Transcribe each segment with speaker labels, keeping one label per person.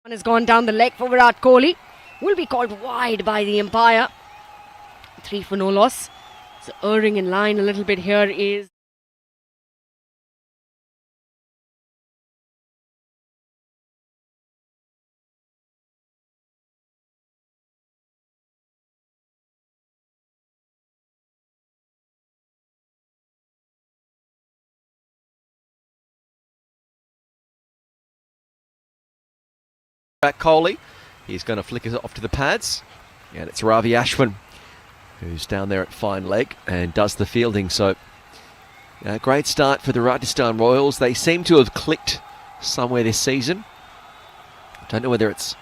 Speaker 1: One has gone down the leg for Virat Kohli. Will be called wide by the umpire. 3 for no loss. So erring in line a little bit here is
Speaker 2: Kohli. He's going to flick it off to the pads, and it's Ravi Ashwin who's down there at fine leg and does the fielding. So a great start for the Rajasthan Royals. They seem to have clicked somewhere this season. Don't know whether it's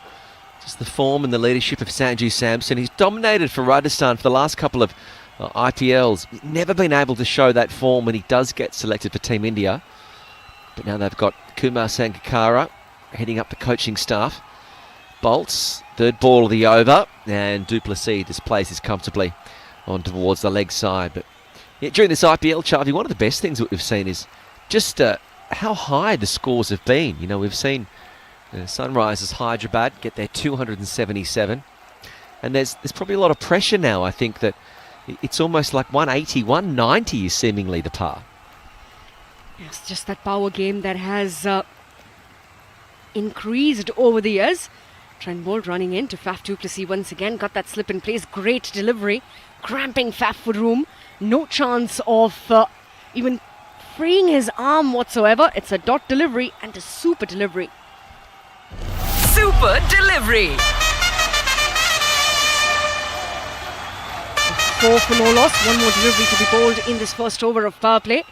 Speaker 2: just the form and the leadership of Sanju Samson. He's dominated for Rajasthan for the last couple of IPLs. Never been able to show that form when he does get selected for Team India. But now they've got Kumar Sangakkara heading up the coaching staff. Bolts, third ball of the over, and Duplessis displays this comfortably on towards the leg side. But yeah, during this IPL, Charvy, one of the best things that we've seen is just how high the scores have been. You know, we've seen Sunrisers Hyderabad get their 277, and there's probably a lot of pressure now. I think that it's almost like 180, 190 is seemingly the par.
Speaker 1: It's just that power game that has increased over the years. Trent Bolt running in to Faf du Plessis once again. Got that slip in place. Great delivery. Cramping Faf for room. No chance of even freeing his arm whatsoever. It's a dot delivery and a super delivery.
Speaker 3: Super delivery.
Speaker 1: 4 for no loss. One more delivery to be bowled in this first over of power play.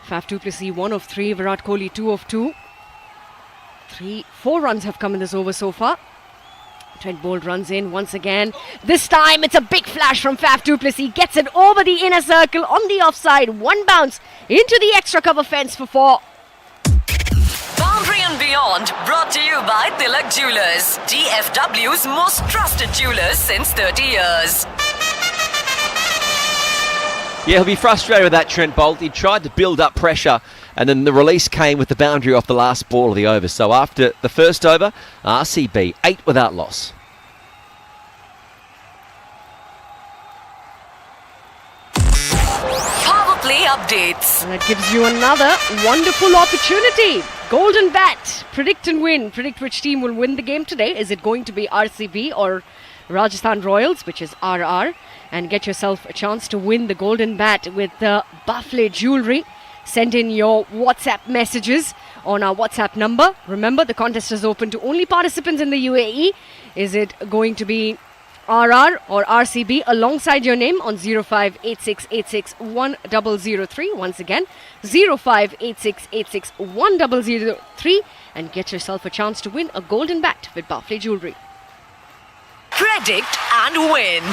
Speaker 1: Faf du Plessis 1 of 3. Virat Kohli 2 of 2. 4 runs have come in this over so far. Trent Bolt runs in once again. This time it's a big flash from Faf du Plessis. Gets it over the inner circle on the offside. One bounce into the extra cover fence for 4.
Speaker 3: Boundary and Beyond brought to you by Tilak Jewelers, DFW's most trusted jewelers since 30 years.
Speaker 2: Yeah, he'll be frustrated with that, Trent Bolt. He tried to build up pressure, and then the release came with the boundary off the last ball of the over. So after the first over, RCB 8 without loss.
Speaker 3: Power play updates.
Speaker 1: And that gives you another wonderful opportunity. Golden bat. Predict and win. Predict which team will win the game today. Is it going to be RCB or Rajasthan Royals, which is RR? And get yourself a chance to win the golden bat with the Buffalo jewelry. Send in your WhatsApp messages on our WhatsApp number. Remember, the contest is open to only participants in the UAE. Is it going to be RR or RCB alongside your name on 0586861003? Once again, 0586861003, and get yourself a chance to win a golden bat with Buffalo jewelry.
Speaker 3: Predict and win.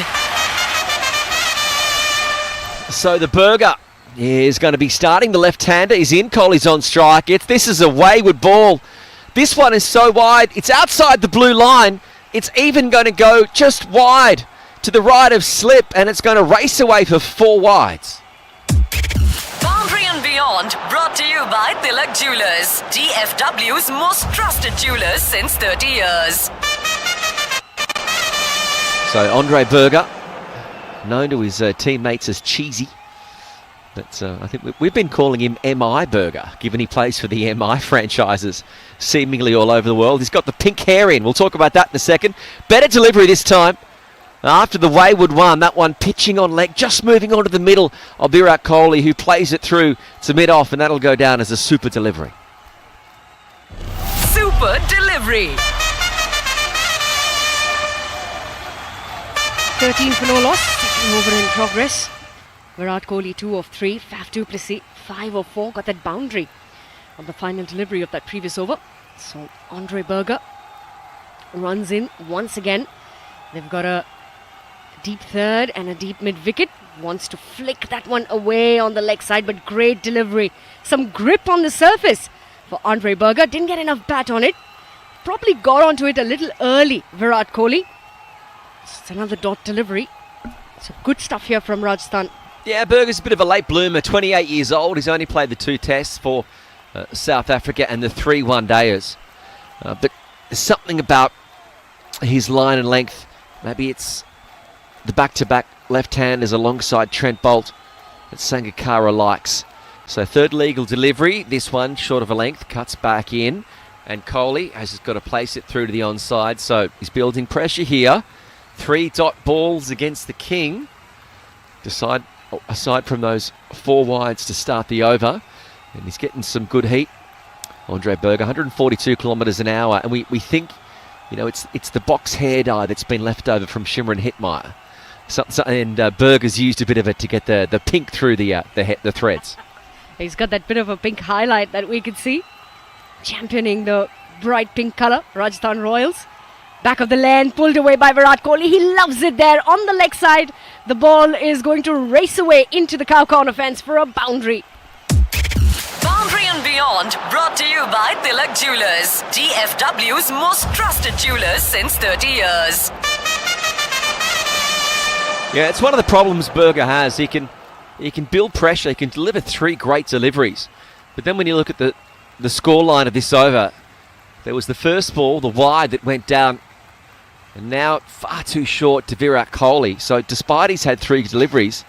Speaker 2: So the burger is going to be starting. The left-hander is in. Kohli's on strike. This is a wayward ball. This one is so wide. It's outside the blue line. It's even going to go just wide to the right of slip, and it's going to race away for 4 wides.
Speaker 3: Boundary and Beyond brought to you by Tilak Jewelers, DFW's most trusted jewelers since 30 years.
Speaker 2: So Andre Berger, known to his teammates as Cheesy, but I think we've been calling him MI Burger, given he plays for the MI franchises seemingly all over the world. He's got the pink hair in. We'll talk about that in a second. Better delivery this time. After the wayward one, that one pitching on leg, just moving on to the middle of Virat Kohli, who plays it through to mid-off, and that'll go down as a super delivery.
Speaker 3: Super delivery.
Speaker 1: 13 for no loss. Second over in progress. Virat Kohli 2 of 3. Faf du Plessis 5 of 4. Got that boundary on the final delivery of that previous over. So Andre Berger runs in once again. They've got a deep third and a deep mid wicket. Wants to flick that one away on the leg side, but great delivery. Some grip on the surface for Andre Berger. Didn't get enough bat on it. Probably got onto it a little early, Virat Kohli. It's another dot delivery. So good stuff here from Rajasthan.
Speaker 2: Yeah, Berger's a bit of a late bloomer, 28 years old. He's only played the 2 tests for South Africa and the 3 one-dayers. But there's something about his line and length. Maybe it's the back-to-back left-handers alongside Trent Bolt that Sangakkara likes. So third legal delivery, this one short of a length, cuts back in, and Kohli has just got to place it through to the onside, so he's building pressure here. 3 dot balls against the King, aside from those 4 wides to start the over, and he's getting some good heat. Andre Berger, 142 kilometres an hour, and we think, it's the box hair dye that's been left over from Shimron Hetmeyer. And Berger's used a bit of it to get the pink through the threads.
Speaker 1: He's got that bit of a pink highlight that we can see. Championing the bright pink colour, Rajasthan Royals. Back of the lane, pulled away by Virat Kohli. He loves it there on the leg side. The ball is going to race away into the cow corner fence for a boundary.
Speaker 3: Boundary and Beyond, brought to you by Tilak Jewelers, DFW's most trusted jewelers since 30 years.
Speaker 2: Yeah, it's one of the problems Berger has. He can build pressure. He can deliver 3 great deliveries. But then when you look at the scoreline of this over, there was the first ball, the wide that went down, and now far too short to Virat Kohli. So despite he's had 3 deliveries,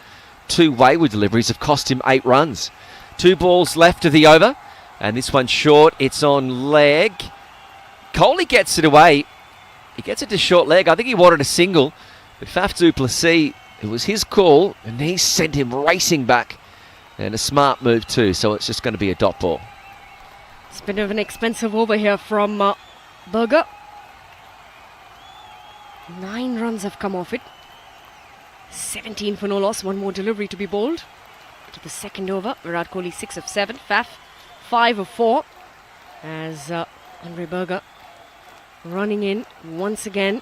Speaker 2: 2 wayward deliveries have cost him 8 runs. 2 balls left of the over, and this one short. It's on leg. Kohli gets it away. He gets it to short leg. I think he wanted a single, but Faf du Plessis, it was his call, and he sent him racing back. And a smart move too, so it's just going to be a dot ball.
Speaker 1: It's a bit of an expensive over here from Berger. 9 runs have come off it. 17 for no loss, 1 more delivery to be bowled. To the second over, Virat Kohli 6 of 7, Faf 5 of 4. As Andre Berger running in once again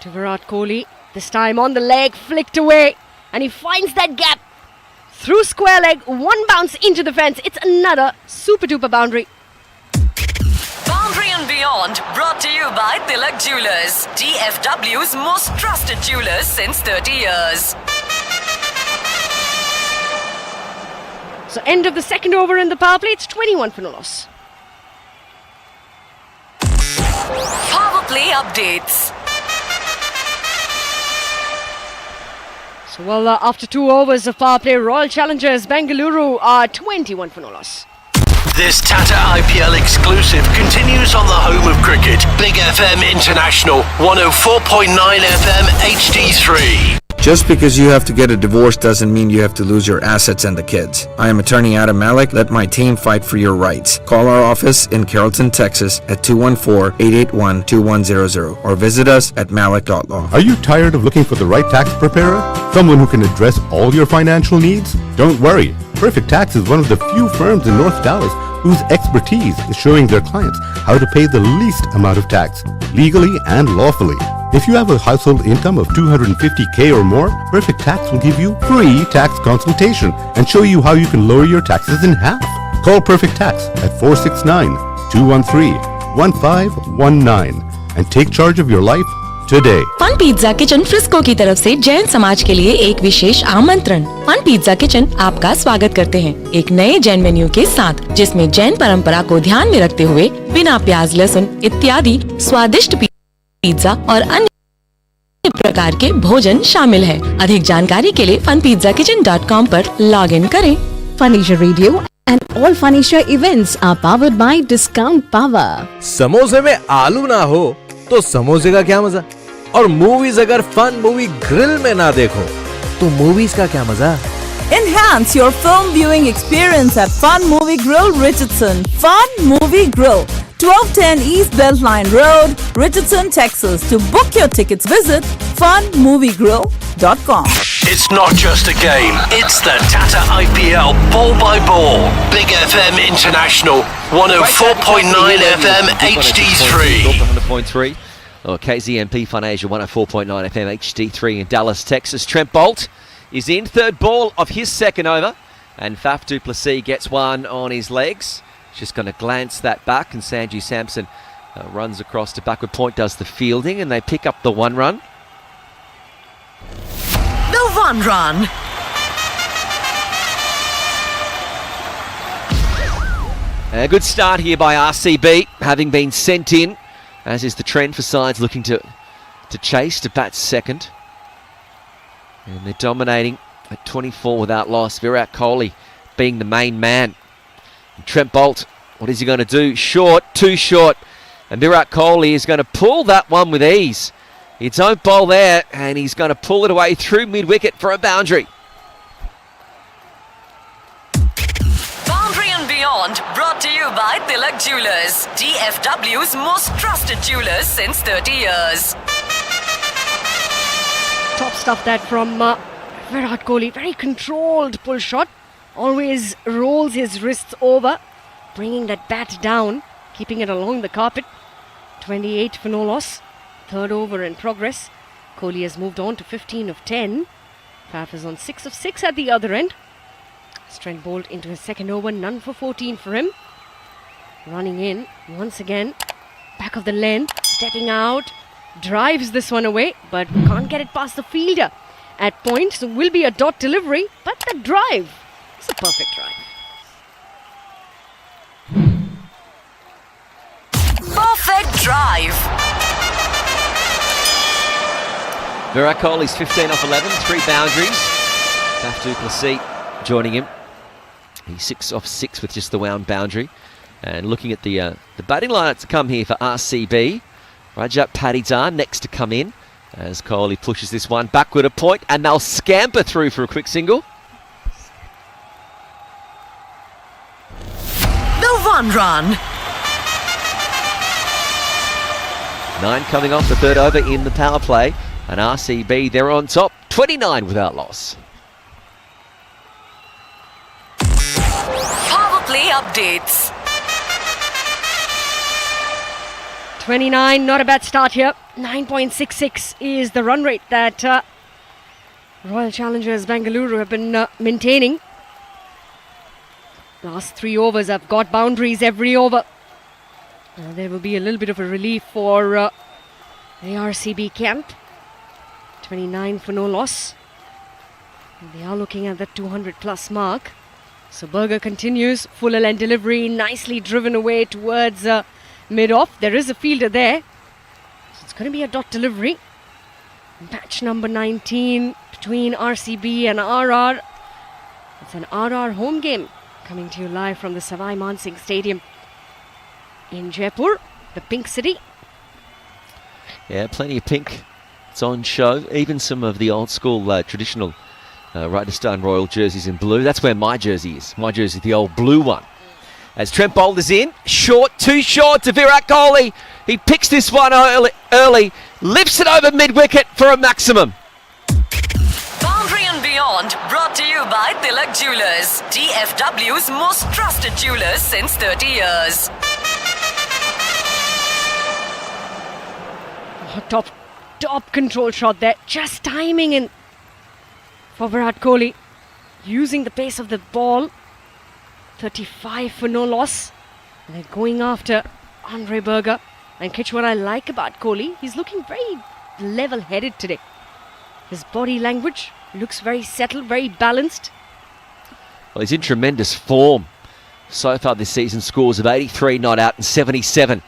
Speaker 1: to Virat Kohli. This time on the leg, flicked away, and he finds that gap. Through square leg, 1 bounce into the fence. It's another super duper boundary.
Speaker 3: Boundary and Beyond, brought to you by Tilak Jewelers, DFW's most trusted jewelers since 30 years.
Speaker 1: So end of the second over in the power play, it's 21 for no loss.
Speaker 3: Power play updates.
Speaker 1: So well, after 2 overs of power play, Royal Challengers Bengaluru are 21 for no loss.
Speaker 4: This Tata IPL exclusive continues on the home of cricket. Big FM International, 104.9 FM HD3.
Speaker 5: Just because you have to get a divorce doesn't mean you have to lose your assets and the kids. I am attorney Adam Malik. Let my team fight for your rights. Call our office in Carrollton, Texas at 214-881-2100 or visit us at malik.law.
Speaker 6: Are you tired of looking for the right tax preparer? Someone who can address all your financial needs? Don't worry. Perfect Tax is one of the few firms in North Dallas whose expertise is showing their clients how to pay the least amount of tax, legally and lawfully. If you have a household income of $250K or more, Perfect Tax will give you free tax consultation and show you how you can lower your taxes in half. Call Perfect Tax at 469-213-1519 and take charge of your life today.
Speaker 7: Fun pizza kitchen Frisco की तरफ से जैन समाज के लिए एक विशेष आमंत्रण। Fun pizza kitchen आपका स्वागत करते हैं एक नए जैन मेन्यू के साथ, जिसमें जैन परंपरा को ध्यान में रखते हुए बिना प्याज लहसुन इत्यादि स्वादिष्ट पिज्जा और अन्य प्रकार के भोजन शामिल है। अधिक जानकारी के लिए funpizzacitchen.com पर लॉग इन करें।
Speaker 8: Funisher Radio and all Funisher events are powered by Discount Power.
Speaker 9: समोसे में आलू ना हो तो समोसे का क्या मजा, और मूवीज अगर फन मूवी ग्रिल में ना देखो तो मूवीज का क्या मजा।
Speaker 10: Enhance your film viewing experience at Fun Movie Grill, Richardson. Fun Movie Grill, 1210 East Beltline Road, Richardson, Texas. To book your tickets, visit funmoviegrill.com.
Speaker 4: It's not just a game, it's the Tata IPL ball by ball. Big FM International, 104.9 FM HD3.
Speaker 2: 100.3. Oh, KZMP Fun Asia 104.9 FM HD3 in Dallas, Texas. Trent Bolt is in, third ball of his second over, and Faf du Plessis gets one on his legs. Just going to glance that back, and Sanju Samson runs across to backward point, does the fielding, and they pick up the 1 run.
Speaker 3: The 1 run.
Speaker 2: A good start here by RCB, having been sent in as is the trend for sides looking to chase, to bat second. And they're dominating at 24 without loss. Virat Kohli being the main man. And Trent Boult, what is he going to do? Short, too short. And Virat Kohli is going to pull that one with ease. He don't bowl there, and he's going to pull it away through mid-wicket for a boundary.
Speaker 3: Boundary and Beyond, brought to you by Tilak Jewelers, DFW's most trusted jewelers since 30 years.
Speaker 1: Top stuff that from Virat Kohli. Very controlled pull shot. Always rolls his wrists over, bringing that bat down, keeping it along the carpet. 28 for no loss. Third over in progress. Kohli has moved on to 15 of 10. Faf is on 6 of 6 at the other end. Trent Boult into his second over, none for 14 for him. Running in once again, back of the length, stepping out, drives this one away, but can't get it past the fielder at point. So will be a dot delivery, but the drive is a perfect drive.
Speaker 3: Perfect drive.
Speaker 2: Virat Kohli's 15 off 11, 3 boundaries. Faf du Plessis joining him. He's 6 off 6 with just the wound boundary. And looking at the batting lineup to come here for RCB. Rajat Patidar next to come in as Kohli pushes this one backward a point, and they'll scamper through for a quick single.
Speaker 3: The one run.
Speaker 2: 9 coming off the third over in the power play. And RCB, they're on top, 29 without loss.
Speaker 3: Power play updates.
Speaker 1: 29, not a bad start here. 9.66 is the run rate that Royal Challengers Bengaluru have been maintaining. Last 3 overs have got boundaries every over. There will be a little bit of a relief for the RCB camp. 29 for no loss. And they are looking at the 200 plus mark. So Berger continues, full length delivery, nicely driven away towards mid-off. There is a fielder there. So it's going to be a dot delivery. Match number 19 between RCB and RR. It's an RR home game coming to you live from the Savai Mansingh Stadium in Jaipur, the Pink City.
Speaker 2: Yeah, plenty of pink. It's on show. Even some of the old school traditional Rajasthan Royal jerseys in blue. That's where my jersey is. My jersey, the old blue one. As Trent Boult is in, short, too short to Virat Kohli. He picks this one early, lifts it over mid-wicket for a maximum.
Speaker 3: Boundary and Beyond, brought to you by Tilak Jewelers, DFW's most trusted jewelers since 30 years.
Speaker 1: Top control shot there, just timing in for Virat Kohli, using the pace of the ball. 35 for no loss. And they're going after Andre Berger. And Kitch, what I like about Kohli, he's looking very level-headed today. His body language looks very settled, very balanced.
Speaker 2: Well, he's in tremendous form. So far this season, scores of 83 not out and 77.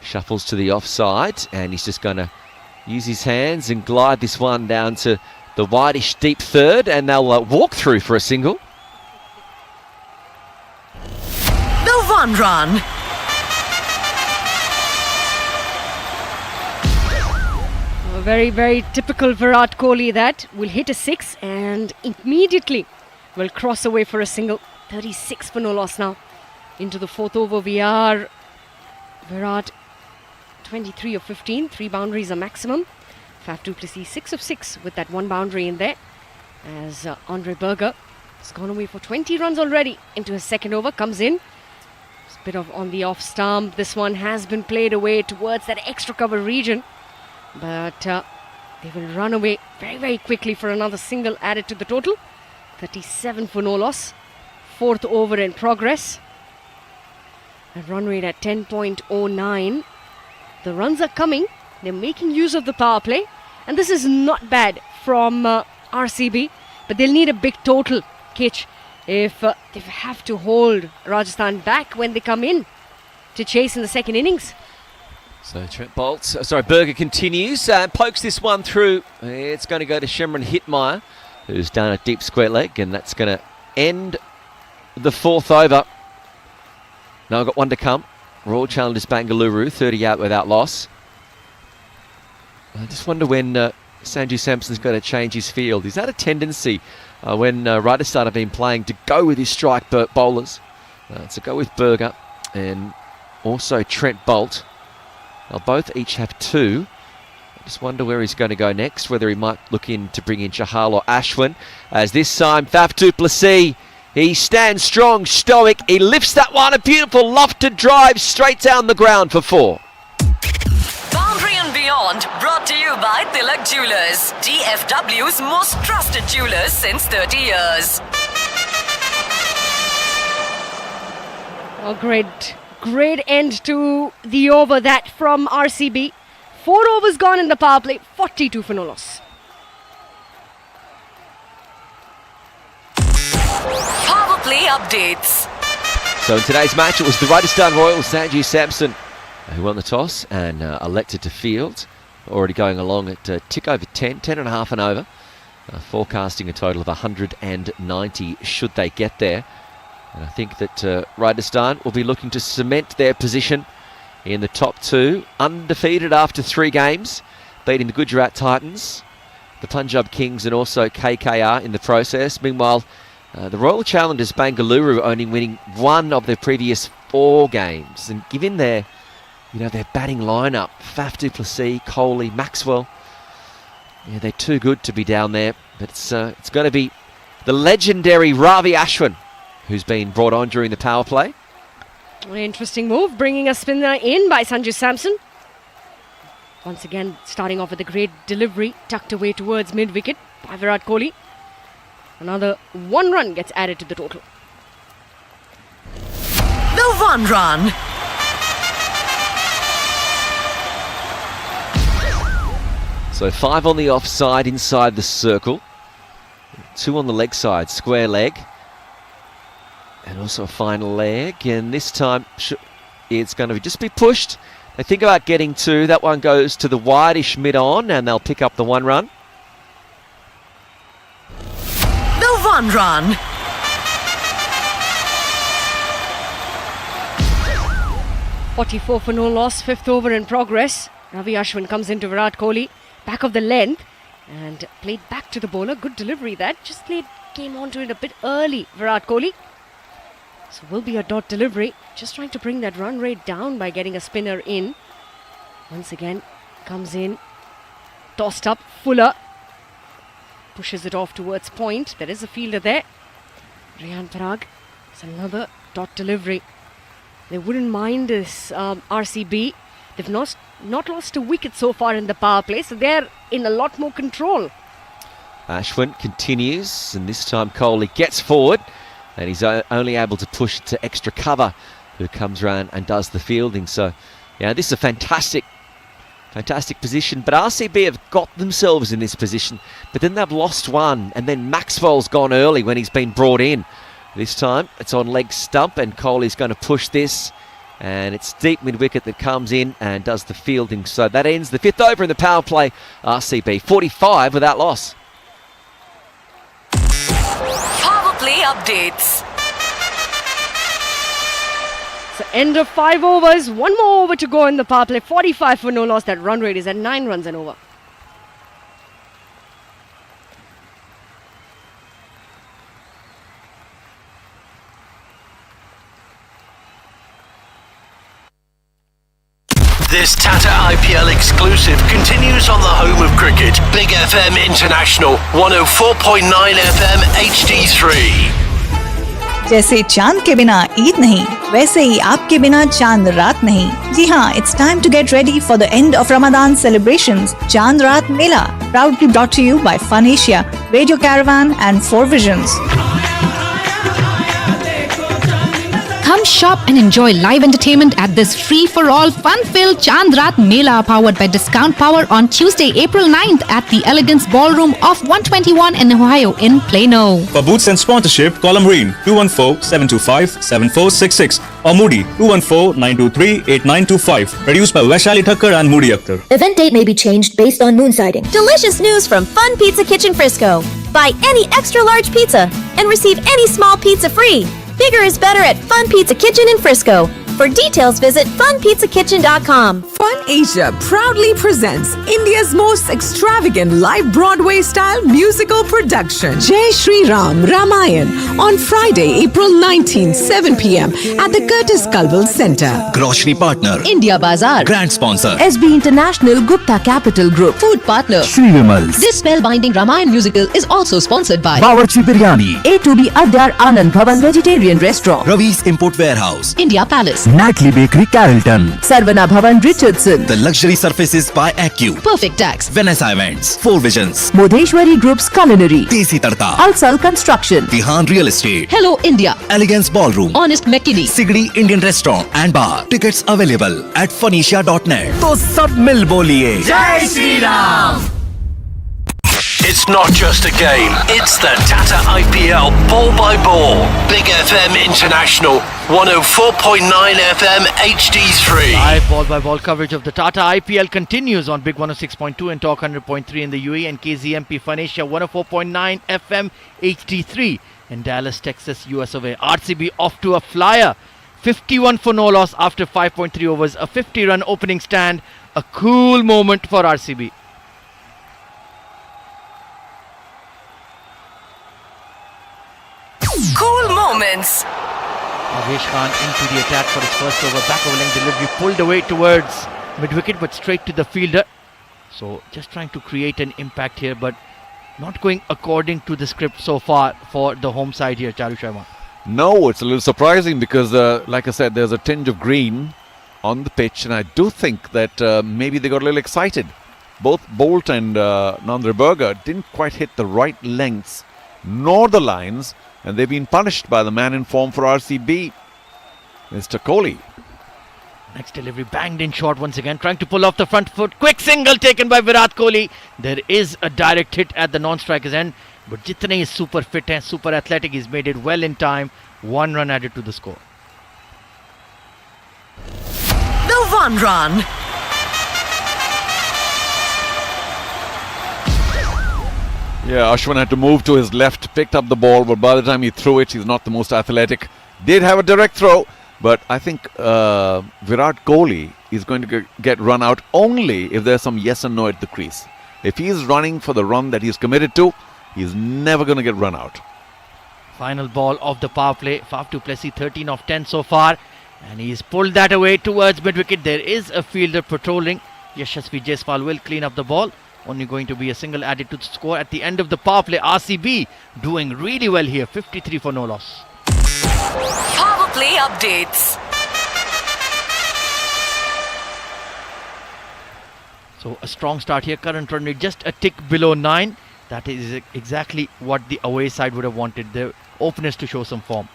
Speaker 2: Shuffles to the offside, and he's just going to use his hands and glide this one down to the whitish deep third, and they'll walk through for a single.
Speaker 3: The one run.
Speaker 1: Very, very typical Virat Kohli that will hit a 6 and immediately will cross away for a single. 36 for no loss now. Into the 4th over we are. Virat 23 of 15, 3 boundaries a maximum. Faf du Plessis 6 of 6 with that 1 boundary in there. As Andre Berger has gone away for 20 runs already into his second over, comes in. It's a bit of on the off stump. This one has been played away towards that extra cover region. But they will run away very, very quickly for another single added to the total. 37 for no loss. 4th over in progress. A run rate at 10.09. The runs are coming. They're making use of the power play. And this is not bad from RCB. But they'll need a big total, Kitch, if they have to hold Rajasthan back when they come in to chase in the second innings.
Speaker 2: So Berger continues, pokes this one through. It's going to go to Shimron Hitmeyer, who's done a deep square leg, and that's going to end the fourth over. Now I've got one to come. Royal Challengers Bengaluru, 30 out without loss. I just wonder when Sanju Samson's going to change his field. Is that a tendency when Rajasthan have been playing to go with his strike bowlers? To go with Berger and also Trent Bolt. They'll both each have two. I just wonder where he's going to go next, whether he might look in to bring in Chahal or Ashwin. As this time, Faf du Plessis, he stands strong, stoic. He lifts that one, a beautiful lofted drive straight down the ground for 4.
Speaker 3: Boundary and Beyond, brought to you by Tilak Jewelers, DFW's most trusted jewelers since 30 years.
Speaker 1: A great end to the over that from RCB. 4 overs gone in the power play, 42 for no loss.
Speaker 3: Power play updates.
Speaker 2: So in today's match, it was the Rajasthan Royals, Sanju Samson, who won the toss and elected to field. Already going along at tick over 10 and a half and over. Forecasting a total of 190 should they get there. And I think that Rajasthan will be looking to cement their position in the top 2. Undefeated after 3 games, beating the Gujarat Titans, the Punjab Kings and also KKR in the process. Meanwhile, the Royal Challengers Bengaluru only winning 1 of their previous 4 games. And given their batting lineup, Faf du Plessis, Kohli, Maxwell, they're too good to be down there. But it's going to be the legendary Ravi Ashwin who's been brought on during the power play.
Speaker 1: An interesting move, bringing a spinner in by Sanju Samson. Once again, starting off with a great delivery, tucked away towards mid-wicket by Virat Kohli. Another 1 run gets added to the total.
Speaker 3: The 1 run.
Speaker 2: So 5 on the offside inside the circle. 2 on the leg side, square leg. And also a final leg, and this time it's going to just be pushed. They think about getting 2. That one goes to the wideish mid-on, and they'll pick up the 1 run.
Speaker 3: The 1 run.
Speaker 1: .44 for no loss, 5th over in progress. Ravi Ashwin comes into Virat Kohli, back of the length, and played back to the bowler. Good delivery that. Just came onto it a bit early, Virat Kohli. So will be a dot delivery. Just trying to bring that run rate down by getting a spinner in. Once again, comes in. Tossed up, Fuller. Pushes it off towards point. There is a fielder there. Riyan Parag. It's another dot delivery. They wouldn't mind this RCB. They've not lost a wicket so far in the power play. So they're in a lot more control.
Speaker 2: Ashwin continues, and this time Kohli gets forward. And he's only able to push it to extra cover, who comes around and does the fielding. So, this is a fantastic position. But RCB have got themselves in this position. But then they've lost 1. And then Maxwell's gone early when he's been brought in. This time, it's on leg stump. And Kohli's going to push this. And it's deep mid-wicket that comes in and does the fielding. So that ends the 5th over in the power play. RCB 45 without loss.
Speaker 3: Play updates.
Speaker 1: So end of 5 overs, 1 more over to go in the power play. 45 for no loss. That run rate is at 9 runs and over.
Speaker 4: This Tata IPL exclusive continues on the home of cricket. Big FM International, 104.9 FM HD3.
Speaker 10: जैसे चांद के बिना ईद नहीं, वैसे ही आपके बिना चांद रात नहीं। जी हाँ, it's time to get ready for the end of Ramadan celebrations. Chand Raat Mela, proudly brought to you by Fun Asia, Radio Caravan and 4 Visions.
Speaker 11: Come shop and enjoy live entertainment at this free-for-all fun-filled Chand Raat Mela powered by Discount Power on Tuesday, April 9th at the Elegance Ballroom of 121 in Ohio in Plano.
Speaker 12: For booths and sponsorship, call Marine 214-725-7466 or Moody 214-923-8925. Produced by Vaishali Thakkar and Moody Akhtar.
Speaker 13: Event date may be changed based on moon sighting.
Speaker 14: Delicious news from Fun Pizza Kitchen Frisco. Buy any extra large pizza and receive any small pizza free. Bigger is better at Fun Pizza Kitchen in Frisco. For details, visit funpizzakitchen.com.
Speaker 15: Fun Asia proudly presents India's most extravagant live Broadway-style musical production, Jai Shri Ram Ramayan, on Friday, April 19, 7 p.m. at the Curtis Culwell Center.
Speaker 16: Grocery partner,
Speaker 15: India Bazaar.
Speaker 16: Grand sponsor,
Speaker 15: SB International Gupta Capital Group. Food partner,
Speaker 16: Sri Vimals.
Speaker 15: This spellbinding Ramayan musical is also sponsored by
Speaker 16: Bawarchi Biryani,
Speaker 15: A2B Adyar Anand Bhavan Vegetarian Restaurant,
Speaker 16: Ravi's Import Warehouse,
Speaker 15: India Palace,
Speaker 16: Natalie Bakery, Carrollton,
Speaker 15: Sarvana Bhavan Richardson,
Speaker 16: The Luxury Surfaces by Accu,
Speaker 15: Perfect Tax,
Speaker 16: Vanessa Events, Four Visions,
Speaker 15: Modheshwari Group's Culinary,
Speaker 16: Desi Tadka,
Speaker 15: Alsal Construction,
Speaker 16: Vihan Real Estate,
Speaker 15: Hello India,
Speaker 16: Elegance Ballroom,
Speaker 15: Honest McKinney,
Speaker 16: Sigri Indian Restaurant and Bar. Tickets available at funisha.net. तो सब मिल बोलिए
Speaker 4: Jai Shri Ram. It's not just a game, it's the Tata IPL ball by ball. Big FM International, 104.9 FM HD3.
Speaker 17: Live ball by ball coverage of the Tata IPL continues on Big 106.2 and Talk 100.3 in the UAE and KZMP Fun Asia 104.9 FM HD3 in Dallas, Texas, US of A. RCB off to a flyer. 51 for no loss after 5.3 overs. A 50-run opening stand. A cool moment for RCB.
Speaker 3: Cool moments.
Speaker 17: Avesh Khan into the attack for his first over. Back over length delivery pulled away towards mid-wicket but straight to the fielder. So just trying to create an impact here but not going according to the script so far for the home side here, Charu Sharma.
Speaker 2: No, it's a little surprising because, like I said, there's a tinge of green on the pitch, and I do think that maybe they got a little excited. Both Bolt and Nandraberger didn't quite hit the right lengths nor the lines, and they've been punished by the man in form for RCB, Mr. Kohli.
Speaker 17: Next delivery banged in short once again, trying to pull off the front foot. Quick single taken by Virat Kohli. There is a direct hit at the non-striker's end. But jitne is super fit and super athletic, he's made it well in time. 1 run added to the score.
Speaker 3: The 1 run.
Speaker 2: Yeah, Ashwin had to move to his left, picked up the ball, but by the time he threw it, he's not the most athletic. Did have a direct throw, but I think Virat Kohli is going to get run out only if there's some yes and no at the crease. If he's running for the run that he's committed to, he's never going to get run out.
Speaker 17: Final ball of the power play. Faf du Plessis 13 of 10 so far. And he's pulled that away towards mid-wicket. There is a fielder patrolling. Yashasvi Jaiswal will clean up the ball. Only going to be a single added to the score at the end of the power play. RCB doing really well here. 53 for no loss.
Speaker 3: Power play updates.
Speaker 17: So a strong start here. Current run rate just a tick below 9. That is exactly what the away side would have wanted. The openers to show some form.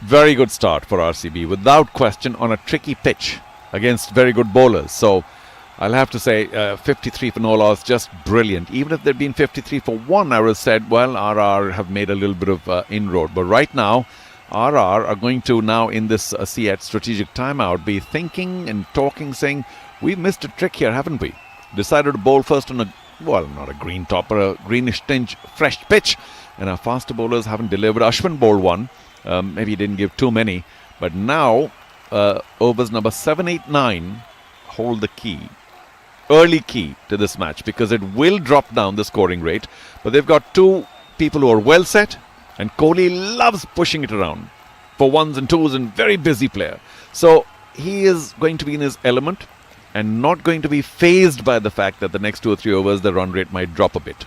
Speaker 2: Very good start for RCB, without question, on a tricky pitch against very good bowlers. So I'll have to say 53 for no loss, just brilliant. Even if there'd been 53 for 1, I would have said, well, RR have made a little bit of inroad. But right now, RR are going to now in this at strategic timeout be thinking and talking, saying, we've missed a trick here, haven't we? Decided to bowl first on a, well, not a green top, but a greenish tinge fresh pitch. And our faster bowlers haven't delivered. Ashwin bowled 1. Maybe he didn't give too many. But now, overs number 7, 8, 9 hold the key. Early key to this match because it will drop down the scoring rate. But they've got 2 people who are well set. And Kohli loves pushing it around for 1s and 2s and very busy player. So he is going to be in his element and not going to be fazed by the fact that the next 2 or 3 overs the run rate might drop a bit.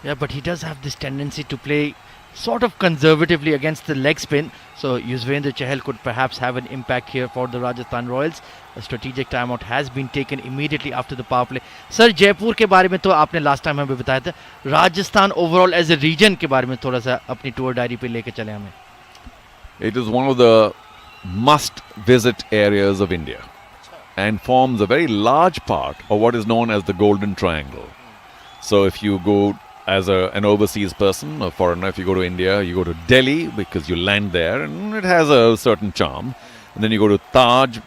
Speaker 17: Yeah, but he does have this tendency to play sort of conservatively against the leg spin. So Yuzvendra Chahal could perhaps have an impact here for the Rajasthan Royals. A strategic timeout has been taken immediately after the power play. Sir, Jaipur के बारे में तो आपने last time हमें बताया था. Rajasthan overall as a region के बारे में थोड़ा सा अपनी tour diary पे लेके चले हमें.
Speaker 2: It is one of the
Speaker 18: must-visit areas of India and forms a very large part of what is known as the Golden Triangle. So if you go as an overseas person, a foreigner, if you go to India, you go to Delhi because you land there and it has a certain charm. And then you go to Taj,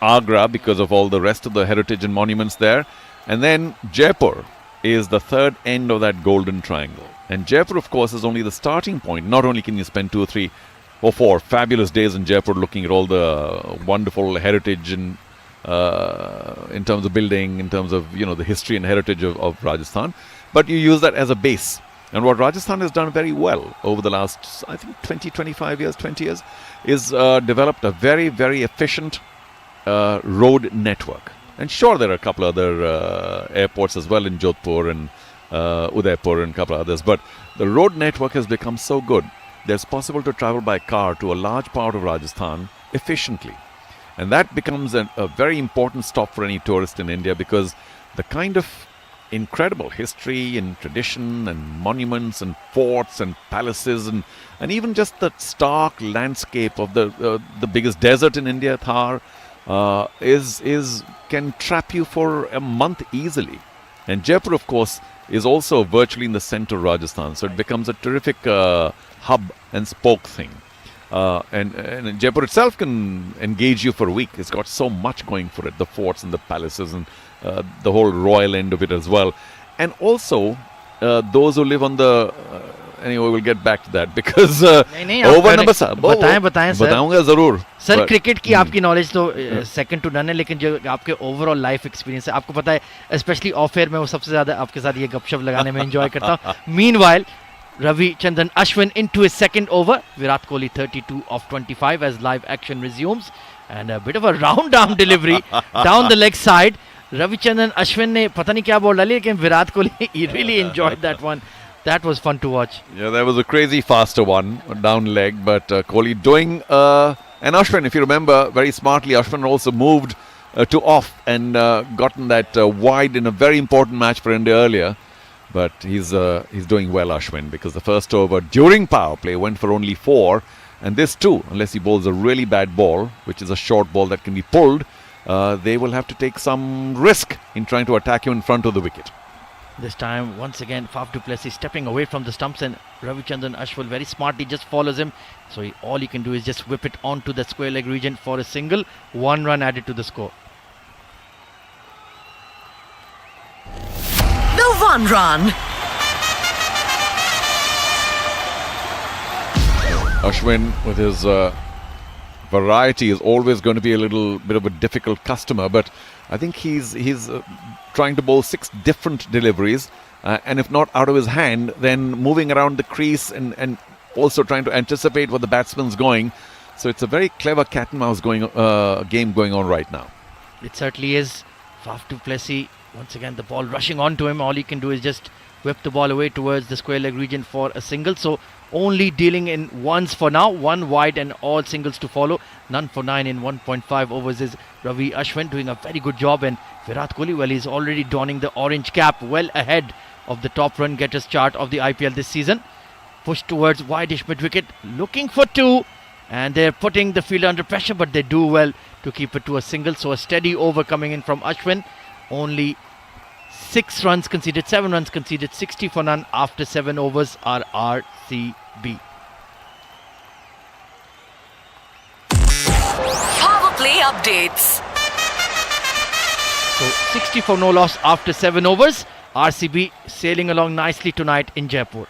Speaker 18: Agra because of all the rest of the heritage and monuments there. And then Jaipur is the third end of that Golden Triangle. And Jaipur, of course, is only the starting point. Not only can you spend 2 or 3 or 4 fabulous days in Jaipur looking at all the wonderful heritage and in terms of building, in terms of, the history and heritage of Rajasthan, but you use that as a base. And what Rajasthan has done very well over the last, I think, 20 years, is developed a very, very efficient road network. And sure, there are a couple other airports as well in Jodhpur and Udaipur and a couple others, but the road network has become so good that it's possible to travel by car to a large part of Rajasthan efficiently. And that becomes a very important stop for any tourist in India, because the kind of incredible history and tradition and monuments and forts and palaces and even just the stark landscape of the biggest desert in India, Thar, can trap you for a month easily. And Jaipur, of course, is also virtually in the center of Rajasthan, so it becomes a terrific hub and spoke thing. And Jaipur itself can engage you for a week. It's got so much going for it, the forts and the palaces and the whole royal end of it as well. And also, those who live on the... anyway, we'll get back to that because over number
Speaker 17: बताएं sir,
Speaker 18: बताऊंगा जरूर.
Speaker 17: Sir cricket की आपकी knowledge तो second to none है, लेकिन जो आपके ओवरऑल लाइफ एक्सपीरियंस है, आपको पता है स्पेशली ऑफ एयर में वो सबसे ज्यादा आपके साथ ये गपशप लगाने में एंजॉय करता हूँ. Meanwhile Ravichandran Ashwin into his second over. Virat Kohli 32 of 25 as live action resumes, and a bit of a round arm delivery down the leg side. Ravichandran Ashwin ने पता नहीं क्या बॉल डाली, लेकिन Virat Kohli he really enjoyed that one. That was fun to watch.
Speaker 18: Yeah, that was a crazy faster one down leg, but Kohli doing and Ashwin, if you remember very smartly, Ashwin also moved to off and gotten that wide in a very important match for India earlier. But he's doing well, Ashwin, because the first over during power play went for only 4, and this too, unless he bowls a really bad ball, which is a short ball that can be pulled, they will have to take some risk in trying to attack you in front of the wicket.
Speaker 17: This time, once again, Faf du Plessis stepping away from the stumps, and Ravichandran Ashwin very smartly just follows him. So all he can do is just whip it onto the square leg region for a single. 1 run added to the score.
Speaker 3: The 1 run.
Speaker 18: Ashwin, with his variety, is always going to be a little bit of a difficult customer, but I think he's trying to bowl 6 different deliveries, and if not out of his hand, then moving around the crease and also trying to anticipate what the batsman's going. So it's a very clever cat and mouse game going on right now.
Speaker 17: It certainly is. Faf du Plessis, once again, the ball rushing onto him. All he can do is just whip the ball away towards the square leg region for a single. So only dealing in ones for now. 1 wide and all singles to follow. None for 9 in 1.5 overs is Ravi Ashwin doing a very good job. And Virat Kohli, well, he's already donning the orange cap, well ahead of the top run getters chart of the IPL this season. Pushed towards wide-ish mid-wicket, looking for 2. And they're putting the fielder under pressure, but they do well to keep it to a single. So a steady over coming in from Ashwin. Only 6 runs conceded, 7 runs conceded, 60 for none after 7 overs are RCB.
Speaker 3: Power play updates.
Speaker 17: So 60 for no loss after 7 overs. RCB sailing along nicely tonight in Jaipur.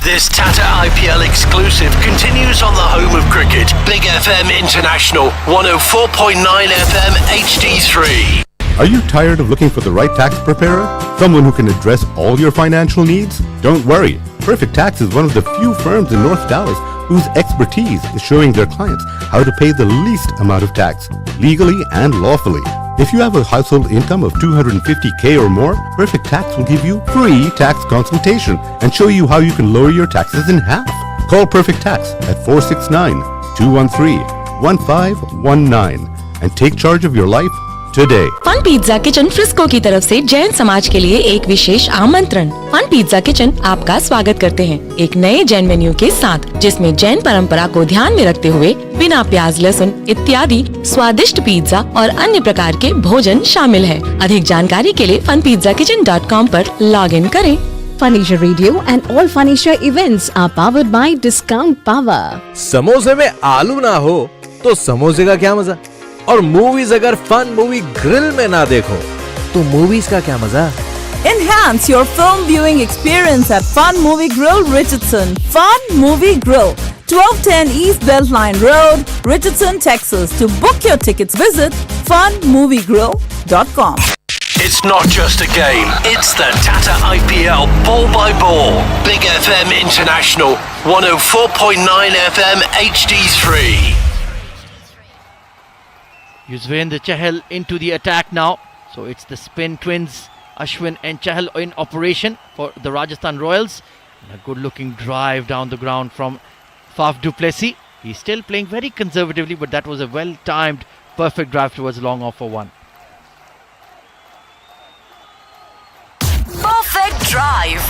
Speaker 4: This Tata IPL exclusive continues on the home of cricket. Big FM International, 104.9 FM HD3.
Speaker 6: Are you tired of looking for the right tax preparer? Someone who can address all your financial needs? Don't worry. Perfect Tax is one of the few firms in North Dallas whose expertise is showing their clients how to pay the least amount of tax, legally and lawfully. If you have a household income of $250K or more, Perfect Tax will give you free tax consultation and show you how you can lower your taxes in half. Call Perfect Tax at 469-213-1519 and take charge of your life today.
Speaker 7: Fun pizza kitchen Frisco की तरफ से जैन समाज के लिए एक विशेष आमंत्रण। Fun pizza kitchen आपका स्वागत करते हैं एक नए जैन मेन्यू के साथ, जिसमें जैन परंपरा को ध्यान में रखते हुए बिना प्याज लहसुन इत्यादि स्वादिष्ट पिज्जा और अन्य प्रकार के भोजन शामिल है। अधिक जानकारी के लिए funpizzakitchen.com पर लॉग इन करें।
Speaker 8: Phanisha Radio and all Phanisha events are powered by Discount Power.
Speaker 9: समोसे में आलू ना हो तो समोसे का क्या मजा, और मूवीज अगर फन मूवी ग्रिल में ना देखो तो मूवीज का क्या मजा।
Speaker 10: Enhance your film viewing experience at Fun Movie Grill, Richardson. Fun Movie Grill, 1210 East Beltline Road, Richardson, Texas. To book your tickets, visit funmoviegrill.com.
Speaker 4: It's not just a game, it's the Tata IPL ball by ball. Big FM International, 104.9 FM HD3.
Speaker 17: Yuzvendra Chahal into the attack now. So it's the spin twins, Ashwin and Chahal in operation for the Rajasthan Royals. And a good looking drive down the ground from Faf du Plessis. He's still playing very conservatively, but that was a well timed, perfect drive towards long off for one.
Speaker 3: Perfect drive.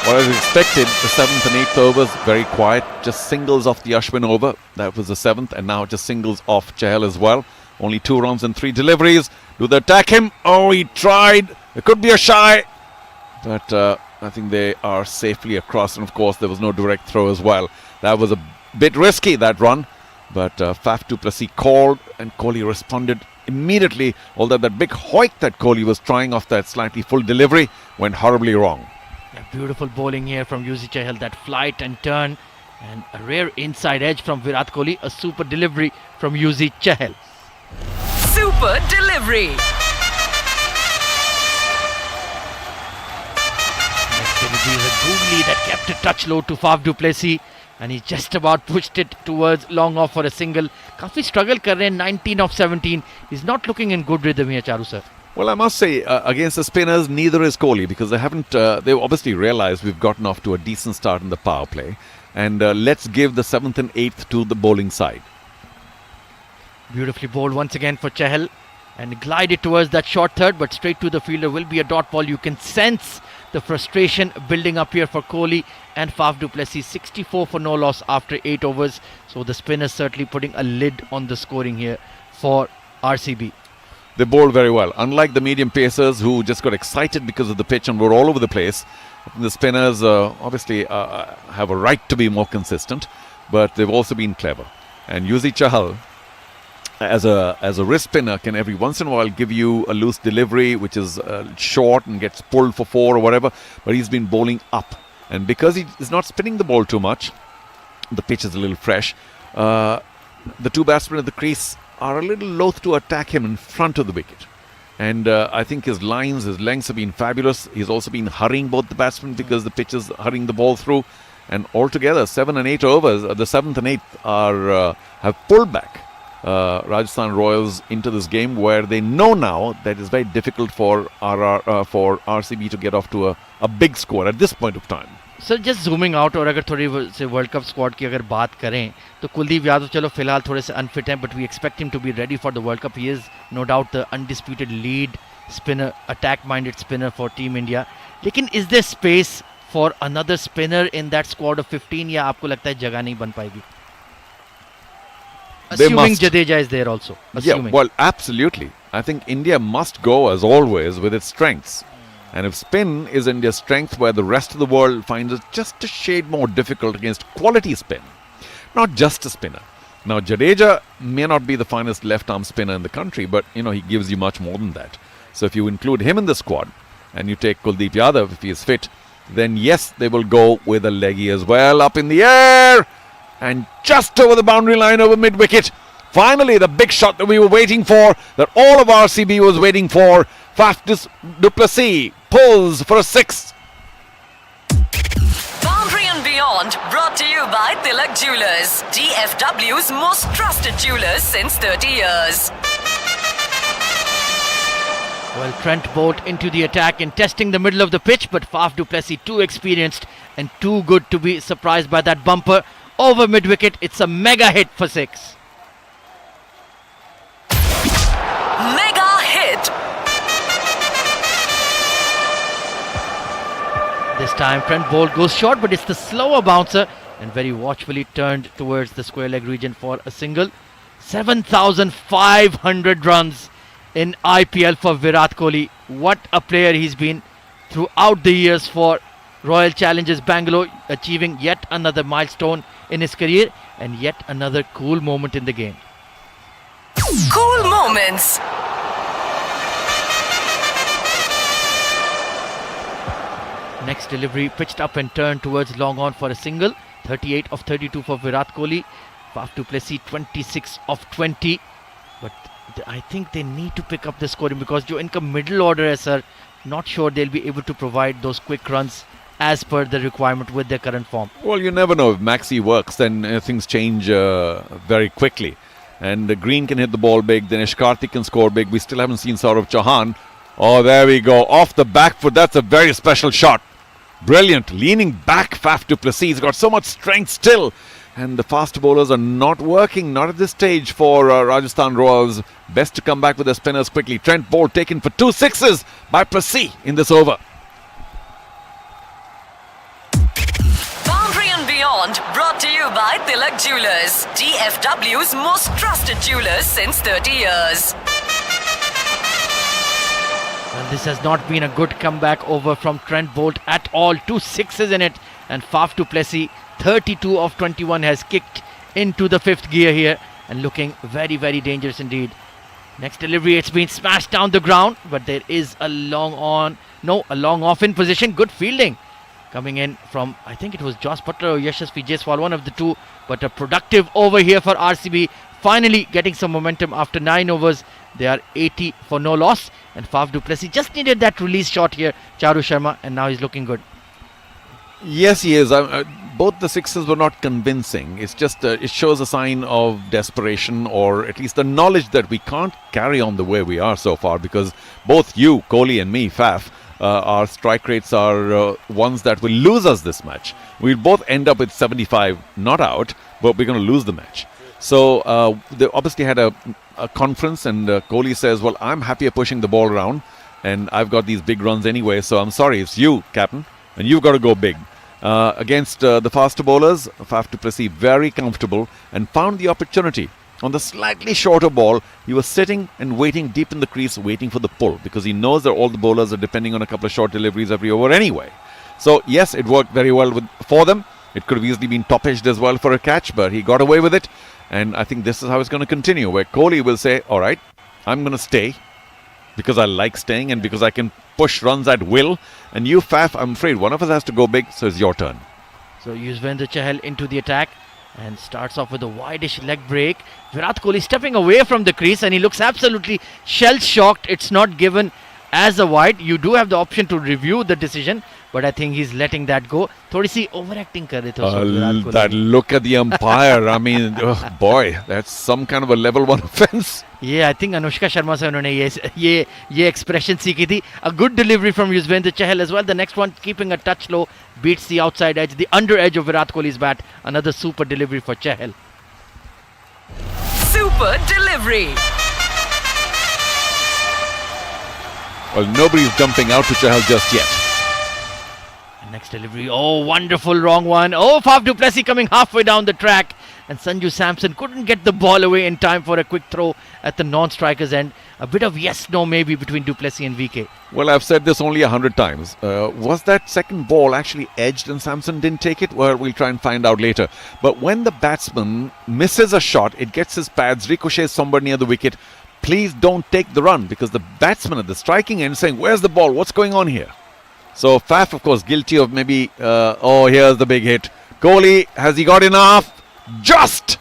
Speaker 18: What I expected, the 7th and 8th overs, very quiet. Just singles off the Ashwin over. That was the 7th, and now just singles off Chahal as well. Only 2 runs and 3 deliveries. Do they attack him? Oh, he tried. It could be a shy. But I think they are safely across. And of course, there was no direct throw as well. That was a bit risky, that run. But Faf du Plessis called, and Kohli responded immediately. Although that big hoik that Kohli was trying off that slightly full delivery went horribly wrong.
Speaker 17: Yeah, beautiful bowling here from Yuzi Chahal. That flight and turn, and a rare inside edge from Virat Kohli. A super delivery from Yuzi Chahal.
Speaker 3: Super delivery.
Speaker 17: Next delivery is a googly that kept a touch low to Faf du Plessis, and he just about pushed it towards long off for a single. Kafi struggle kar rahe hain, 19 of 17. He's not looking in good rhythm here, Charu sir.
Speaker 18: Well, I must say, against the spinners, neither is Kohli, because they haven't. They've obviously realised we've gotten off to a decent start in the power play, and let's give the 7th and 8th to the bowling side.
Speaker 17: Beautifully bowled once again for Chahal, and glided towards that short third, but straight to the fielder will be a dot ball. You can sense the frustration building up here for Kohli and Faf du Plessis. 64 for no loss after 8 overs. So the spinners certainly putting a lid on the scoring here for RCB.
Speaker 18: They bowled very well. Unlike the medium pacers who just got excited because of the pitch and were all over the place, the spinners obviously have a right to be more consistent, but they've also been clever. And Yuzi Chahal, as a wrist spinner, can every once in a while give you a loose delivery which is short and gets pulled for 4 or whatever, but he's been bowling up. And because he is not spinning the ball too much, the pitch is a little fresh. The 2 batsmen at the crease are a little loath to attack him in front of the wicket. And I think his lines, his lengths have been fabulous. He's also been hurrying both the batsmen because the pitch is hurrying the ball through. And altogether, 7 and 8 overs, the 7th and 8th have pulled back Rajasthan Royals into this game, where they know now that it's very difficult for RCB to get off to a big score at this point of time.
Speaker 17: Sir just zooming out, और अगर थोड़ी से world cup squad की अगर बात करें तो कुलदीप यादव चलो फिलहाल थोड़े से अनफिट हैं, but we expect him to be ready for the world cup. He is no doubt the undisputed lead spinner, attack minded spinner for team India. लेकिन is there space for another spinner in that squad of 15, या आपको लगता है जगह नहीं बन पाएगी? Assuming Jadeja is there also.
Speaker 18: Assuming. Yeah, well, absolutely. I think India must go, as always, with its strengths. And if spin is India's strength, where the rest of the world finds it just a shade more difficult against quality spin, not just a spinner. Now, Jadeja may not be the finest left-arm spinner in the country, but, he gives you much more than that. So if you include him in the squad, and you take Kuldeep Yadav, if he is fit, then yes, they will go with a leggy as well, up in the air, and just over the boundary line, over mid-wicket. Finally, the big shot that we were waiting for, that all of RCB was waiting for. Faf du Plessis pulls for a 6.
Speaker 3: Boundary and Beyond, brought to you by Tilak Jewelers, DFW's most trusted jewelers since 30 years.
Speaker 17: Well, Trent Bolt into the attack and testing the middle of the pitch, but Faf du Plessis too experienced and too good to be surprised by that bumper over mid-wicket. It's a mega hit for 6.
Speaker 3: Mega hit.
Speaker 17: This time Trent Bolt goes short, but it's the slower bouncer and very watchfully turned towards the square leg region for a single. 7,500 runs in IPL for Virat Kohli. What a player he's been throughout the years for Royal Challengers Bangalore, achieving yet another milestone in his career and yet another cool moment in the game.
Speaker 3: Cool moments.
Speaker 17: Next delivery pitched up and turned towards long on for a single. 38 of 32 for Virat Kohli. Faf du Plessis 26 of 20. But I think they need to pick up the scoring because jo inka middle order hai sir, not sure they'll be able to provide those quick runs as per the requirement with their current form.
Speaker 18: Well, you never know. If Maxi works, then things change very quickly. And Green can hit the ball big. Dinesh Karthik can score big. We still haven't seen Saurav Chauhan. Oh, there we go. Off the back foot. That's a very special shot. Brilliant. Leaning back, Faf du Plessis. He's got so much strength still. And the fast bowlers are not working. Not at this stage for Rajasthan Royals. Best to come back with the spinners quickly. Trent Bolt taken for 2 sixes by Plessis in this over.
Speaker 3: Boundary and Beyond, brought to you by Tilak Jewelers, DFW's most trusted jewelers since 30 years.
Speaker 17: Well, this has not been a good comeback over from Trent Bolt at all. 2 sixes in it, and Faf du Plessis, 32 of 21, has kicked into the 5th gear here and looking very, very dangerous indeed. Next delivery, it's been smashed down the ground, but there is a long off in position. Good fielding coming in from, I think it was Josh Butler or Yashasvi Jaiswal, one of the two, but a productive over here for RCB. Finally getting some momentum after 9 overs. They are 80 for no loss, and Faf du Plessis just needed that release shot here, Charu Sharma, and now he's looking good.
Speaker 18: Yes, he is. Both the sixes were not convincing. It's just it shows a sign of desperation, or at least the knowledge that we can't carry on the way we are so far, because both you, Kohli, and me, Faf, our strike rates are ones that will lose us this match. We'll both end up with 75 not out, but we're going to lose the match. So they obviously had a conference, and Kohli says, well, I'm happier pushing the ball around, and I've got these big runs anyway, so I'm sorry, it's you, Captain, and you've got to go big. Against the faster bowlers, Faf du Plessis very comfortable and found the opportunity. On the slightly shorter ball, he was sitting and waiting deep in the crease, waiting for the pull, because he knows that all the bowlers are depending on a couple of short deliveries every over anyway. So yes, it worked very well for them. It could have easily been top-edged as well for a catch, but he got away with it. And I think this is how it's going to continue, where Kohli will say, all right, I'm going to stay because I like staying and because I can push runs at will. And you, Faf, I'm afraid one of us has to go big, so it's your turn.
Speaker 17: So Yuzvendra Chahal into the attack and starts off with a wideish leg break. Virat Kohli stepping away from the crease, and he looks absolutely shell-shocked. It's not given as a wide. You do have the option to review the decision, but I think he's letting that go. थोड़ी सी overacting कर रहे थे उसको Virat Kohli.
Speaker 18: That look at the umpire, I mean, oh boy, that's some kind of a level 1 offense.
Speaker 17: Yeah, I think Anushka Sharma से उन्होंने ये expression सीखी थी. A good delivery from Yuzvendra Chahal as well. The next one keeping a touch low, beats the outside edge, the under edge of Virat Kohli's bat. Another super delivery for Chahal.
Speaker 3: Super delivery.
Speaker 18: Well, nobody's jumping out to Chahal just yet.
Speaker 17: Next delivery, oh, wonderful wrong one. Oh, Faf du Plessis coming halfway down the track, and Sanju Samson couldn't get the ball away in time for a quick throw at the non-striker's end. A bit of yes-no maybe between du Plessis and VK.
Speaker 18: Well, I've said this only 100 times. Was that second ball actually edged and Samson didn't take it? Well, we'll try and find out later. But when the batsman misses a shot, it gets his pads, ricochets somewhere near the wicket. Please don't take the run, because the batsman at the striking end is saying, where's the ball? What's going on here? So Faf, of course, guilty of maybe, here's the big hit. Kohli, has he got enough? Just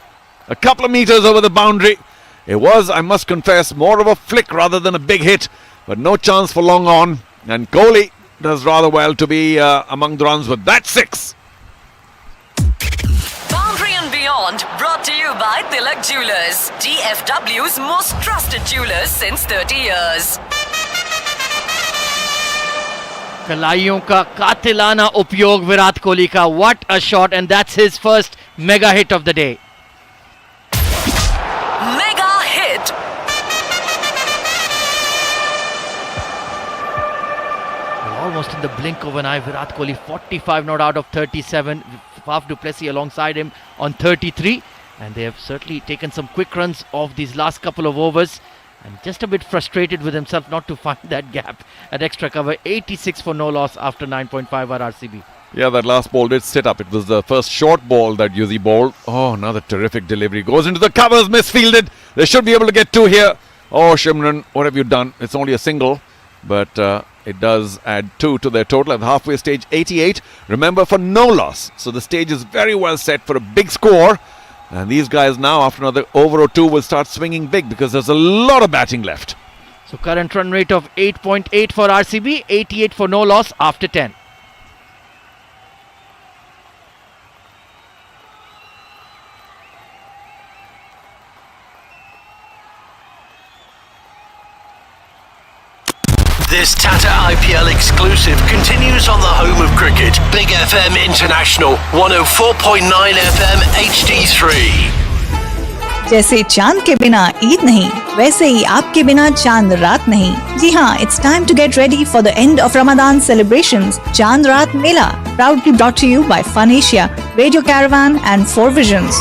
Speaker 18: a couple of meters over the boundary. It was, I must confess, more of a flick rather than a big hit, but no chance for long on. And Kohli does rather well to be among the runs with that 6.
Speaker 3: Boundary and Beyond, brought to you by Tilak Jewelers, DFW's most trusted jewelers since 30 years.
Speaker 17: कलाइयों का कातिलाना उपयोग विराट कोहली का. What a shot, and that's his first mega hit of the day.
Speaker 3: Mega hit.
Speaker 17: Almost in the blink of an eye, Virat Kohli 45 not out of 37. Faf du Plessis alongside him on 33. And they have certainly taken some quick runs off these last couple of overs. And just a bit frustrated with himself not to find that gap at extra cover. 86 for no loss after 9.5 at RCB.
Speaker 18: Yeah, that last ball did sit up. It was the first short ball that Yuzi bowled. Oh, another terrific delivery. Goes into the covers, misfielded. They should be able to get two here. Oh, Shimran, what have you done? It's only a single. But it does add 2 to their total at the halfway stage, 88. Remember, for no loss. So the stage is very well set for a big score. And these guys now, after another over or two, will start swinging big because there's a lot of batting left.
Speaker 17: So current run rate of 8.8 for RCB, 88 for no loss after 10.
Speaker 4: This Tata IPL exclusive continues on the home of cricket. Big FM International 104.9 FM HD3.
Speaker 10: जैसे चांद के बिना ईद नहीं, वैसे ही आपके बिना चांद रात नहीं. जी हाँ, it's time to get ready for the end of Ramadan celebrations. Chand Raat Mela, proudly brought to you by Fun Asia, Radio Caravan and 4 Visions.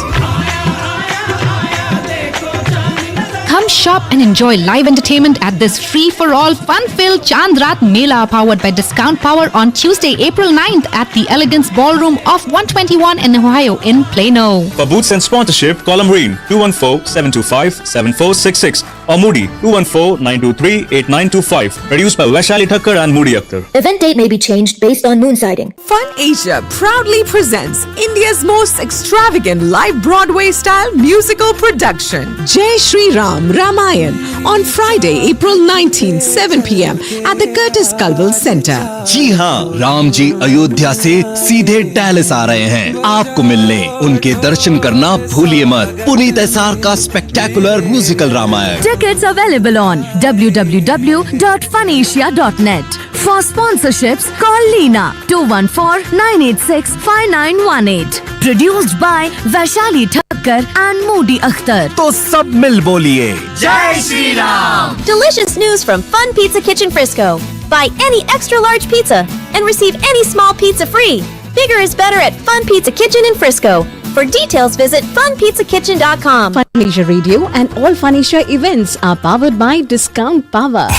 Speaker 11: Come shop and enjoy live entertainment at this free-for-all fun-filled Chand Raat Mela powered by Discount Power on Tuesday, April 9th at the Elegance Ballroom of 121 in Ohio in Plano.
Speaker 12: For booths and sponsorship, call Marine 214-725-7466 or Moody 214-923-8925. Produced by Vaishali Thakkar and Moody Akhtar.
Speaker 13: Event date may be changed based on moon sighting.
Speaker 15: Fun Asia proudly presents India's most extravagant live Broadway-style musical production, Jai Shri Ram Ramayan, on Friday, April 19, 7 p.m. at the Curtis Culwell Center.
Speaker 16: जी हाँ, राम जी अयोध्या से सीधे Dallas आ रहे हैं आपको मिलने. उनके दर्शन करना भूलिए मत. पुनीत एसआर का spectacular musical Ramayan.
Speaker 19: Tickets available on www.funasia.net. For sponsorships, call Leena 214-986-5918. Produced by Vaishali Thakkar and Moody Akhtar.
Speaker 16: तो सब मिल बोलिए
Speaker 3: Jai Shri Ram.
Speaker 14: Delicious news from Fun Pizza Kitchen Frisco. Buy any extra large pizza and receive any small pizza free. Bigger is better at Fun Pizza Kitchen in Frisco. For details, visit funpizzakitchen.com.
Speaker 8: Fun Asia Radio and all Fun Asia events are powered by Discount Power.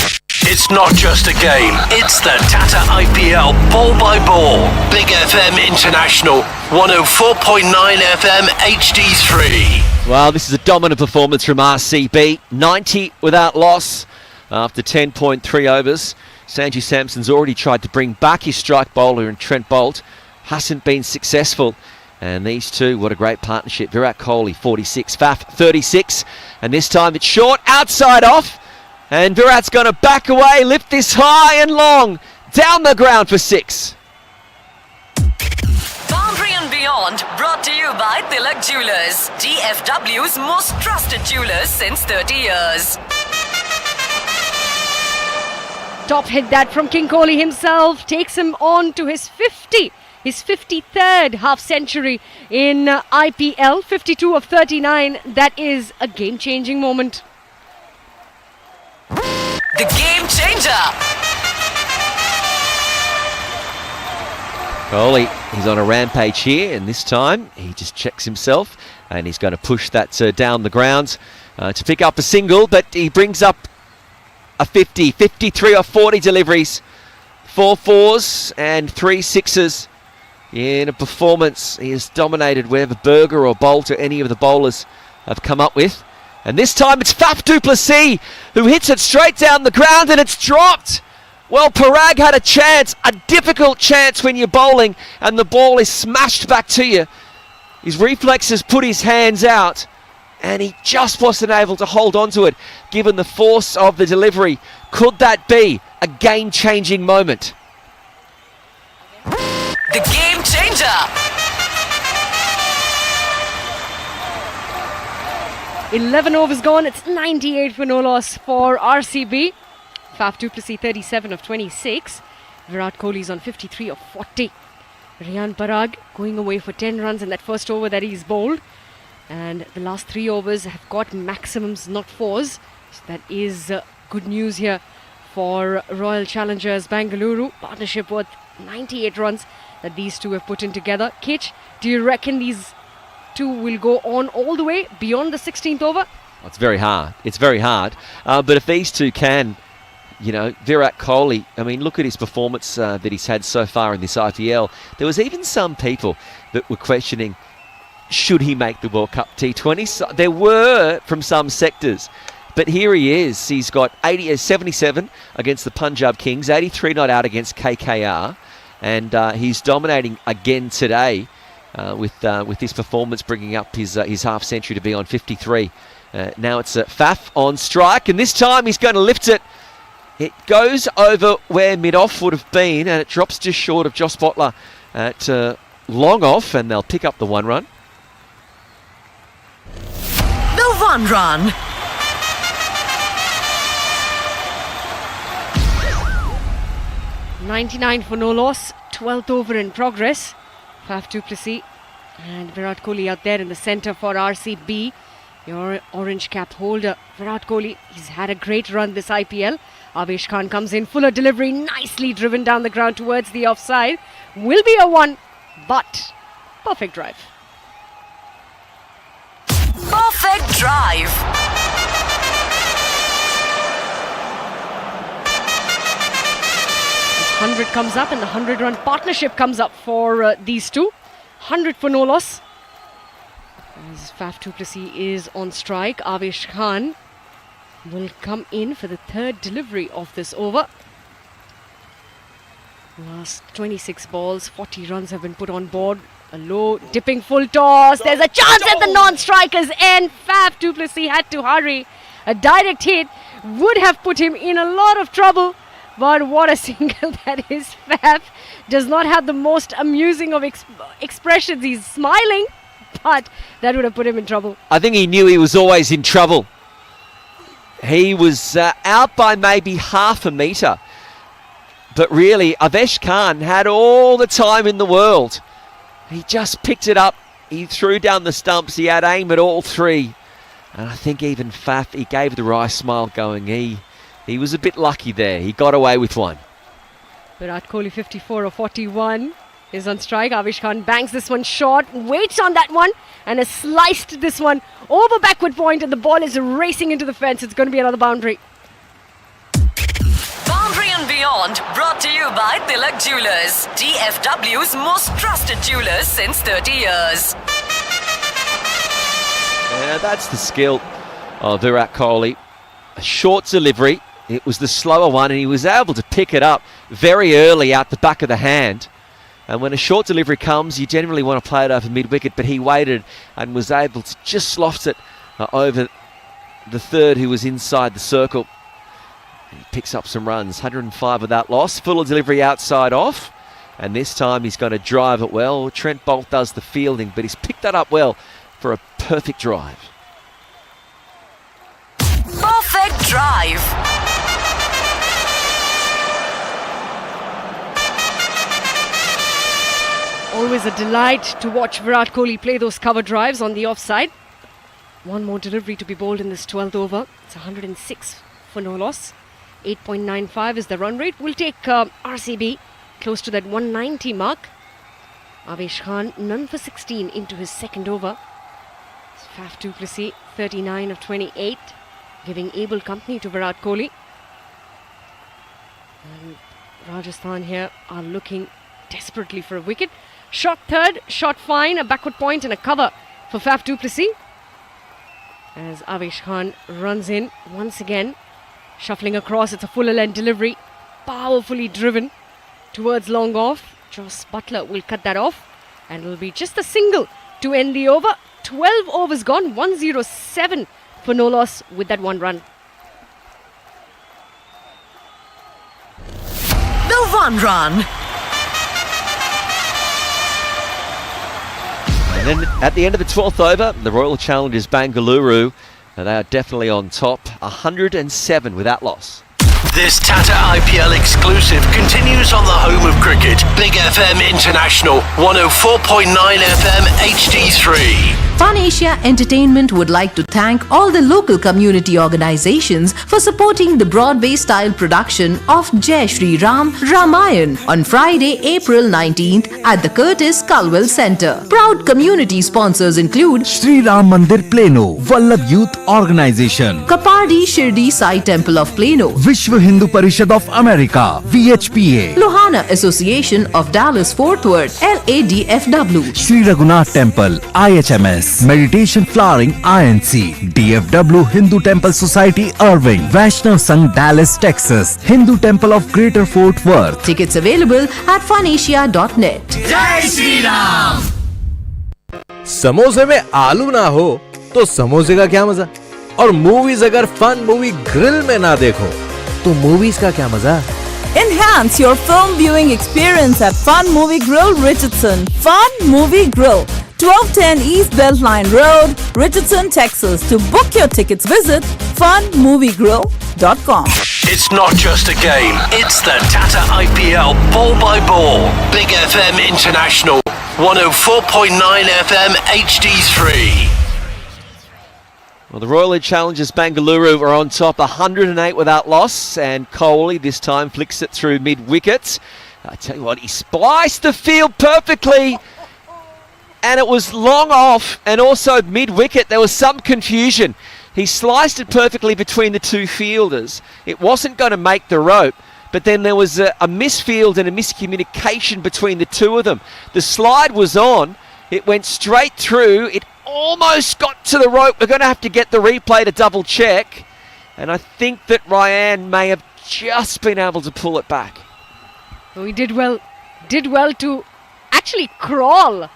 Speaker 4: It's not just a game, it's the Tata IPL ball by ball. Big FM International 104.9 FM HD3.
Speaker 2: Well, this is a dominant performance from RCB. 90 without loss after 10.3 overs. Sanju Samson's already tried to bring back his strike bowler in Trent Boult. Hasn't been successful. And these two, what a great partnership. Virat Kohli, 46, Faf, 36. And this time it's short, outside off. And Virat's going to back away, lift this high and long. Down the ground for 6.
Speaker 3: Boundary and Beyond, brought to you by Tilak Jewelers, DFW's most trusted jewelers since 30 years.
Speaker 1: Top hit that from King Kohli himself. Takes him on to his 53rd half century in IPL. 52 of 39. That is a game-changing moment.
Speaker 3: The game changer.
Speaker 2: Kohli, he's on a rampage here, and this time he just checks himself, and he's going to push that down the ground to pick up a single, but he brings up a 50, 53 or 40 deliveries, 4 fours and 3 sixes in a performance he has dominated wherever Berger or Boult or any of the bowlers have come up with. And this time it's Faf du Plessis who hits it straight down the ground, and it's dropped. Well, Parag had a chance, a difficult chance when you're bowling and the ball is smashed back to you. His reflexes put his hands out and he just wasn't able to hold on to it given the force of the delivery. Could that be a game-changing moment?
Speaker 3: The game changer.
Speaker 1: 11 overs gone. It's 98 for no loss for RCB. Faf du Plessis 37 of 26. Virat Kohli's on 53 of 40. Riyan Parag going away for 10 runs in that first over that he's bowled. And the last 3 overs have got maximums, not fours. So that is good news here for Royal Challengers Bengaluru. Partnership worth 98 runs that these two have put in together. Kitch, do you reckon these two will go on all the way beyond the 16th over?
Speaker 2: It's very hard. It's very hard. But if these two can, Virat Kohli, I mean, look at his performance that he's had so far in this IPL. There was even some people that were questioning, should he make the World Cup T20? So there were from some sectors. But here he is. He's got 77 against the Punjab Kings, 83 not out against KKR. And he's dominating again today with his performance, bringing up his half century to be on 53. Now it's Faf on strike, and this time he's going to lift it. It goes over where mid-off would have been, and it drops just short of Josh Bottler at long off, and they'll pick up the 1 run.
Speaker 3: The 1 run.
Speaker 1: .99 for no loss, 12th over in progress. Faf du Plessis and Virat Kohli out there in the centre for RCB. Your orange cap holder, Virat Kohli, he's had a great run this IPL. Avesh Khan comes in, fuller delivery, nicely driven down the ground towards the offside. Will be a 1, but perfect drive.
Speaker 3: Perfect drive.
Speaker 1: 100 comes up and the 100-run partnership comes up for these two. 100 for no loss. As Faf du Plessis is on strike, Avesh Khan will come in for the 3rd delivery of this over. Last 26 balls, 40 runs have been put on board. A low dipping full toss. There's a chance at the non-strikers end. Faf du Plessis had to hurry. A direct hit would have put him in a lot of trouble. But what a single that is. Faf does not have the most amusing of expressions. He's smiling, but that would have put him in trouble.
Speaker 2: I think he knew he was always in trouble. He was out by maybe half a metre. But really, Avesh Khan had all the time in the world. He just picked it up. He threw down the stumps. He had aim at all 3. And I think even Faf, he gave the wry smile going. He was a bit lucky there. He got away with 1.
Speaker 1: Virat Kohli 54 of 41 is on strike. Avesh Khan bangs this one short, waits on that one, and has sliced this one over backward point, and the ball is racing into the fence. It's going to be another boundary.
Speaker 3: Boundary and Beyond, brought to you by Tilak Jewelers, DFW's most trusted jewelers since 30 years.
Speaker 2: Yeah, that's the skill of Virat Kohli. A short delivery. It was the slower one, and he was able to pick it up very early out the back of the hand. And when a short delivery comes, you generally want to play it over mid-wicket, but he waited and was able to just loft it over the 3rd who was inside the circle. And he picks up some runs, 105 without loss. Fuller delivery outside off, and this time he's going to drive it well. Trent Boult does the fielding, but he's picked that up well for a perfect drive.
Speaker 3: Perfect drive.
Speaker 1: Always a delight to watch Virat Kohli play those cover drives on the offside. 1 more delivery to be bowled in this 12th over. It's 106 for no loss. 8.95 is the run rate. We'll take RCB close to that 190 mark. Avesh Khan, none for 16 into his 2nd over. Faf du Plessis, 39 of 28, giving able company to Virat Kohli. And Rajasthan here are looking desperately for a wicket. Shot 3rd, shot fine, a backward point and a cover for Faf du Plessis. As Avesh Khan runs in once again, shuffling across, it's a fuller length delivery, powerfully driven towards long off. Josh Bottler will cut that off, and it'll be just a single to end the over. 12 overs gone, 107 for no loss with that 1 run.
Speaker 3: The 1 run.
Speaker 2: And then at the end of the 12th over, the Royal Challengers Bengaluru, they are definitely on top, 107 without loss.
Speaker 4: This Tata IPL exclusive continues on the home of cricket. Big FM International, 104.9 FM HD3.
Speaker 15: Fun Asia Entertainment would like to thank all the local community organizations for supporting the Broadway-style production of Jai Shri Ram Ramayan on Friday, April 19th at the Curtis Culwell Center. Proud community sponsors include
Speaker 16: Shri Ram Mandir Plano, Vallabh Youth Organization,
Speaker 15: Kapardi Shirdi Sai Temple of Plano,
Speaker 16: Vishwa Hindu Parishad of America, VHPA,
Speaker 15: Lohana Association of Dallas Fort Worth, LADFW,
Speaker 16: Shri Raghunath Temple, IHMS, Meditation Flowering, INC, DFW Hindu Temple Society, Irving, Vaishnav Sangh, Dallas, Texas, Hindu Temple of Greater Fort Worth.
Speaker 15: Tickets available at funasia.net.
Speaker 9: जय श्री राम। समोसे में आलू ना हो तो समोसे का क्या मजा, और मूवीज अगर फन मूवी ग्रिल में ना देखो तो मूवीज का क्या मजा।
Speaker 10: Enhance your film viewing experience at Fun Movie Grill, Richardson. Fun Movie Grill, 1210 East Beltline Road, Richardson, Texas. To book your tickets, visit funmoviegrill.com.
Speaker 4: It's not just a game, it's the Tata IPL ball by ball. Big FM International, 104.9 FM HD3.
Speaker 2: Well, the Royal Challengers Bengaluru are on top, 108 without loss, and Kohli this time flicks it through mid-wicket. I tell you what, he spliced the field perfectly, and it was long off, and also mid-wicket there was some confusion. He sliced it perfectly between the two fielders. It wasn't going to make the rope, but then there was a misfield and a miscommunication between the two of them. The slide was on, it went straight through, it almost got to the rope. We're going to have to get the replay to double check, and I think that Ryan may have just been able to pull it back.
Speaker 1: Well, he did well to actually crawl,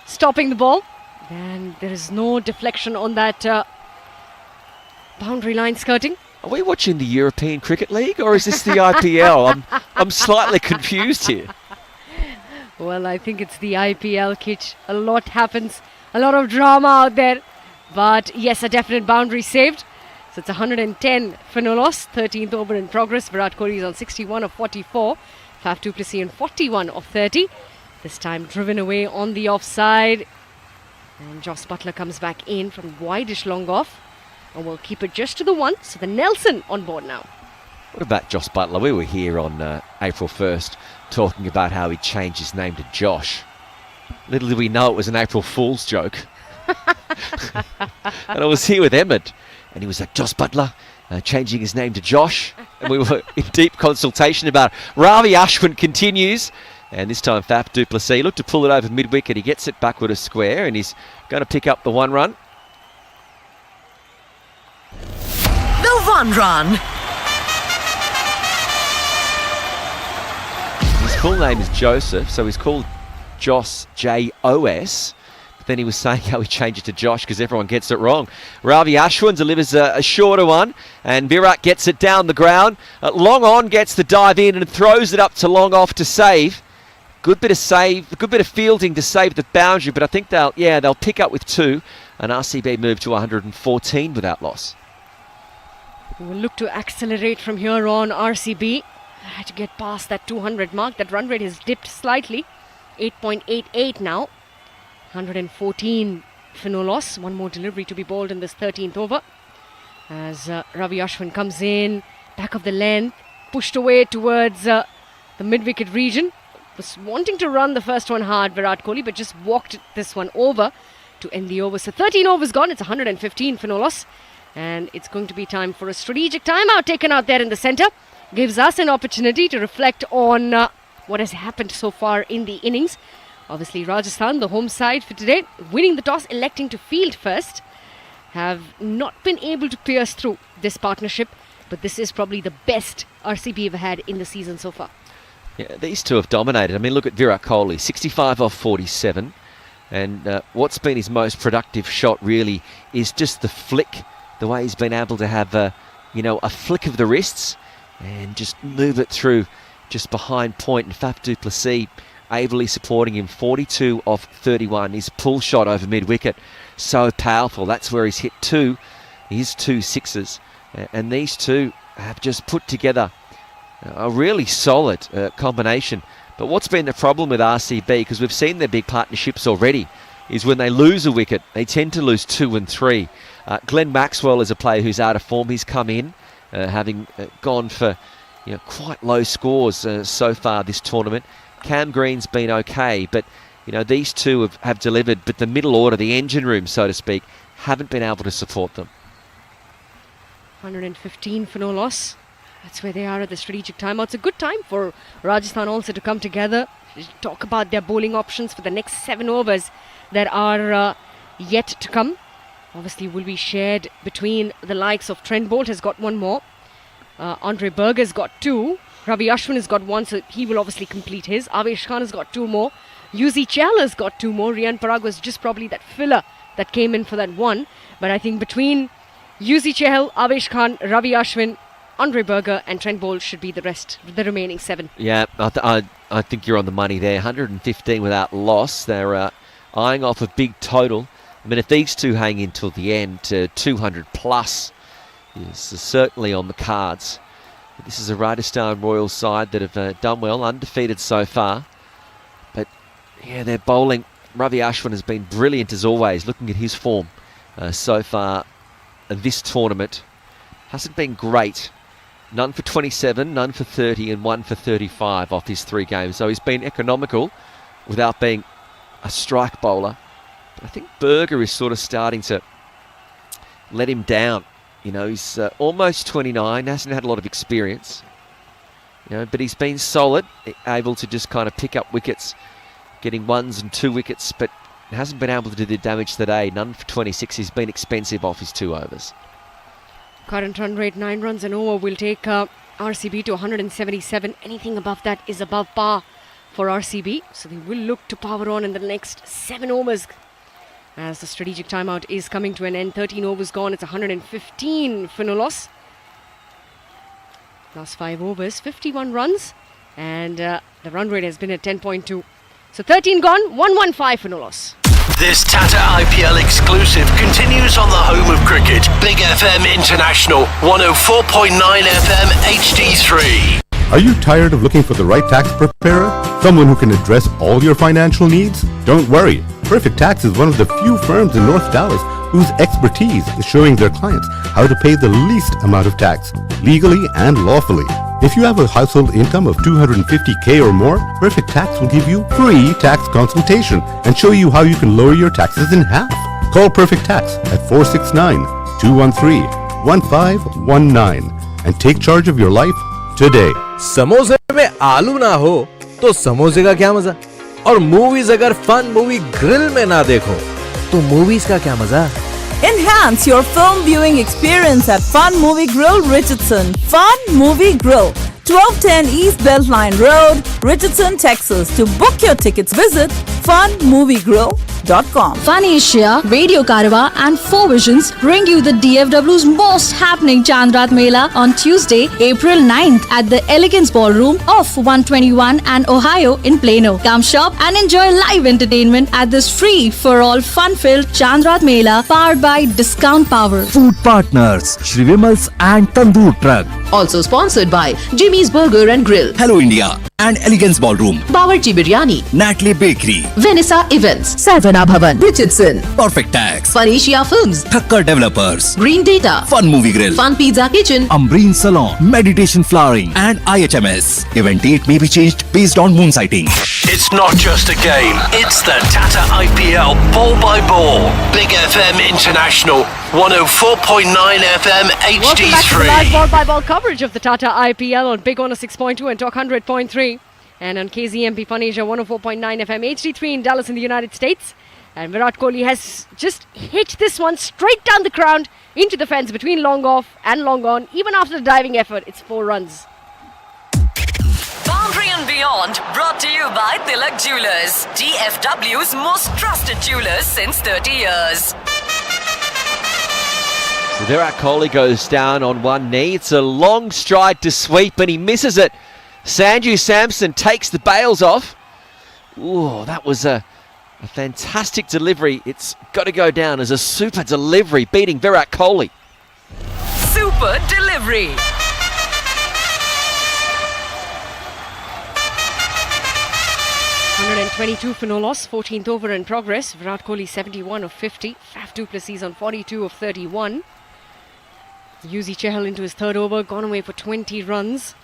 Speaker 1: stopping the ball, and there is no deflection on that boundary line skirting.
Speaker 2: Are we watching the European Cricket League, or is this the IPL? I'm slightly confused here.
Speaker 1: Well, I think it's the IPL, Kitch. A lot happens, a lot of drama out there. But yes, a definite boundary saved. So it's 110 for no loss. 13th over in progress. Virat Kohli is on 61 of 44. Faf du Plessis on 41 of 30. This time driven away on the offside. And Jos Buttler comes back in from wide-ish long off. And we'll keep it just to the one. So the Nelson on board now.
Speaker 2: What about Jos Buttler? We were here on April 1st talking about how he changed his name to Josh. Little did we know it was an April Fool's joke. And I was here with Emmett, and he was like, Jos Buttler, changing his name to Josh. And we were in deep consultation about it. Ravi Ashwin continues, and this time Faf du Plessis looked to pull it over mid-wicket. He gets it backward a square, and he's going to pick up the one run.
Speaker 3: The one run.
Speaker 2: His full name is Joseph, so he's called Jos, J-O-S. But then he was saying how he changed it to Josh because everyone gets it wrong. Ravi Ashwin delivers a shorter one, and Virat gets it down the ground. Long on gets the dive in and throws it up to long off to save. Good bit of fielding to save the boundary, but I think they'll pick up with two, and RCB move to 114 without loss.
Speaker 1: We'll look to accelerate from here on. RCB had to get past that 200 mark. That run rate has dipped slightly. 8.88 now. 114 for no loss. One more delivery to be bowled in this 13th over. As Ravi Ashwin comes in, back of the length, pushed away towards the mid-wicket region. Was wanting to run the first one hard, Virat Kohli, but just walked this one over to end the over. So 13 overs gone. It's 115 for no loss. And it's going to be time for a strategic timeout taken out there in the centre. Gives us an opportunity to reflect on what has happened so far in the innings. Obviously, Rajasthan, the home side for today, winning the toss, electing to field first, have not been able to pierce through this partnership. But this is probably the best RCB have had in the season so far.
Speaker 2: Yeah, these two have dominated. I mean, look at Virat Kohli, 65 off 47. And what's been his most productive shot really is just the flick. The way he's been able to have a flick of the wrists and just move it through just behind point. And Faf du Plessis ably supporting him, 42 off 31. His pull shot over mid-wicket, so powerful. That's where he's hit his two sixes. And these two have just put together a really solid combination. But what's been the problem with RCB, because we've seen their big partnerships already, is when they lose a wicket, they tend to lose 2 and 3. Glenn Maxwell is a player who's out of form. He's come in, having gone for quite low scores so far this tournament. Cam Green's been okay, but these two have delivered, but the middle order, the engine room, so to speak, haven't been able to support them.
Speaker 1: 115 for no loss. That's where they are at the strategic timeout. It's a good time for Rajasthan also to come together, talk about their bowling options for the next 7 overs that are yet to come. Obviously will be shared between the likes of Trent Bolt has got 1 more. Andre Berger's got 2. Ravi Ashwin has got 1, so he will obviously complete his. Avesh Khan has got 2 more. Yuzi Chahal has got 2 more. Rian Parag was just probably that filler that came in for that 1. But I think between Yuzi Chahal, Avesh Khan, Ravi Ashwin, Andre Berger and Trent Bolt should be the remaining 7.
Speaker 2: Yeah, I think you're on the money there. 115 without loss. They're eyeing off a big total. I mean, if these two hang in till the end, 200 plus is certainly on the cards. But this is a Rajasthan Royals side that have done well, undefeated so far. But yeah, their bowling, Ravi Ashwin has been brilliant as always. Looking at his form so far this tournament, hasn't been great. None for 27, none for 30 and 1 for 35 off his 3 games. So he's been economical without being a strike bowler. But I think Berger is sort of starting to let him down. He's almost 29, hasn't had a lot of experience. But he's been solid, able to just kind of pick up wickets, getting 1s and 2 wickets, but hasn't been able to do the damage today. None for 26. He's been expensive off his 2 overs.
Speaker 1: Current run rate 9 runs and over will take RCB to 177. Anything above that is above par for RCB. So they will look to power on in the next 7 overs as the strategic timeout is coming to an end. 13 overs gone. It's 115 for no loss. Last 5 overs, 51 runs. And the run rate has been at 10.2. So 13 gone, 115 for no loss.
Speaker 4: This Tata IPL exclusive continues on the home of cricket. Big FM International, 104.9 FM HD3.
Speaker 6: Are you tired of looking for the right tax preparer? Someone who can address all your financial needs? Don't worry. Perfect Tax is one of the few firms in North Dallas whose expertise is showing their clients how to pay the least amount of tax, legally and lawfully. If you have a household income of $250K or more, Perfect Tax will give you free tax consultation and show you how you can lower your taxes in half. Call Perfect Tax at 469-213-1519 and take charge of your life today.
Speaker 9: समोसे में आलू ना हो तो समोसे का क्या मजा, और मूवीज अगर फन मूवी ग्रिल में ना देखो तो मूवीज का क्या मजा.
Speaker 10: Enhance your film viewing experience at Fun Movie Grill, Richardson. Fun Movie Grill, 1210 East Beltline Road, Richardson, Texas. To book your tickets, visit funmoviegrill.com.
Speaker 8: Fun Asia, Radio Karwa and 4Visions bring you the DFW's most happening Chandrat Mela on Tuesday, April 9th at the Elegance Ballroom of 121 and Ohio in Plano. Come shop and enjoy live entertainment at this free-for-all fun-filled Chandrat Mela powered by Discount Power.
Speaker 16: Food partners Shri Vimal's and Tandoor Truck.
Speaker 7: Also sponsored by Jimmy's Burger and Grill,
Speaker 16: Hello India and Elegance Ballroom.
Speaker 7: Bawarchi Biryani,
Speaker 16: Natalie Bakery.
Speaker 7: Vanessa Events, Sarvana Bhavan, Richardson,
Speaker 16: Perfect Tax.
Speaker 7: Fun Asia Films,
Speaker 16: Thakkar Developers.
Speaker 7: Green Data,
Speaker 16: Fun Movie Grill.
Speaker 7: Fun Pizza Kitchen,
Speaker 16: Umbreen Salon. Meditation Flowering. And IHMS. Event date may be changed based on moon sighting.
Speaker 4: It's not just a game, it's the Tata IPL ball by ball. Big FM International, 104.9 FM HD3.
Speaker 1: Welcome back to the live ball by ball coverage of the Tata IPL on Big 106.2 and Talk 100.3 and on KZMP Fun Asia 104.9 FM HD3 in Dallas in the United States. And Virat Kohli has just hit this one straight down the ground into the fence between long off and long on. Even after the diving effort, it's 4 runs.
Speaker 3: Boundary and Beyond, brought to you by Tilak Jewelers, DFW's most trusted jewelers since 30 years.
Speaker 2: So Virat Kohli goes down on one knee. It's a long stride to sweep and he misses it. Sanju Samson takes the bails off. Ooh, that was a fantastic delivery. It's got to go down as a super delivery, beating Virat Kohli.
Speaker 3: Super delivery.
Speaker 1: 122 for no loss, 14th over in progress. Virat Kohli 71 of 50. Faf du Plessis on 42 of 31. Yuzi Chahal into his third over, gone away for 20 runs.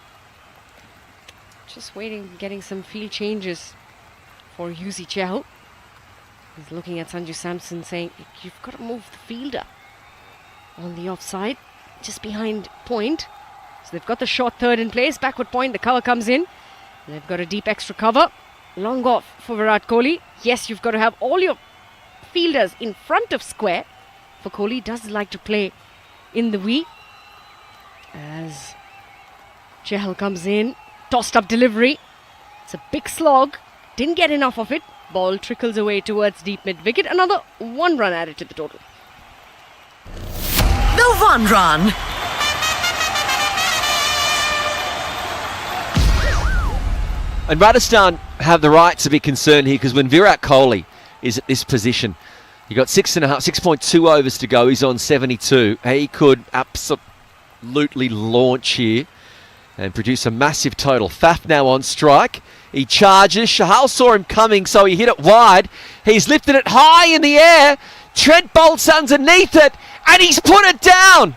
Speaker 1: Just waiting, getting some field changes for Yuzi Chahal. He's looking at Sanju Samson saying, you've got to move the fielder on the offside, just behind point. So they've got the short third in place, backward point, the cover comes in. They've got a deep extra cover. Long off for Virat Kohli. Yes, you've got to have all your fielders in front of square. For Kohli, does like to play in the V. As Chahal comes in, tossed up delivery. It's a big slog. Didn't get enough of it. Ball trickles away towards deep mid wicket. Another 1 run added to the total.
Speaker 3: The 1 run.
Speaker 2: And Rajasthan have the right to be concerned here because when Virat Kohli is at this position, you got 6.2 overs to go. He's on 72. He could absolutely launch here and produce a massive total. Faf now on strike. He charges. Chahal saw him coming, so he hit it wide. He's lifted it high in the air. Trent Bolt's underneath it, and he's put it down.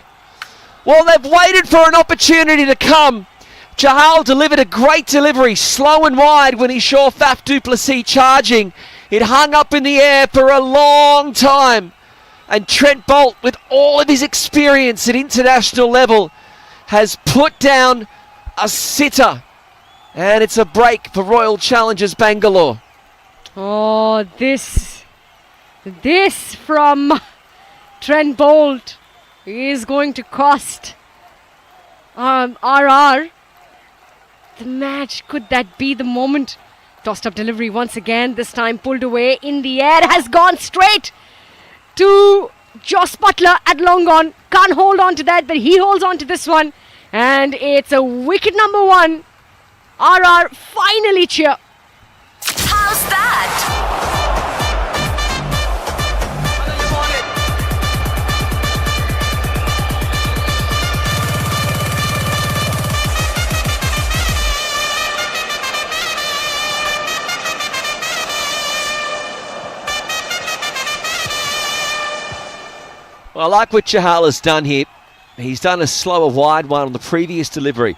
Speaker 2: Well, they've waited for an opportunity to come. Chahal delivered a great delivery, slow and wide when he saw Faf du Plessis charging. It hung up in the air for a long time. And Trent Bolt, with all of his experience at international level, has put down a sitter. And it's a break for Royal Challengers Bangalore.
Speaker 1: Oh, this from Trent Bolt is going to cost RR the match. Could that be the moment? Tossed up delivery once again, this time pulled away in the air, has gone straight to Jos Buttler at long on. Can't hold on to that, but he holds on to this one. And it's a wicket number 1. RR finally cheer.
Speaker 3: How's that?
Speaker 2: Well, I like what Chahal has done here. He's done a slower wide one on the previous delivery.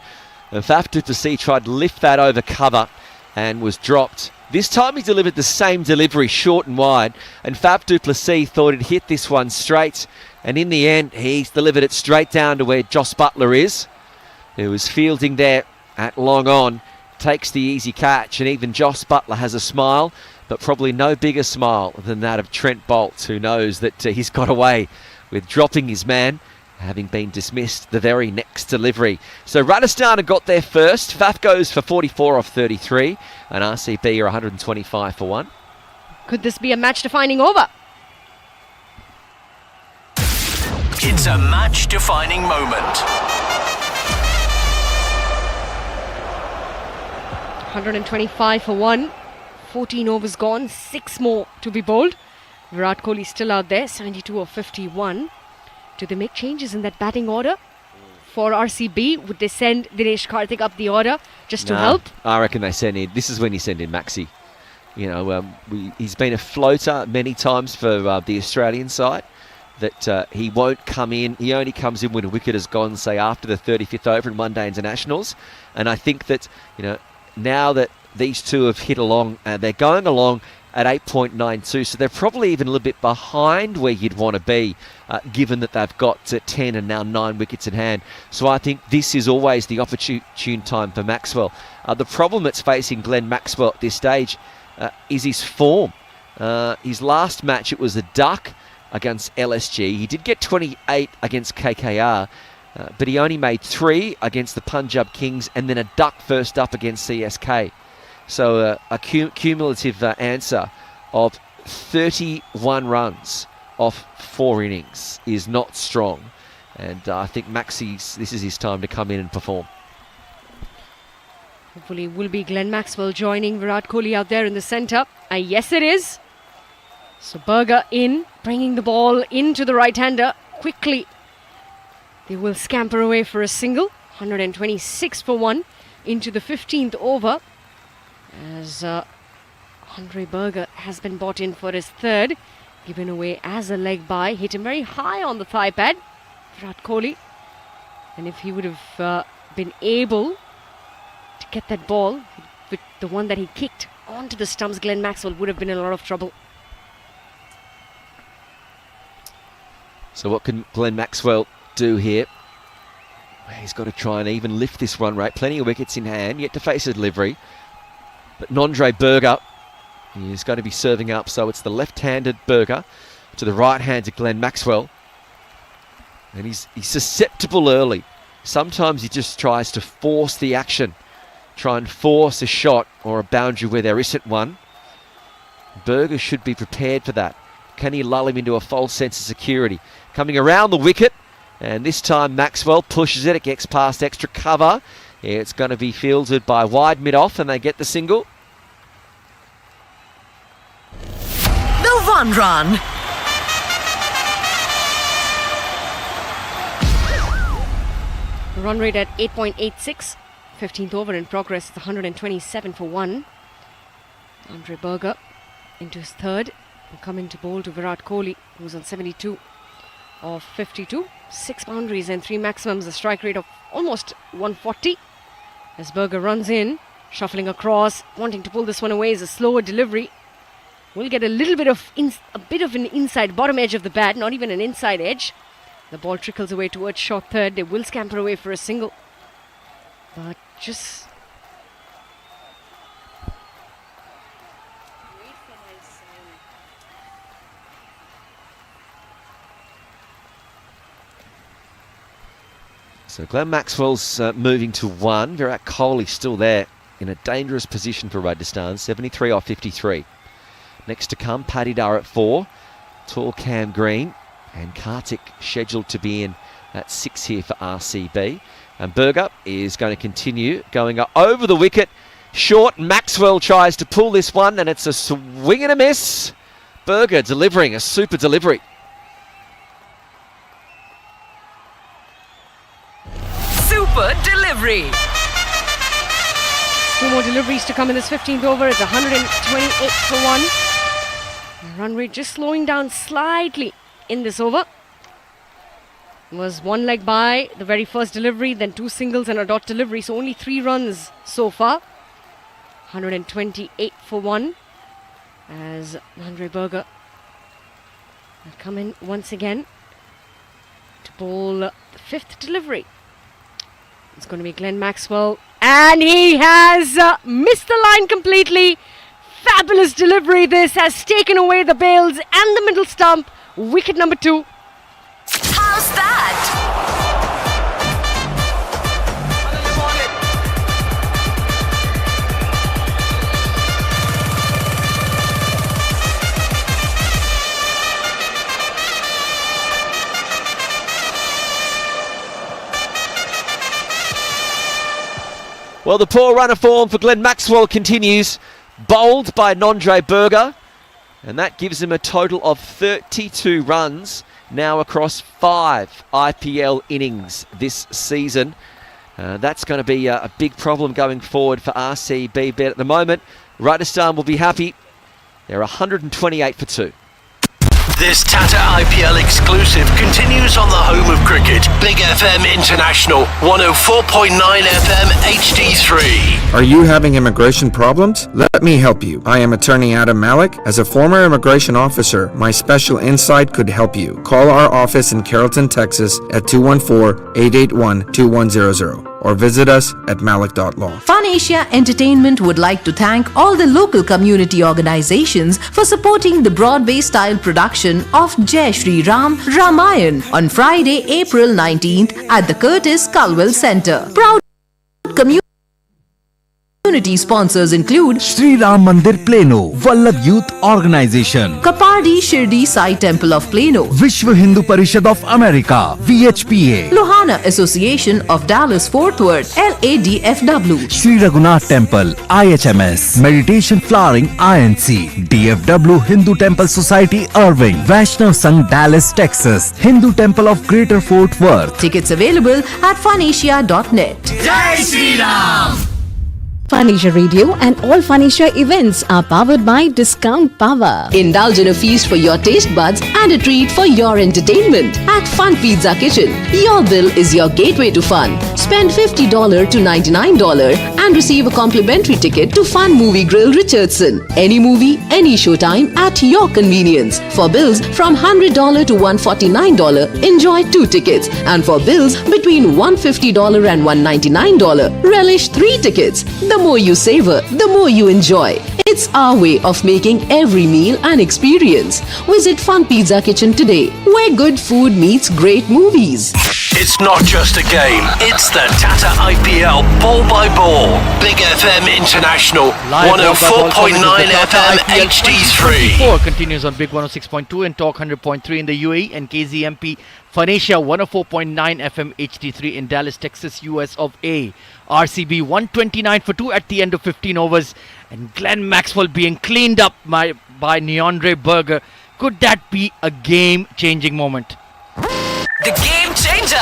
Speaker 2: And Faf du Plessis tried to lift that over cover and was dropped. This time he delivered the same delivery, short and wide. And Faf du Plessis thought he'd hit this one straight. And in the end, he's delivered it straight down to where Jos Buttler is, who was fielding there at long on. Takes the easy catch, and even Jos Buttler has a smile, but probably no bigger smile than that of Trent Bolt, who knows that he's got away with dropping his man, having been dismissed the very next delivery. So Rajasthan have got there first. Faf goes for 44 off 33, and RCB are 125 for 1.
Speaker 1: Could this be a match-defining over?
Speaker 4: It's a match-defining moment.
Speaker 1: 125 for 1. 14 overs gone, 6 more to be bowled. Virat Kohli still out there, 72 of 51. Do they make changes in that batting order for RCB? Would they send Dinesh Karthik up the order just to help?
Speaker 2: I reckon they send in. This is when you send in Maxi. You know, he's been a floater many times for the Australian side. That he won't come in. He only comes in when a wicket has gone, say, after the 35th over in one-day internationals. And I think that, you know, now that these two have hit along, they're going along at 8.92, so they're probably even a little bit behind where you'd want to be, given that they've got 10 and now 9 wickets in hand. So I think this is always the opportune time for Maxwell. The problem that's facing Glenn Maxwell at this stage is his form. His last match, it was a duck against LSG. He did get 28 against KKR, but he only made 3 against the Punjab Kings and then a duck first up against CSK. So a cumulative answer of 31 runs off 4 innings is not strong. And I think this is his time to come in and perform.
Speaker 1: Hopefully it will be Glenn Maxwell joining Virat Kohli out there in the centre. Yes, it is. So Berger in, bringing the ball into the right-hander quickly. They will scamper away for a single. 126 for 1 into the 15th over. As Andre Berger has been brought in for his third, given away as a leg bye. Hit him very high on the thigh pad, Virat Kohli. And if he would have been able to get that ball with the one that he kicked onto the stumps, Glenn Maxwell would have been in a lot of trouble.
Speaker 2: So what can Glenn Maxwell do here? He's got to try and even lift this run rate. Plenty of wickets in hand, yet to face a delivery. But Andre Berger is going to be serving up, so it's the left-handed Berger to the right-handed Glenn Maxwell. And he's susceptible early. Sometimes he just tries to force the action, try and force a shot or a boundary where there isn't one. Berger should be prepared for that. Can he lull him into a false sense of security? Coming around the wicket, and this time Maxwell pushes it. It gets past extra cover. It's going to be fielded by wide mid-off, and they get the single.
Speaker 3: The one run.
Speaker 1: The run rate at 8.86. 15th over in progress. It's 127 for 1. Andre Berger into his third. Coming to bowl to Virat Kohli, who's on 72 of 52. 6 boundaries and 3 maximums. A strike rate of almost 140. As Berger runs in, shuffling across, wanting to pull this one away is a slower delivery. We'll get a little bit of an inside bottom edge of the bat, not even an inside edge. The ball trickles away towards short third. They will scamper away for a single. But just...
Speaker 2: So Glenn Maxwell's moving to 1. Virat Kohli still there in a dangerous position for Rajasthan. 73 off 53. Next to come, Patidar at 4. Tall Cam Green. And Kartik scheduled to be in at 6 here for RCB. And Berger is going to continue going up over the wicket. Short, Maxwell tries to pull this one, and it's a swing and a miss. Berger delivering a super delivery.
Speaker 3: Super delivery.
Speaker 1: 2 more deliveries to come in this 15th over. It's 128 for 1. The run rate just slowing down slightly in this over. It was 1 leg by the very first delivery, then 2 singles and a dot delivery. So only 3 runs so far. 128 for 1. As Andre Berger will come in once again to bowl the 5th delivery. It's going to be Glenn Maxwell, and he has missed the line completely. Fabulous delivery. This has taken away the bails and the middle stump. Wicket number 2.
Speaker 3: How's that?
Speaker 2: Well, the poor run of form for Glenn Maxwell continues. Bowled by Andre Berger. And that gives him a total of 32 runs now across 5 IPL innings this season. That's going to be a big problem going forward for RCB. But at the moment, Rajasthan will be happy. They're 128 for 2.
Speaker 4: This Tata IPL exclusive continues on the home of cricket. Big FM International, 104.9 FM HD3.
Speaker 5: Are you having immigration problems? Let me help you. I am attorney Adam Malik. As a former immigration officer, my special insight could help you. Call our office in Carrollton, Texas at 214-881-2100 or visit us at malik.law.
Speaker 15: Fun Asia Entertainment would like to thank all the local community organizations for supporting the Broadway-style production of Jai Shri Ram Ramayan on Friday, April 19th at the Curtis Culwell Center. Proud community sponsors include
Speaker 16: Sri Ram Mandir Plano, Vallabh Youth Organization,
Speaker 15: Kapadi Shirdi Sai Temple of Plano,
Speaker 16: Vishwa Hindu Parishad of America, VHPA,
Speaker 15: Lohana Association of Dallas Fort Worth, LADFW,
Speaker 16: Sri Raghunath Temple, IHMS, Meditation Flowering, INC, DFW Hindu Temple Society, Irving, Vaishnav Sangh, Dallas, Texas, Hindu Temple of Greater Fort Worth.
Speaker 15: Tickets available at funasia.net.
Speaker 16: Jai Shri Ram!
Speaker 15: Furniture Radio and all furniture events are powered by Discount Power.
Speaker 20: Indulge in a feast for your taste buds and a treat for your entertainment at Fun Pizza Kitchen. Your bill is your gateway to fun. Spend $50 to $99 and receive a complimentary ticket to Fun Movie Grill Richardson. Any movie, any showtime at your convenience. For bills from $100 to $149, enjoy 2 tickets. And for bills between $150 and $199, relish 3 tickets. The more you savor, the more you enjoy. It's our way of making every meal an experience. Visit Fun Pizza Kitchen today, where good food meets great movies.
Speaker 4: It's not just a game, it's the Tata IPL ball by ball. Big FM International, 104.9 FM HD3.
Speaker 17: 4 continues on Big 106.2 and Talk 100.3 in the UAE and KZMP Phoenicia 104.9 FM HD3 in Dallas, Texas, US of A. RCB 129 for 2 at the end of 15 overs and Glenn Maxwell being cleaned up by Neandre Berger. Could that be a game-changing moment?
Speaker 3: The game changer.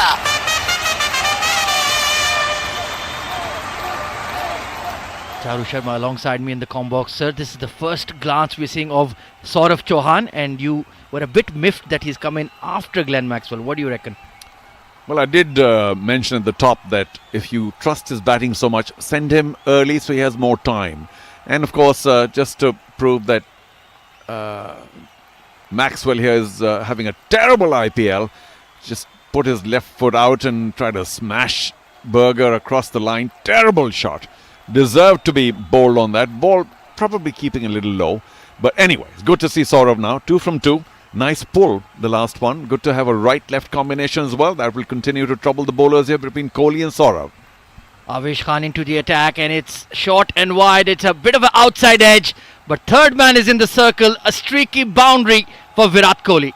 Speaker 17: Charu Sharma alongside me in the combox. Sir, this is the first glance we're seeing of Saurav Chauhan, and you were a bit miffed that he's come in after Glenn Maxwell. What do you reckon?
Speaker 18: Well, I did mention at the top that if you trust his batting so much, send him early so he has more time. And of course, just to prove that Maxwell here is having a terrible IPL, just put his left foot out and try to smash Berger across the line. Terrible shot. Deserved to be bowled on that. Ball probably keeping a little low. But anyway, it's good to see Saurav now. 2 from 2. Nice pull, the last one. Good to have a right-left combination as well. That will continue to trouble the bowlers here between Kohli and Saurav.
Speaker 17: Avesh Khan into the attack, and it's short and wide. It's a bit of an outside edge, but third man is in the circle. A streaky boundary for Virat Kohli.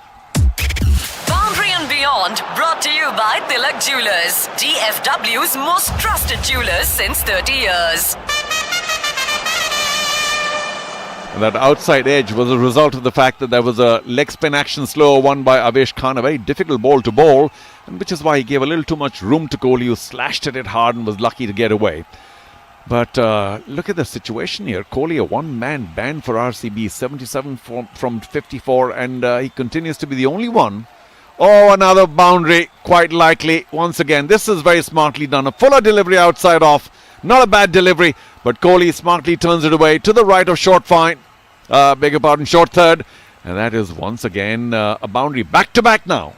Speaker 3: Boundary and Beyond brought to you by Tilak Jewelers, DFW's most trusted jewelers since 30 years.
Speaker 18: And that outside edge was a result of the fact that there was a leg spin action slower one by Avesh Khan, a very difficult ball to bowl, and which is why he gave a little too much room to Kohli, who slashed at it hard and was lucky to get away. But look at the situation here. Kohli, a one-man band for RCB, 77 from 54, and he continues to be the only one. Oh, another boundary, quite likely. Once again, this is very smartly done. A fuller delivery outside off. Not a bad delivery, but Kohli smartly turns it away to the right of short fine. Beg your pardon, short third. And that is once again a boundary. Back-to-back now.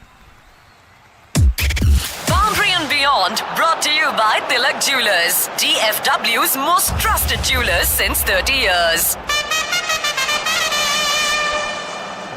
Speaker 3: Boundary and Beyond brought to you by Tilak Jewelers, DFW's most trusted jewelers since 30 years.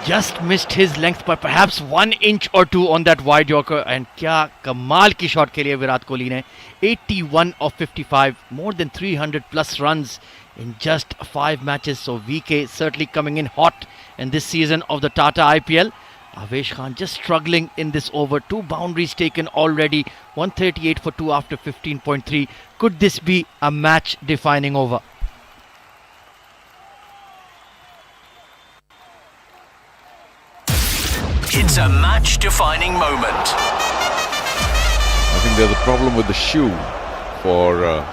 Speaker 17: Just missed his length by perhaps 1 inch or 2 on that wide Yorker, and kya kamal ki shot ke liye Virat Kohli ne 81 of 55, more than 300 plus runs in just 5 matches. So VK certainly coming in hot in this season of the Tata IPL. Avesh Khan just struggling in this over. 2 boundaries taken already, 138 for 2 after 15.3. Could this be a match defining over?
Speaker 4: It's a match-defining moment.
Speaker 18: I think there's a problem with the shoe for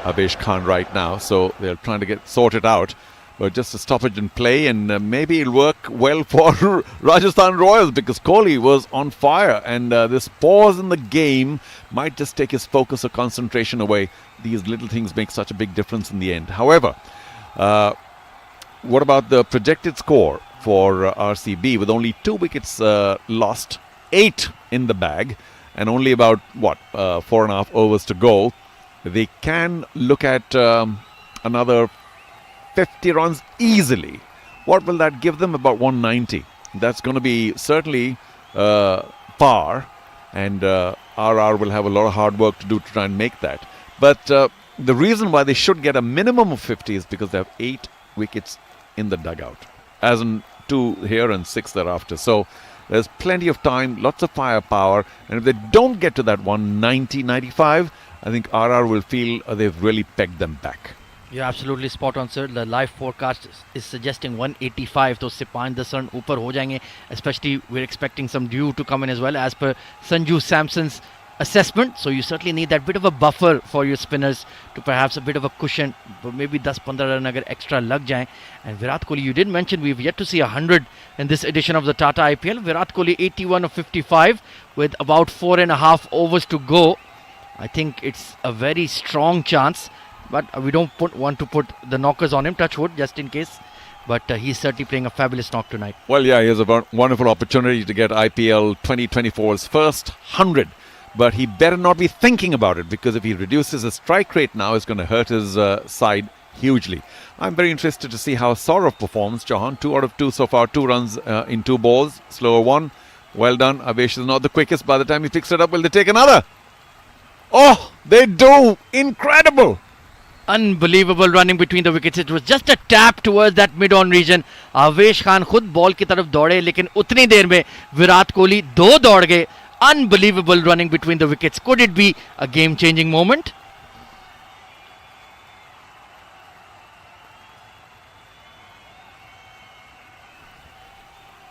Speaker 18: Avesh Khan right now, so they're trying to get sorted out. But just a stoppage in play, and maybe it'll work well for Rajasthan Royals, because Kohli was on fire, and this pause in the game might just take his focus or concentration away. These little things make such a big difference in the end. However, what about the projected score for RCB? With only 2 wickets lost, 8 in the bag, and only about 4.5 overs to go, they can look at another 50 runs easily. What will that give them? About 190. That's going to be certainly par, and RR will have a lot of hard work to do to try and make that. But the reason why they should get a minimum of 50 is because they have 8 wickets in the dugout, as in 2 here and 6 thereafter. So there's plenty of time, lots of firepower, and if they don't get to that 190-95, I think RR will feel they've really pegged them back.
Speaker 17: You're absolutely spot on, sir. The live forecast is suggesting 185. So Sipan the sun upar ho jayenge. Especially we're expecting some dew to come in as well. As per Sanju Samson's assessment. So you certainly need that bit of a buffer for your spinners to perhaps a bit of a cushion. But maybe 10-15 run agar extra lag jaye. And Virat Kohli, you did mention we've yet to see 100 in this edition of the Tata IPL. Virat Kohli 81 of 55 with about 4.5 overs to go. I think it's a very strong chance, but we don't want to put the knockers on him, touch wood, just in case. But he's certainly playing a fabulous knock tonight.
Speaker 18: Well, yeah, he has a wonderful opportunity to get IPL 2024's first 100. But he better not be thinking about it, because if he reduces his strike rate now, it's going to hurt his side hugely. I'm very interested to see how Saurav performs. Chauhan, 2 out of 2 so far, 2 runs in 2 balls, slower 1. Well done. Avesh is not the quickest. By the time he picks it up, will they take another? Oh, they do! Incredible!
Speaker 17: Unbelievable running between the wickets. It was just a tap towards that mid-on region. Avesh Khan खुद ball की तरफ दौड़े, लेकिन उतनी देर में विराट कोहली 2 दौड़ गए. Unbelievable running between the wickets. Could it be a game-changing moment?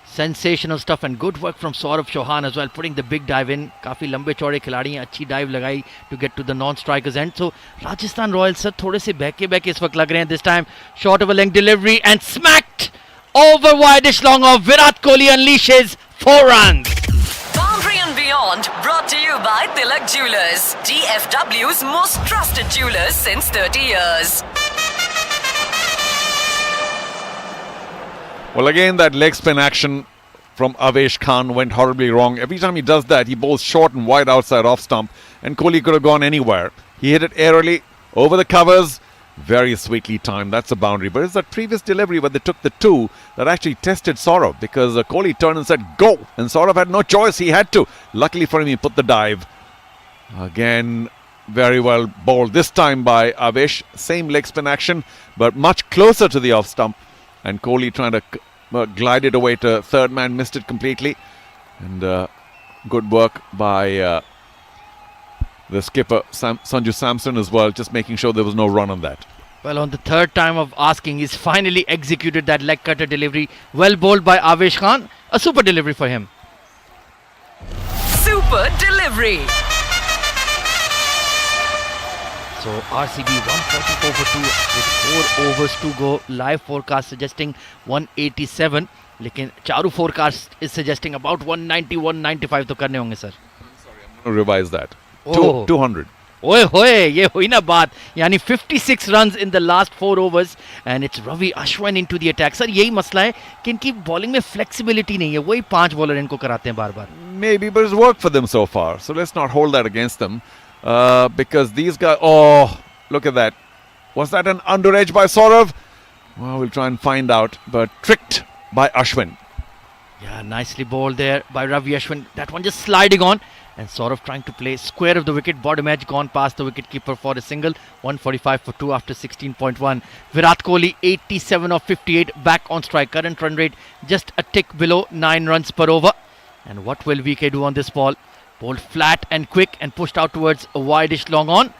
Speaker 17: Sensational stuff and good work from Saurav Chauhan as well, putting the big dive in. काफी लंबे चौड़े खिलाड़ी हैं, अच्छी dive लगाई to get to the non-strikers end. So Rajasthan Royals sir थोड़े से बहके इस वक्त लग रहे हैं. This time short of a length delivery and smacked over wide-ish long off. Virat Kohli unleashes 4 runs.
Speaker 3: Boundary and Beyond brought to you by Tilak Jewelers, DFW's most trusted jewelers since 30 years.
Speaker 18: Well, again, that leg spin action from Avesh Khan went horribly wrong. Every time he does that, he bowls short and wide outside off stump, and Kohli could have gone anywhere. He hit it airily over the covers. Very sweetly timed. That's a boundary. But it's that previous delivery where they took the 2 that actually tested Saurav, because Kohli turned and said, go! And Saurav had no choice. He had to. Luckily for him, he put the dive. Again, very well bowled. This time by Avesh. Same leg spin action, but much closer to the off stump. And Kohli trying to glide it away to third man, missed it completely. And good work by the skipper, Sanju Samson as well, just making sure there was no run on that.
Speaker 17: Well, on the third time of asking, he's finally executed that leg cutter delivery. Well bowled by Avesh Khan. A super delivery for him.
Speaker 3: Super delivery.
Speaker 17: So RCB 144 for 2 with 4 overs to go. Live forecast suggesting 187. लेकिन Charu forecast is suggesting about 190, 195 तो करने होंगे sir.
Speaker 18: Revise that.
Speaker 17: Oh.
Speaker 18: 200.
Speaker 17: ओए होए, ये हुई ना बात. यानी 56 runs in the last 4 overs and it's Ravi Ashwin into the attack. Sir यही मसला है कि इनकी bowling में flexibility नहीं है. वही 5 bowler इनको कराते हैं बार-बार.
Speaker 18: Maybe, but it's worked for them so far. So let's not hold that against them. Because these guys, oh, look at that. Was that an under edge by Saurav? Well, we'll try and find out. But tricked by Ashwin.
Speaker 17: Yeah, nicely bowled there by Ravi Ashwin. That one just sliding on. And Saurav trying to play square of the wicket. Bottom edge gone past the wicketkeeper for a single. 145 for 2 after 16.1. Virat Kohli 87 of 58 back on strike. Current run rate just a tick below 9 runs per over. And what will VK do on this ball? Bowled flat and quick and pushed out towards a wide-ish long on.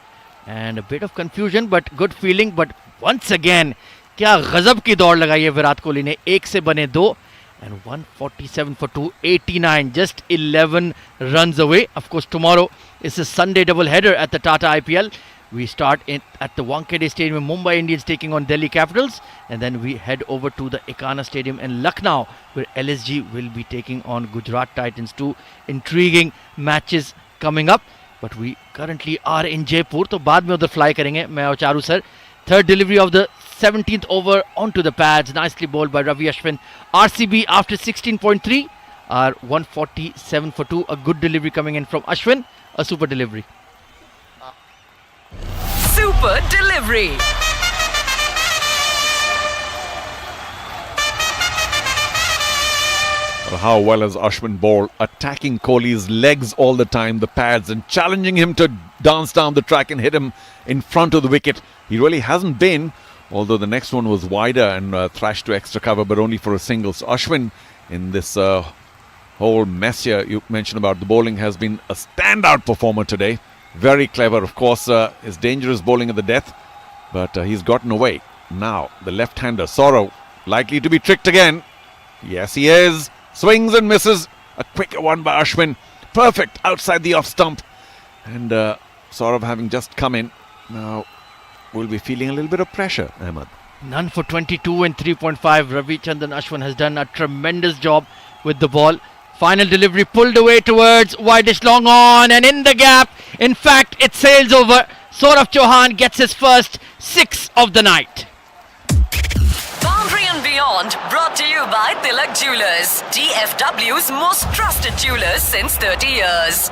Speaker 17: And a bit of confusion but good feeling. But once again, क्या गजब की दौड़ लगाई है विराट कोहली ने. 1 से बने 2. And 147 for 2, 89, just 11 runs away. Of course, tomorrow is a Sunday double-header at the Tata IPL. We start at the Wankhede Stadium, Mumbai Indians taking on Delhi Capitals. And then we head over to the Ekana Stadium in Lucknow, where LSG will be taking on Gujarat Titans. 2 intriguing matches coming up. But we currently are in Jaipur, तो बाद में उधर fly करेंगे मैं और Charu sir. Third delivery of the 17th over onto the pads, nicely bowled by Ravi Ashwin. RCB after 16.3 are 147 for 2. A good delivery coming in from Ashwin. A super delivery.
Speaker 3: Super delivery.
Speaker 18: How well has Ashwin bowled, attacking Kohli's legs all the time, the pads, and challenging him to dance down the track and hit him in front of the wicket. He really hasn't been. Although the next one was wider and thrashed to extra cover, but only for a single. So Ashwin, in this whole mess here you mentioned about the bowling, has been a standout performer today. Very clever, of course. His dangerous bowling at the death, but he's gotten away. Now, the left-hander, Saurav, likely to be tricked again. Yes, he is. Swings and misses. A quicker one by Ashwin. Perfect outside the off stump. And sort of having just come in, now we'll be feeling a little bit of pressure, Ahmed.
Speaker 17: None for 22 and 3.5. Ravi Chandran Ashwin has done a tremendous job with the ball. Final delivery pulled away towards wideish long on and in the gap. In fact, it sails over. Saurav Chauhan gets his first 6 of the night.
Speaker 3: Boundary and Beyond brought to you by Tilak Jewelers, DFW's most trusted jewelers since 30 years.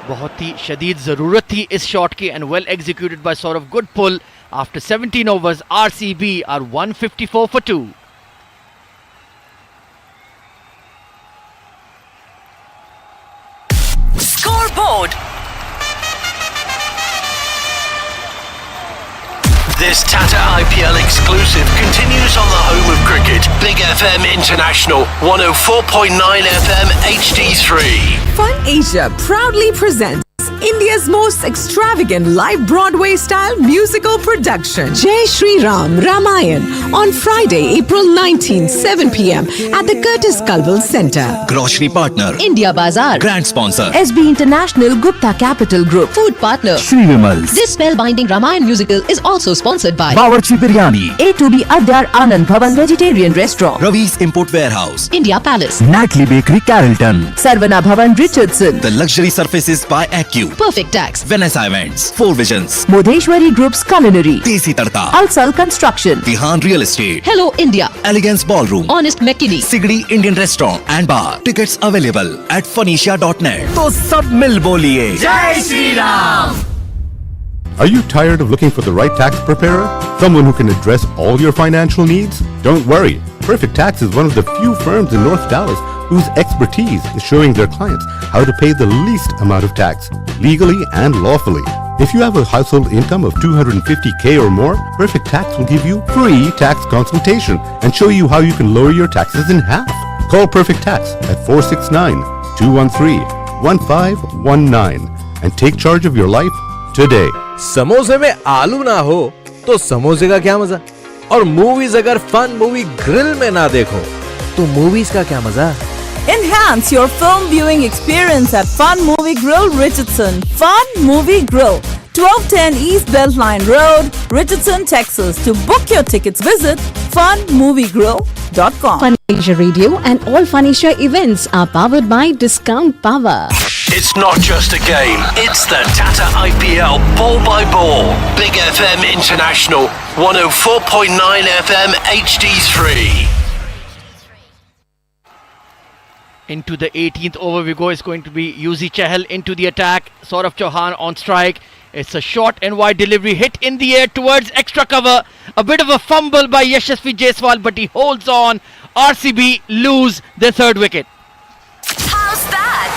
Speaker 17: बहुत ही शदीद ज़रूरत थी इस shot की and well executed by Saurav. Good pull. After 17 overs, RCB are 154 for 2.
Speaker 3: Scoreboard.
Speaker 4: This Tata IPL exclusive continues on the home of cricket. Big FM International, 104.9 FM HD3.
Speaker 15: Fun Asia proudly presents India's most extravagant live Broadway-style musical production, Jai Shri Ram Ramayan, on Friday, April 19, 7 p.m. at the Curtis Culwell Centre.
Speaker 16: Grocery partner
Speaker 14: India Bazaar.
Speaker 16: Grand sponsor
Speaker 14: SB International Gupta Capital Group. Food partner
Speaker 16: Shri Vimals.
Speaker 14: This spellbinding Ramayan musical is also sponsored by
Speaker 16: Bawarchi Biryani,
Speaker 14: A2B Adyar Anand Bhavan Vegetarian Restaurant,
Speaker 16: Ravi's Import Warehouse,
Speaker 14: India Palace,
Speaker 16: Natalie Bakery Carrollton,
Speaker 14: Sarvana Bhavan Richardson,
Speaker 16: The Luxury Surfaces by Accu,
Speaker 14: Perfect Tax,
Speaker 16: Vanessa Events, Four Visions,
Speaker 14: Modeshwari Group's Culinary,
Speaker 16: Desi Tadka,
Speaker 14: Alsal Construction,
Speaker 16: Vihan Real Estate,
Speaker 14: Hello India,
Speaker 16: Elegance Ballroom,
Speaker 14: Honest McKinney,
Speaker 16: Sigri Indian Restaurant and Bar. Tickets available at funisha.net. तो सब मिल बोलिए
Speaker 4: Jai Shri Ram.
Speaker 6: Are you tired of looking for the right tax preparer? Someone who can address all your financial needs? Don't worry. Perfect Tax is one of the few firms in North Dallas whose expertise is showing their clients how to pay the least amount of tax, legally and lawfully. If you have a household income of $250K or more, Perfect Tax will give you free tax consultation and show you how you can lower your taxes in half. Call Perfect Tax at 469-213-1519 and take charge of your life today.
Speaker 9: समोसे में आलू ना हो तो समोसे का क्या मजा, और मूवीज अगर फन मूवी ग्रिल में ना देखो तो मूवीज का क्या मजा.
Speaker 10: Enhance your film viewing experience at Fun Movie Grill, Richardson. Fun Movie Grill, 1210 East Beltline Road, Richardson, Texas. To book your tickets, visit funmoviegrill.com.
Speaker 8: Fun Asia Radio and all Fun Asia events are powered by Discount Power.
Speaker 4: It's not just a game, it's the Tata IPL ball by ball. Big FM International, 104.9 FM HD3.
Speaker 17: Into the 18th over we go. It's going to be Yuzi Chahal into the attack. Saurav Chauhan on strike. It's a short and wide delivery hit in the air towards extra cover. A bit of a fumble by Yashasvi Jaiswal, but he holds on. RCB lose their third wicket.
Speaker 3: How's that?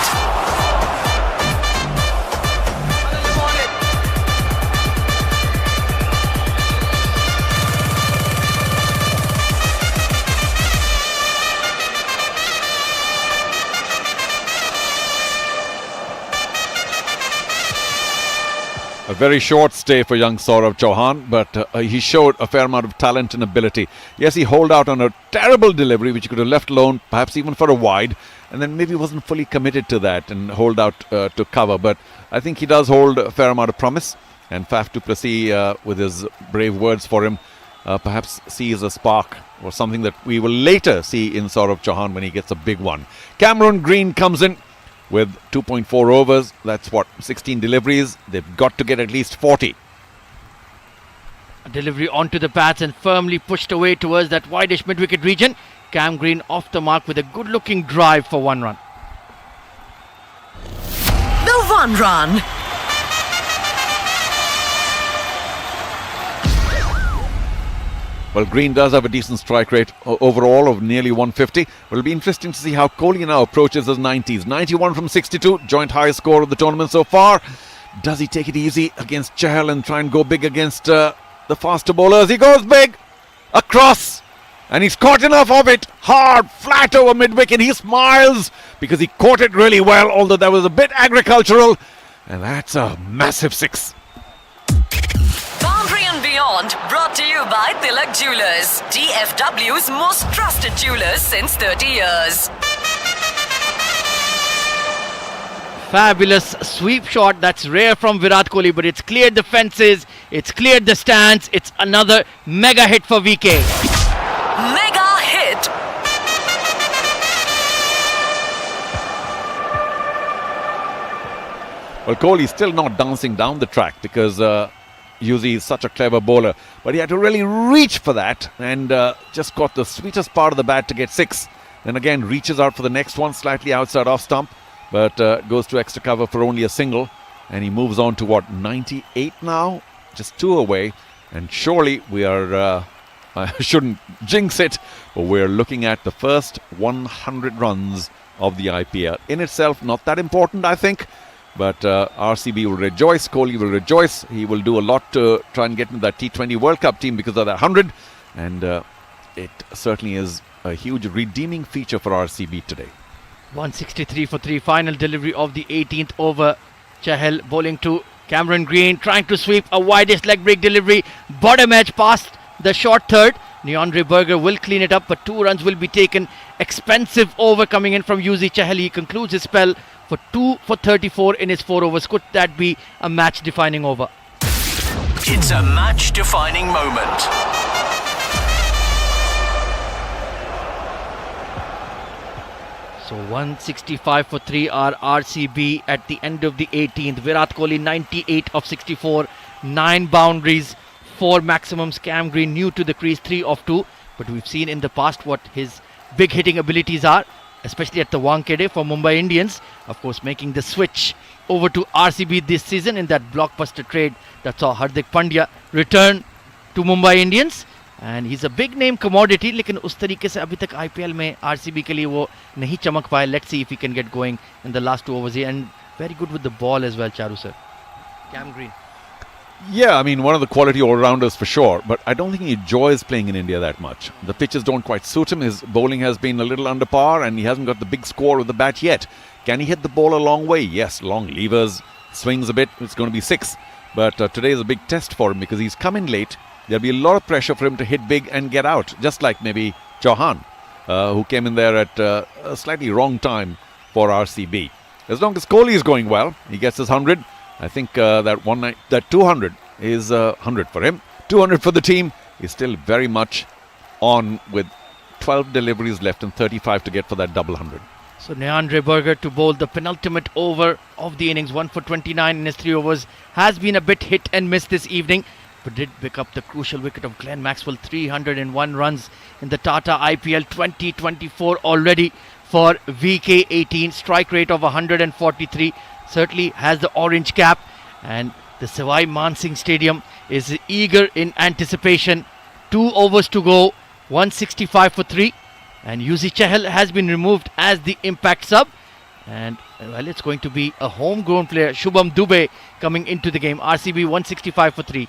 Speaker 18: A very short stay for young Saurav Chauhan, but he showed a fair amount of talent and ability. Yes, he holed out on a terrible delivery, which he could have left alone, perhaps even for a wide, and then maybe wasn't fully committed to that and holed out to cover. But I think he does hold a fair amount of promise, and Faf du Plessis, with his brave words for him, perhaps sees a spark or something that we will later see in Saurav Chauhan when he gets a big one. Cameron Green comes in with 2.4 overs. That's what, 16 deliveries. They've got to get at least 40.
Speaker 17: A delivery onto the pads and firmly pushed away towards that wideish mid-wicket region. Cam Green off the mark with a good-looking drive for 1 run.
Speaker 3: The 1 run.
Speaker 18: Well, Green does have a decent strike rate overall of nearly 150. Well, it'll be interesting to see how Kohli now approaches his 90s. 91 from 62, joint highest score of the tournament so far. Does he take it easy against Chahal and try and go big against the faster bowlers? He goes big, across, and he's caught enough of it. Hard, flat over mid-wicket. He smiles because he caught it really well, although that was a bit agricultural. And that's a massive 6.
Speaker 3: Boundary and Beyond brought to you by Tilak Jewelers, DFW's most trusted jewelers since 30 years.
Speaker 17: Fabulous sweep shot. That's rare from Virat Kohli, but it's cleared the fences, it's cleared the stands. It's another mega hit for VK.
Speaker 3: Mega hit.
Speaker 18: Well, Kohli's still not dancing down the track because Yuzi is such a clever bowler. But he had to really reach for that and just got the sweetest part of the bat to get 6. Then again reaches out for the next one, slightly outside off stump. But goes to extra cover for only a single. And he moves on to what, 98 now? Just 2 away. And surely we are, I shouldn't jinx it, but we're looking at the first 100 runs of the IPL. In itself, not that important, I think. But RCB will rejoice, Kohli will rejoice. He will do a lot to try and get into that T20 World Cup team because of that 100. And it certainly is a huge redeeming feature for RCB today.
Speaker 17: 163 for 3, final delivery of the 18th over. Chahal bowling to Cameron Green, trying to sweep a widest leg break delivery. Bottom edge past the short third. Neandre Berger will clean it up, but 2 runs will be taken. Expensive over coming in from Yuzi Chahal. He concludes his spell for 2 for 34 in his 4 overs. Could that be a match-defining over?
Speaker 4: It's a match-defining moment.
Speaker 17: So 165 for 3 are RCB at the end of the 18th. Virat Kohli 98 of 64, 9 boundaries, 4 maximums. Cam Green new to the crease, 3 of 2. But we've seen in the past what his big hitting abilities are, especially at the Wankhede for Mumbai Indians. Of course, making the switch over to RCB this season in that blockbuster trade that saw Hardik Pandya return to Mumbai Indians. And he's a big name commodity, लेकिन उस तरीके से अभी तक IPL में RCB के लिए वो नहीं चमक पाए. Let's see if he can get going in the last 2 overs here. And very good with the ball as well, Charu sir. Cam Green.
Speaker 18: Yeah, I mean, one of the quality all-rounders for sure, but I don't think he enjoys playing in India that much. The pitches don't quite suit him. His bowling has been a little under par and he hasn't got the big score with the bat yet. Can he hit the ball a long way? Yes, long levers, swings a bit, it's going to be 6. But today is a big test for him because he's come in late. There'll be a lot of pressure for him to hit big and get out, just like maybe Chauhan, who came in there at a slightly wrong time for RCB. As long as Kohli is going well, he gets his 100. I think that 200 is 100 for him. 200 for the team. He's still very much on with 12 deliveries left and 35 to get for that double 100.
Speaker 17: So Neandre Berger to bowl the penultimate over of the innings, 1 for 29 in his 3 overs. Has been a bit hit and miss this evening, but did pick up the crucial wicket of Glenn Maxwell. 301 runs in the Tata IPL 2024 already for VK18. Strike rate of 143. Certainly has the orange cap, and the Sawai Man Singh Stadium is eager in anticipation. 2 overs to go, 165 for 3, and Yuzi Chahal has been removed as the impact sub. And well, it's going to be a homegrown player, Shubham Dubey, coming into the game. RCB 165 for 3.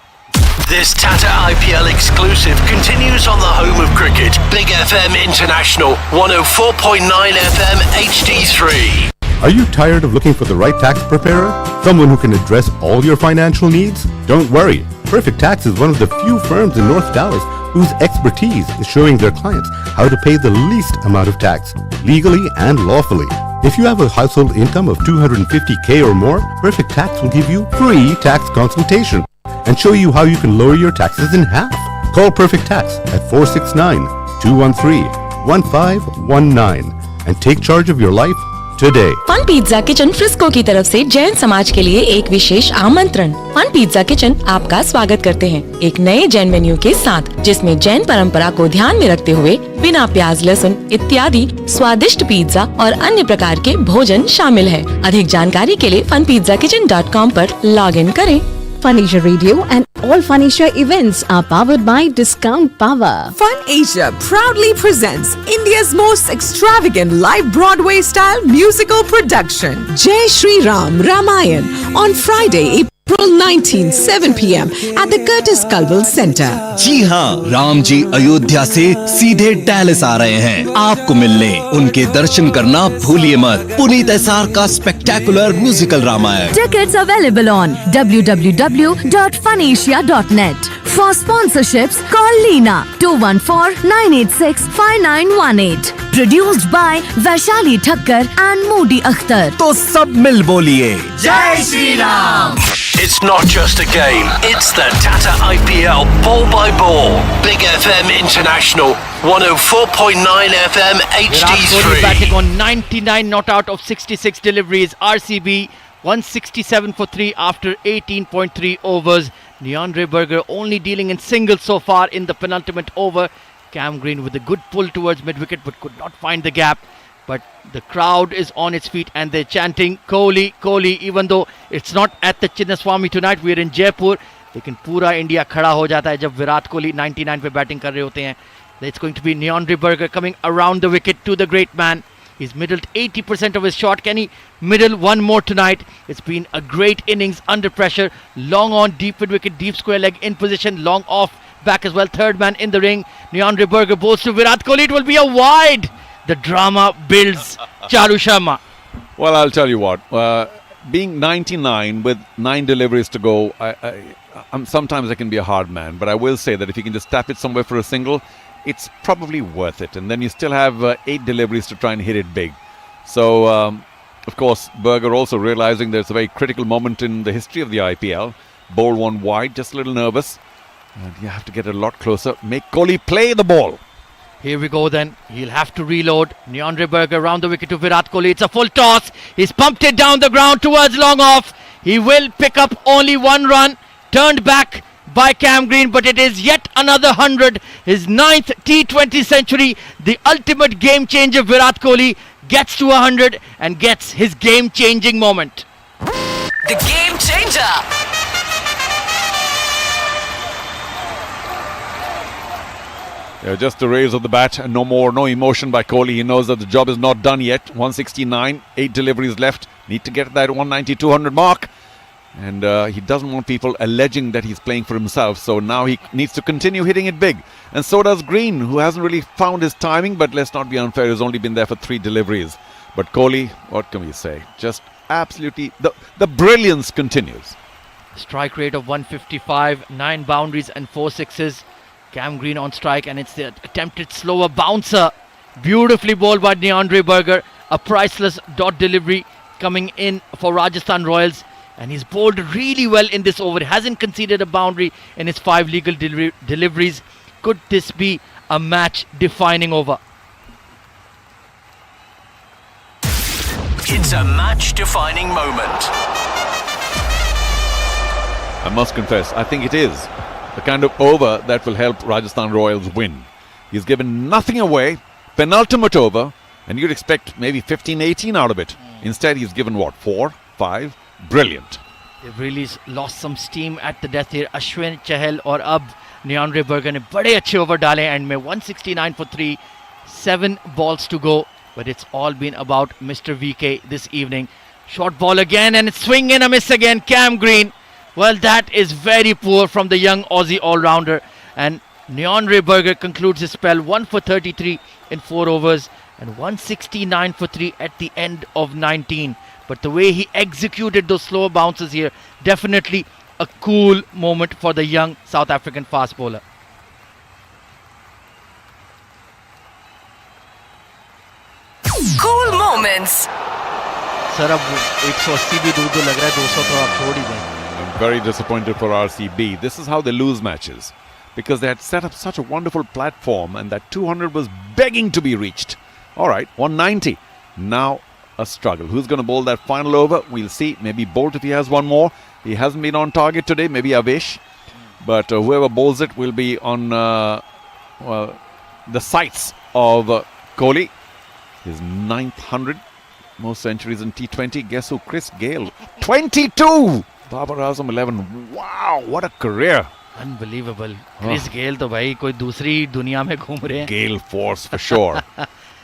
Speaker 4: This Tata IPL exclusive continues on the home of cricket. Big FM International, 104.9 FM HD3.
Speaker 6: Are you tired of looking for the right tax preparer? Someone who can address all your financial needs? Don't worry. Perfect Tax is one of the few firms in North Dallas whose expertise is showing their clients how to pay the least amount of tax, legally and lawfully. If you have a household income of $250K or more, Perfect Tax will give you free tax consultation and show you how you can lower your taxes in half. Call Perfect Tax at 469-213-1519 and take charge of your life today.
Speaker 7: Fun pizza kitchen Frisco की तरफ से जैन समाज के लिए एक विशेष आमंत्रण. Fun pizza kitchen आपका स्वागत करते हैं एक नए जैन मेन्यू के साथ, जिसमें जैन परंपरा को ध्यान में रखते हुए बिना प्याज लहसुन इत्यादि स्वादिष्ट पिज्जा और अन्य प्रकार के भोजन शामिल है. अधिक जानकारी के लिए funpizzacitchen.com पर लॉग इन करें.
Speaker 21: Fun Asia Radio and all Fun Asia events are powered by Discount Power.
Speaker 15: Fun Asia proudly presents India's most extravagant live Broadway style musical production, Jai Shri Ram Ramayan, on Friday, April 19, 7 p.m. at the Curtis Culwell Center.
Speaker 16: जी हाँ, राम जी अयोध्या से सीधे Dallas आ रहे हैं आपको मिलने. उनके दर्शन करना भूलिए मत. पुनीत एसार का spectacular musical Ramayan.
Speaker 19: Tickets available on www.funasia.net. For sponsorships, call Leena 214-986-5918. Produced by Vaishali Thakkar and Modi Akhtar.
Speaker 9: तो सब मिल बोलिए
Speaker 4: Jai Shri Ram! It's not just a game, it's the Tata IPL ball by ball. Big FM International, 104.9 FM
Speaker 17: Virat Kohli batting
Speaker 4: HD3.
Speaker 17: on 99 not out of 66 deliveries. RCB 167 for 3 after 18.3 overs. Neandre Berger only dealing in singles so far in the penultimate over. Cam Green with a good pull towards mid-wicket but could not find the gap. But the crowd is on its feet and they're chanting Kohli, Kohli. Even though it's not at the Chinnaswamy tonight, we're in Jaipur. लेकिन पूरा India खड़ा हो जाता है जब विराट कोहली 99 पे batting कर रहे होते हैं. It's going to be Neandre Berger coming around the wicket to the great man. He's middled 80% of his shot. Can he middle one more tonight? It's been a great innings under pressure. Long on, deep mid wicket, deep square leg in position, long off back as well. Third man in the ring. Neandre Berger bowls to Virat Kohli. It will be a wide. The drama builds. Charu Sharma.
Speaker 18: Well, I'll tell you what. Being 99 with 9 deliveries to go, sometimes I can be a hard man, but I will say that if you can just tap it somewhere for a single, it's probably worth it. And then you still have 8 deliveries to try and hit it big. So, of course, Berger also realizing there's a very critical moment in the history of the IPL. Bowl one wide, just a little nervous. And you have to get a lot closer. Make Kohli play the ball.
Speaker 17: Here we go then. He'll have to reload. Neandre Berger around the wicket to Virat Kohli. It's a full toss. He's pumped it down the ground towards long off. He will pick up only 1 run. Turned back by Cam Green, but it is yet another 100. His 9th T20 century. The ultimate game changer, Virat Kohli, gets to 100 and gets his game-changing moment.
Speaker 3: The game changer.
Speaker 18: Yeah, just a raise of the bat and no more, no emotion by Kohli. He knows that the job is not done yet. 169, 8 deliveries left. Need to get that 190, 200 mark. And he doesn't want people alleging that he's playing for himself. So now he needs to continue hitting it big. And so does Green, who hasn't really found his timing. But let's not be unfair. He's only been there for 3 deliveries. But Kohli, what can we say? Just absolutely, the brilliance continues.
Speaker 17: Strike rate of 155, 9 boundaries and 4 sixes. Cam Green on strike, and it's the attempted slower bouncer. Beautifully bowled by Neandre Berger. A priceless dot delivery coming in for Rajasthan Royals. And he's bowled really well in this over. He hasn't conceded a boundary in his 5 legal deliveries. Could this be a match-defining over?
Speaker 4: It's a match-defining moment.
Speaker 18: I must confess, I think it is the kind of over that will help Rajasthan Royals win. He's given nothing away, penultimate over, and you'd expect maybe 15, 18 out of it. Instead, he's given what, 4, 5? Brilliant.
Speaker 17: They've really lost some steam at the death here. Ashwin Chahal और अब Neandre Berger ने बड़े अच्छे over डाले and में 169 for 3, 7 balls to go. But it's all been about Mr. VK this evening. Short ball again and swing and a miss again. Cam Green. Well, that is very poor from the young Aussie all-rounder. And Neandre Berger concludes his spell 1 for 33 in 4 overs and 169 for 3 at the end of 19. But the way he executed those slower bounces here, definitely a cool moment for the young South African fast bowler.
Speaker 3: Cool moments.
Speaker 17: Sir, अब 180 भी दूर लग रहा है, 200 तो आप छोड़ ही दें.
Speaker 18: I'm very disappointed for RCB. This is how they lose matches. Because they had set up such a wonderful platform and that 200 was begging to be reached. Alright, 190. Now a struggle. Who's going to bowl that final over? We'll see. Maybe Bolt if he has one more. He hasn't been on target today. Maybe Avesh. But whoever bowls it will be on the sights of Kohli. His 9th 100. Most centuries in T20. Guess who? Chris Gale. 22! Babar Azam 11. Wow, what a career.
Speaker 17: Unbelievable. Chris Gale तो भाई कोई दूसरी दुनिया में घूम रहे हैं.
Speaker 18: Gale force for sure.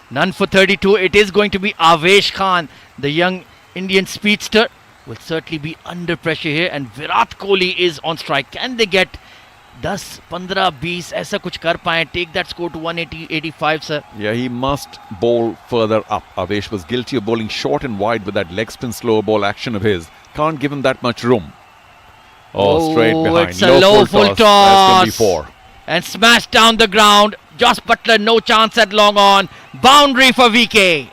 Speaker 17: None for 32. It is going to be Avesh Khan, the young Indian speedster. Will certainly be under pressure here. And Virat Kohli is on strike. Can they get 10, 15, 20 ऐसा कुछ कर पाएं? Take that score to 180, 85, sir.
Speaker 18: Yeah, he must bowl further up. Avesh was guilty of bowling short and wide with that leg spin slower ball action of his. Can't give him that much room. Oh, straight behind.
Speaker 17: It's a low full toss.
Speaker 18: That's going to be 4.
Speaker 17: And smashed down the ground. Josh Butler, no chance at long on. Boundary for VK.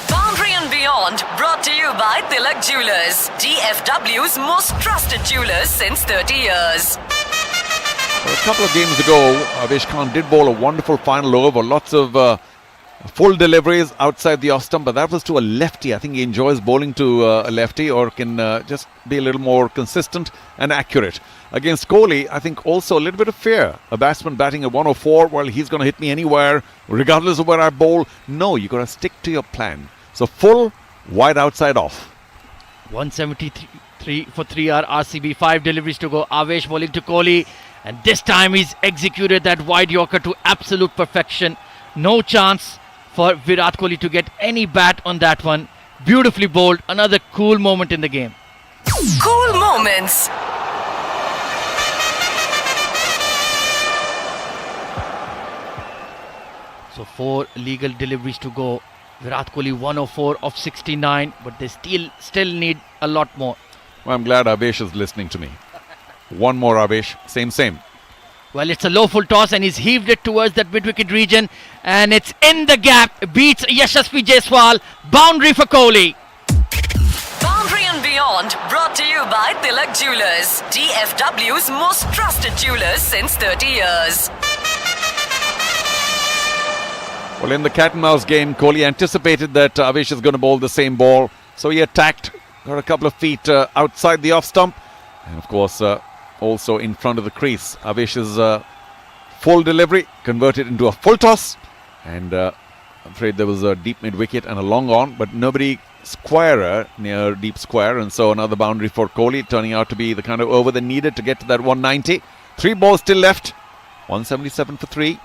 Speaker 3: Boundary and Beyond, brought to you by Tilak Jewelers, DFW's most trusted jewelers since 30 years.
Speaker 18: A couple of games ago, Avesh Khan did bowl a wonderful final over. Lots of full deliveries outside the off stump, but that was to a lefty. I think he enjoys bowling to a lefty, or can just be a little more consistent and accurate. Against Kohli, I think also a little bit of fear. A batsman batting at 104, well, he's going to hit me anywhere, regardless of where I bowl. No, you got to stick to your plan. So full, wide outside off.
Speaker 17: 173 for 3 are RCB. 5 deliveries to go. Avesh bowling to Kohli. And this time he's executed that wide Yorker to absolute perfection. No chance for Virat Kohli to get any bat on that one. Beautifully bowled. Another cool moment in the game.
Speaker 3: Cool moments.
Speaker 17: So 4 legal deliveries to go. Virat Kohli 104 of 69, but they still need a lot more.
Speaker 18: Well, I'm glad Avesh is listening to me. One more, Avesh. Same.
Speaker 17: Well, it's a low full toss and he's heaved it towards that mid-wicket region. And it's in the gap. Beats Yashasvi Jaiswal. Boundary for Kohli.
Speaker 3: Boundary and Beyond, brought to you by Tilak Jewelers, DFW's most trusted jewelers since 30 years.
Speaker 18: Well, in the cat and mouse game, Kohli anticipated that Avesh is going to bowl the same ball. So he attacked, got a couple of feet outside the off stump. And of course, also in front of the crease. Avesh's full delivery converted into a full toss. And I'm afraid there was a deep mid-wicket and a long on, but nobody squarer near deep square. And so another boundary for Kohli, turning out to be the kind of over they needed to get to that 190. 3 balls still left. 177 for 3.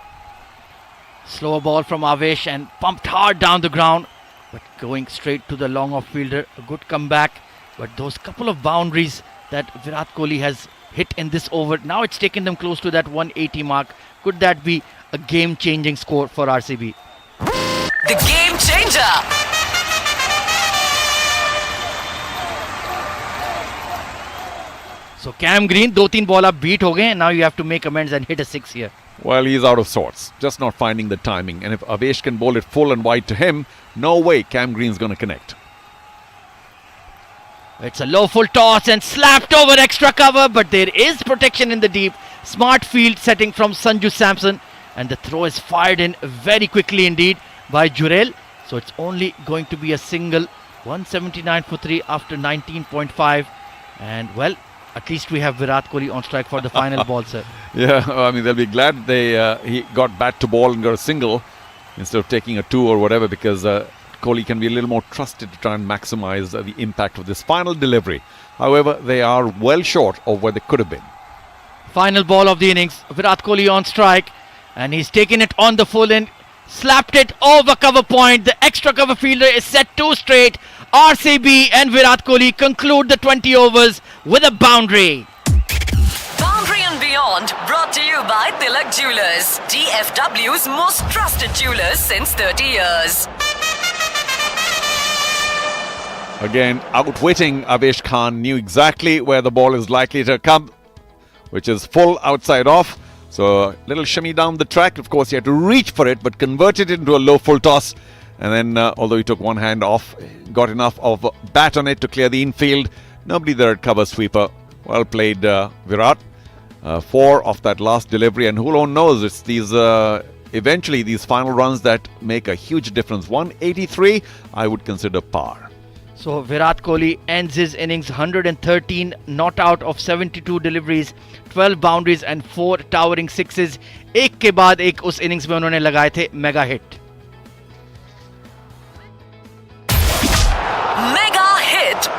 Speaker 17: Slower ball from Avesh and pumped hard down the ground. But going straight to the long off fielder. A good comeback. But those couple of boundaries that Virat Kohli has hit in this over, now it's taken them close to that 180 mark. Could that be a game-changing score for RCB?
Speaker 3: The game changer.
Speaker 17: So Cam Green, 2-3 ball up beat ho gaye. Now you have to make amends and hit a 6 here.
Speaker 18: Well, he's out of sorts. Just not finding the timing. And if Avesh can bowl it full and wide to him, no way Cam Green's going to connect.
Speaker 17: It's a low full toss and slapped over extra cover, but there is protection in the deep. Smart field setting from Sanju Samson, and the throw is fired in very quickly indeed by Jurel. So it's only going to be a single. 179 for 3 after 19.5. And well, at least we have Virat Kohli on strike for the final ball, sir.
Speaker 18: Yeah, I mean, they'll be glad he got bat to ball and got a single instead of taking a 2 or whatever, because Kohli can be a little more trusted to try and maximize the impact of this final delivery. However, they are well short of where they could have been.
Speaker 17: Final ball of the innings. Virat Kohli on strike. And he's taken it on the full end. Slapped it over cover point. The extra cover fielder is set 2 straight. RCB and Virat Kohli conclude the 20 overs with a boundary.
Speaker 3: Boundary and Beyond, brought to you by Tilak Jewelers, DFW's most trusted jewelers since 30 years.
Speaker 18: Again, outwitting Avesh Khan, knew exactly where the ball is likely to come, which is full outside off. So a little shimmy down the track. Of course, he had to reach for it, but converted it into a low full toss. And then, although he took one hand off, got enough of bat on it to clear the infield. Nobody there at cover sweeper. Well played, Virat. 4 of that last delivery. And who knows, it's these eventually these final runs that make a huge difference. 183, I would consider par.
Speaker 17: So Virat Kohli ends his innings 113 not out of 72 deliveries, 12 boundaries and 4 towering sixes. एक के बाद एक उस innings में उन्होंने लगाए थे mega hit.
Speaker 3: Mega hit.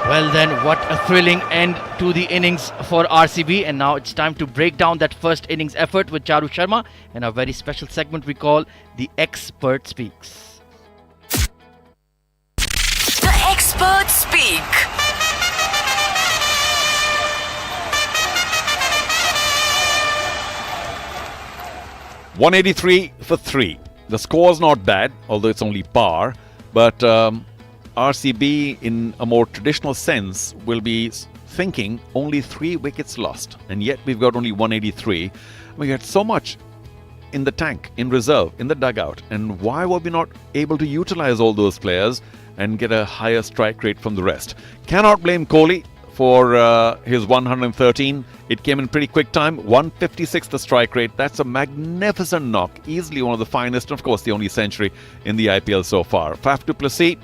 Speaker 17: Well then, what a thrilling end to the innings for RCB. And now it's time to break down that first innings effort with Charu Sharma in a very special segment we call The Expert Speaks.
Speaker 3: The Expert Speak.
Speaker 18: .183 for 3. The score's not bad, although it's only par. But RCB, in a more traditional sense, will be thinking only 3 wickets lost. And yet we've got only 183. We had so much in the tank, in reserve, in the dugout. And why were we not able to utilize all those players and get a higher strike rate from the rest? Cannot blame Kohli for his 113. It came in pretty quick time. 156 the strike rate. That's a magnificent knock. Easily one of the finest, and of course the only century in the IPL so far. Faf du Plessis,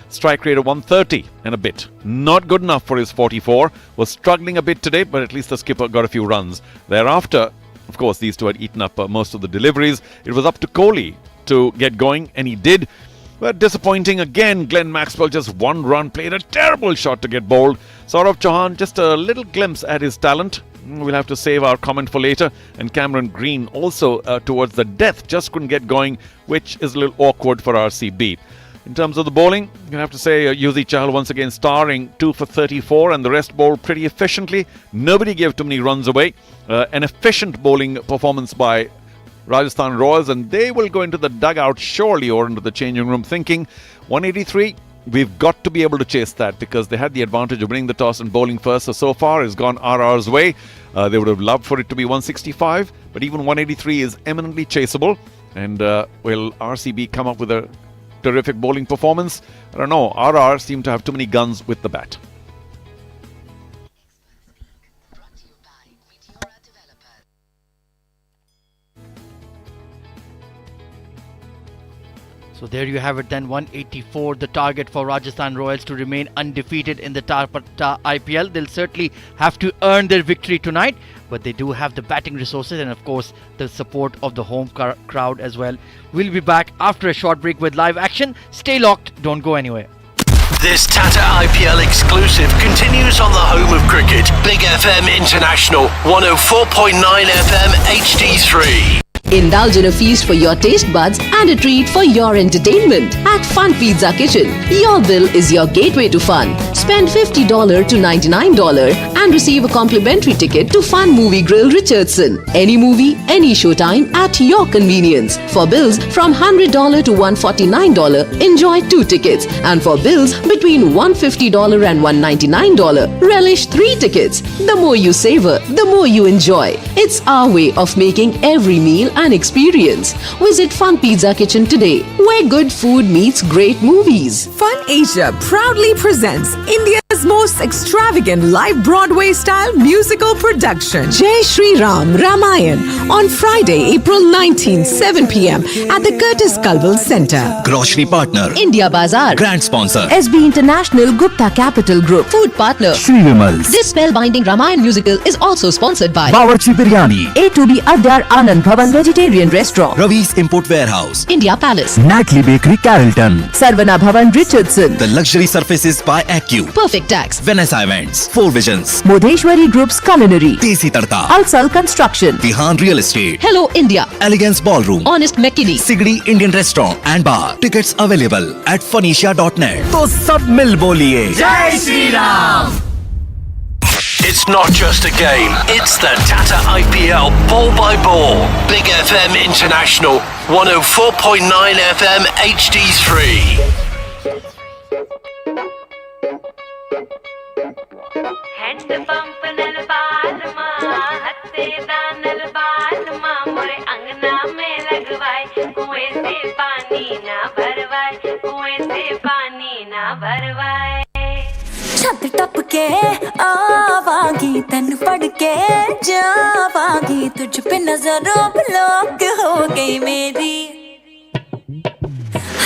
Speaker 18: strike rate of 130 and a bit. Not good enough for his 44. Was struggling a bit today, but at least the skipper got a few runs. Thereafter, of course, these two had eaten up most of the deliveries. It was up to Kohli to get going, and he did. But disappointing again. Glenn Maxwell just 1 run, played a terrible shot to get bowled. Saurav Chauhan, just a little glimpse at his talent. We'll have to save our comment for later. And Cameron Green also towards the death, just couldn't get going, which is a little awkward for RCB. In terms of the bowling, you have to say Yuzi Chahal once again starring 2 for 34, and the rest bowled pretty efficiently. Nobody gave too many runs away. An efficient bowling performance by Rajasthan Royals, and they will go into the dugout surely, or into the changing room thinking 183. We've got to be able to chase that, because they had the advantage of winning the toss and bowling first. So far it's gone RR's way. They would have loved for it to be 165, but even 183 is eminently chaseable. And will RCB come up with a terrific bowling performance? I don't know. RR seem to have too many guns with the bat.
Speaker 17: So there you have it then, 184, the target for Rajasthan Royals to remain undefeated in the IPL. They'll certainly have to earn their victory tonight, but they do have the batting resources and of course the support of the home crowd as well. We'll be back after a short break with live action. Stay locked, don't go anywhere.
Speaker 4: This Tata IPL exclusive continues on the home of cricket. Big FM International, 104.9 FM HD3.
Speaker 20: Indulge in a feast for your taste buds and a treat for your entertainment at Fun Pizza Kitchen. Your bill is your gateway to fun. Spend $50 to $99 and receive a complimentary ticket to Fun Movie Grill Richardson. Any movie, any showtime at your convenience. For bills from $100 to $149, enjoy 2 tickets. And for bills between $150 and $199, relish 3 tickets. The more you savor, the more you enjoy. It's our way of making every meal an experience. Visit Fun Pizza Kitchen today, where good food meets great movies.
Speaker 15: Fun Asia proudly presents India's most extravagant live Broadway-style musical production, Jai Shri Ram Ramayan, on Friday, April 19, 7 p.m. at the Curtis Culwell Center.
Speaker 16: Grocery partner
Speaker 20: India Bazaar.
Speaker 16: Grant sponsor
Speaker 20: SB International Gupta Capital Group. Food partner
Speaker 16: Shri Vimals.
Speaker 20: This spellbinding Ramayan musical is also sponsored by
Speaker 16: Bawarchi Biryani,
Speaker 20: A2B Adyar Anand Bhavan Vegetarian Restaurant,
Speaker 16: Ravi's Import Warehouse,
Speaker 20: India Palace,
Speaker 16: Natalie Bakery Carrollton,
Speaker 20: Sarvana Bhavan Richardson,
Speaker 16: The Luxury Surfaces by Accu,
Speaker 20: Perfect Tax,
Speaker 16: Vanessa Events, Four Visions,
Speaker 20: Modeshwari Group's Culinary,
Speaker 16: Desi Tadka,
Speaker 20: Alsal Construction,
Speaker 16: Vihan Real Estate,
Speaker 20: Hello India,
Speaker 16: Elegance Ballroom,
Speaker 20: Honest McKinney,
Speaker 16: Sigri Indian Restaurant and Bar. Tickets available at funisha.net. तो सब मिल बोलिए
Speaker 4: Jai Shri Ram! It's not just a game, it's the Tata IPL ball by ball. Big FM International, 104.9 FM HD3.
Speaker 11: छत टप के आवागी तन पढ़ के जावागी तुझ पे नजरों ब्लॉक हो गई मेरी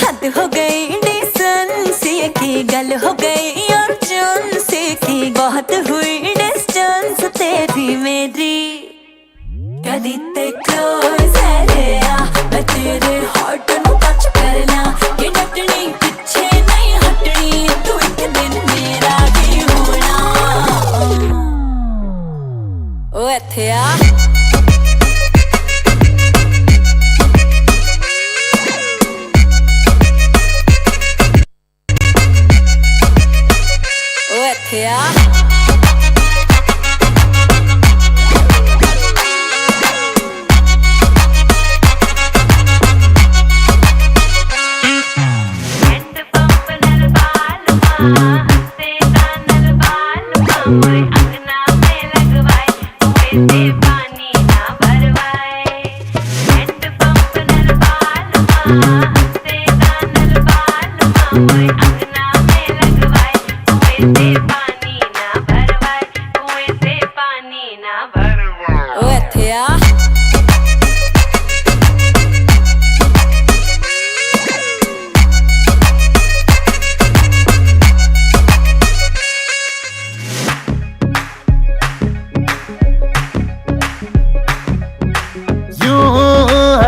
Speaker 11: हद हो गई डिसेंसी की गल हो गई और चुनसी की बहुत हुई डिस्टेंस तेरी मेरी कदी ते क्लोज है रे आ मैं तेरे हार्ट नु टच करना ये डटनी पीछे नहीं हटनी तू एक दिन मेरा भी होना ओ इत्थे आ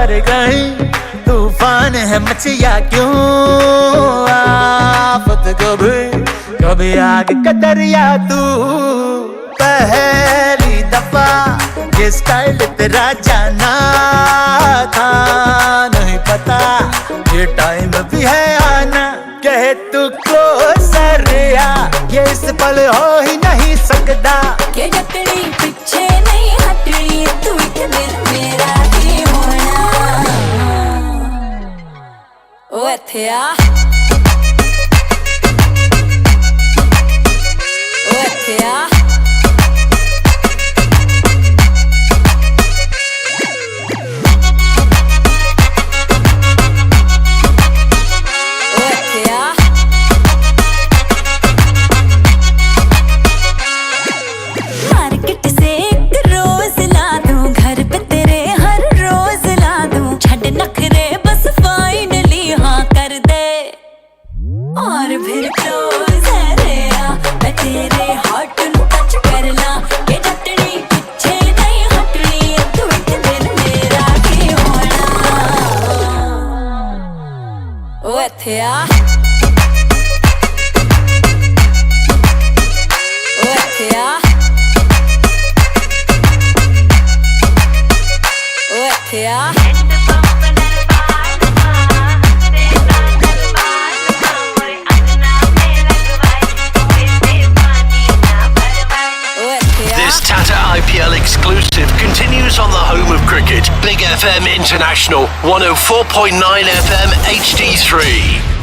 Speaker 12: सारे कहीं तूफान है मचिया क्यों आफत कभी आग का दरिया तू पहली दफा ये स्टाइल तेरा जाना था नहीं पता ये टाइम भी है आना कहे तू क्लोजर या ये इस पल हो ही नहीं सकता
Speaker 11: के जकड़ी पीछे नहीं हटड़ी तू एक दिन मेरा ही होना ओ थिया ओ थिया और फिर क्लोज है रे मैं तेरे हार्ट नु टच करना के जटड़ी पीछे नहीं हटनी तू एक दिन मेरा ही होना ओ थिया ओ थिया ओ थिया
Speaker 4: This Tata IPL exclusive continues on the home of cricket. Big FM International, 104.9 FM HD3.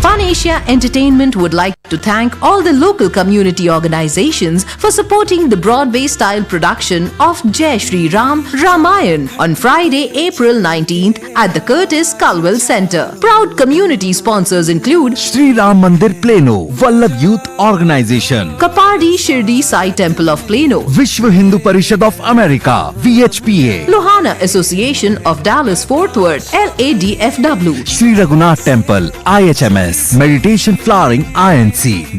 Speaker 20: Fun Asia Entertainment would like to thank all the local community organizations for supporting the Broadway-style production of Jai Shri Ram Ramayan on Friday, April 19th at the Curtis Culwell Center. Proud community sponsors include
Speaker 9: Shri Ram Mandir Plano, Vallabh Youth Organization,
Speaker 20: Kapadi Shirdi Sai Temple of Plano,
Speaker 9: Vishwa Hindu Parishad of America, VHPA,
Speaker 20: Lohana Association of Dallas Fort Worth, LADFW,
Speaker 9: Sri Raghunath Temple, IHMS, Meditation Flowering INC,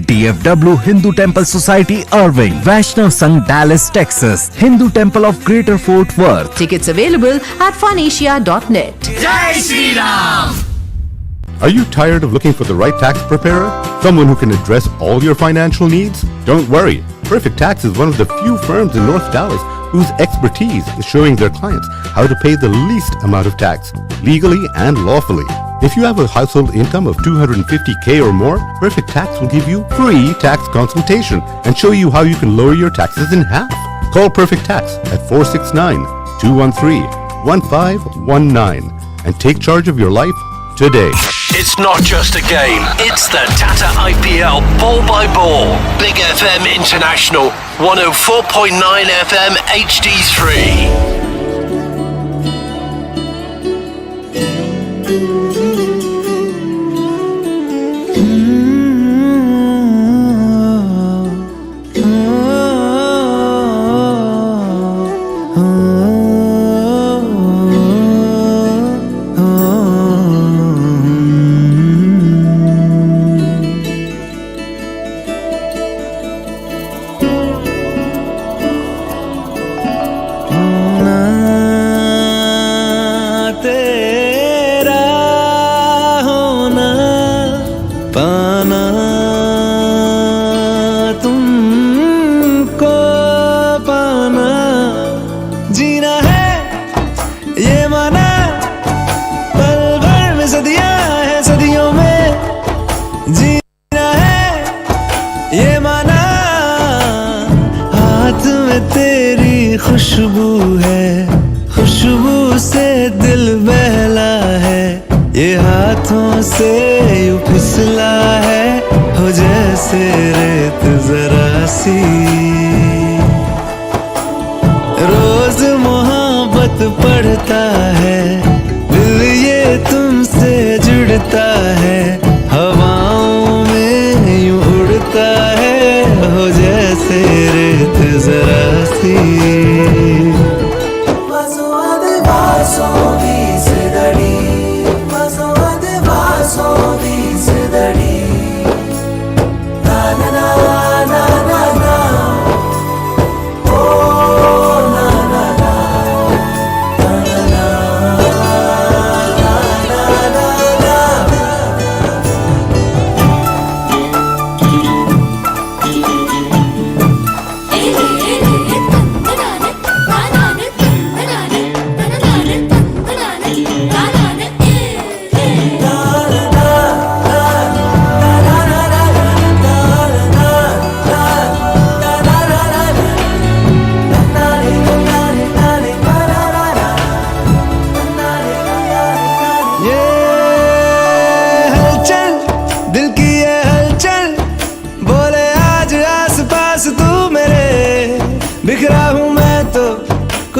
Speaker 9: DFW Hindu Temple Society Irving, Vaishnav Sangh Dallas, Texas, Hindu Temple of Greater Fort Worth.
Speaker 20: Tickets available at funasia.net.
Speaker 12: Jai Shri Ram!
Speaker 6: Are you tired of looking for the right tax preparer? Someone who can address all your financial needs? Don't worry. Perfect Tax is one of the few firms in North Dallas whose expertise is showing their clients how to pay the least amount of tax, legally and lawfully. If you have a household income of $250K or more, Perfect Tax will give you free tax consultation and show you how you can lower your taxes in half. Call Perfect Tax at 469-213-1519 and take charge of your life today.
Speaker 4: It's not just a game, it's the Tata IPL ball by ball. Big FM International, 104.9 FM HD3.
Speaker 22: खुशबू है, खुशबू से दिल बहला है, ये हाथों से यूं फिसला है, हो जैसे रेत जरा सी। रोज मोहब्बत पढ़ता है, दिल ये तुमसे जुड़ता है, हवाओं में यूं उड़ता है, हो जैसे रेत जरा सी।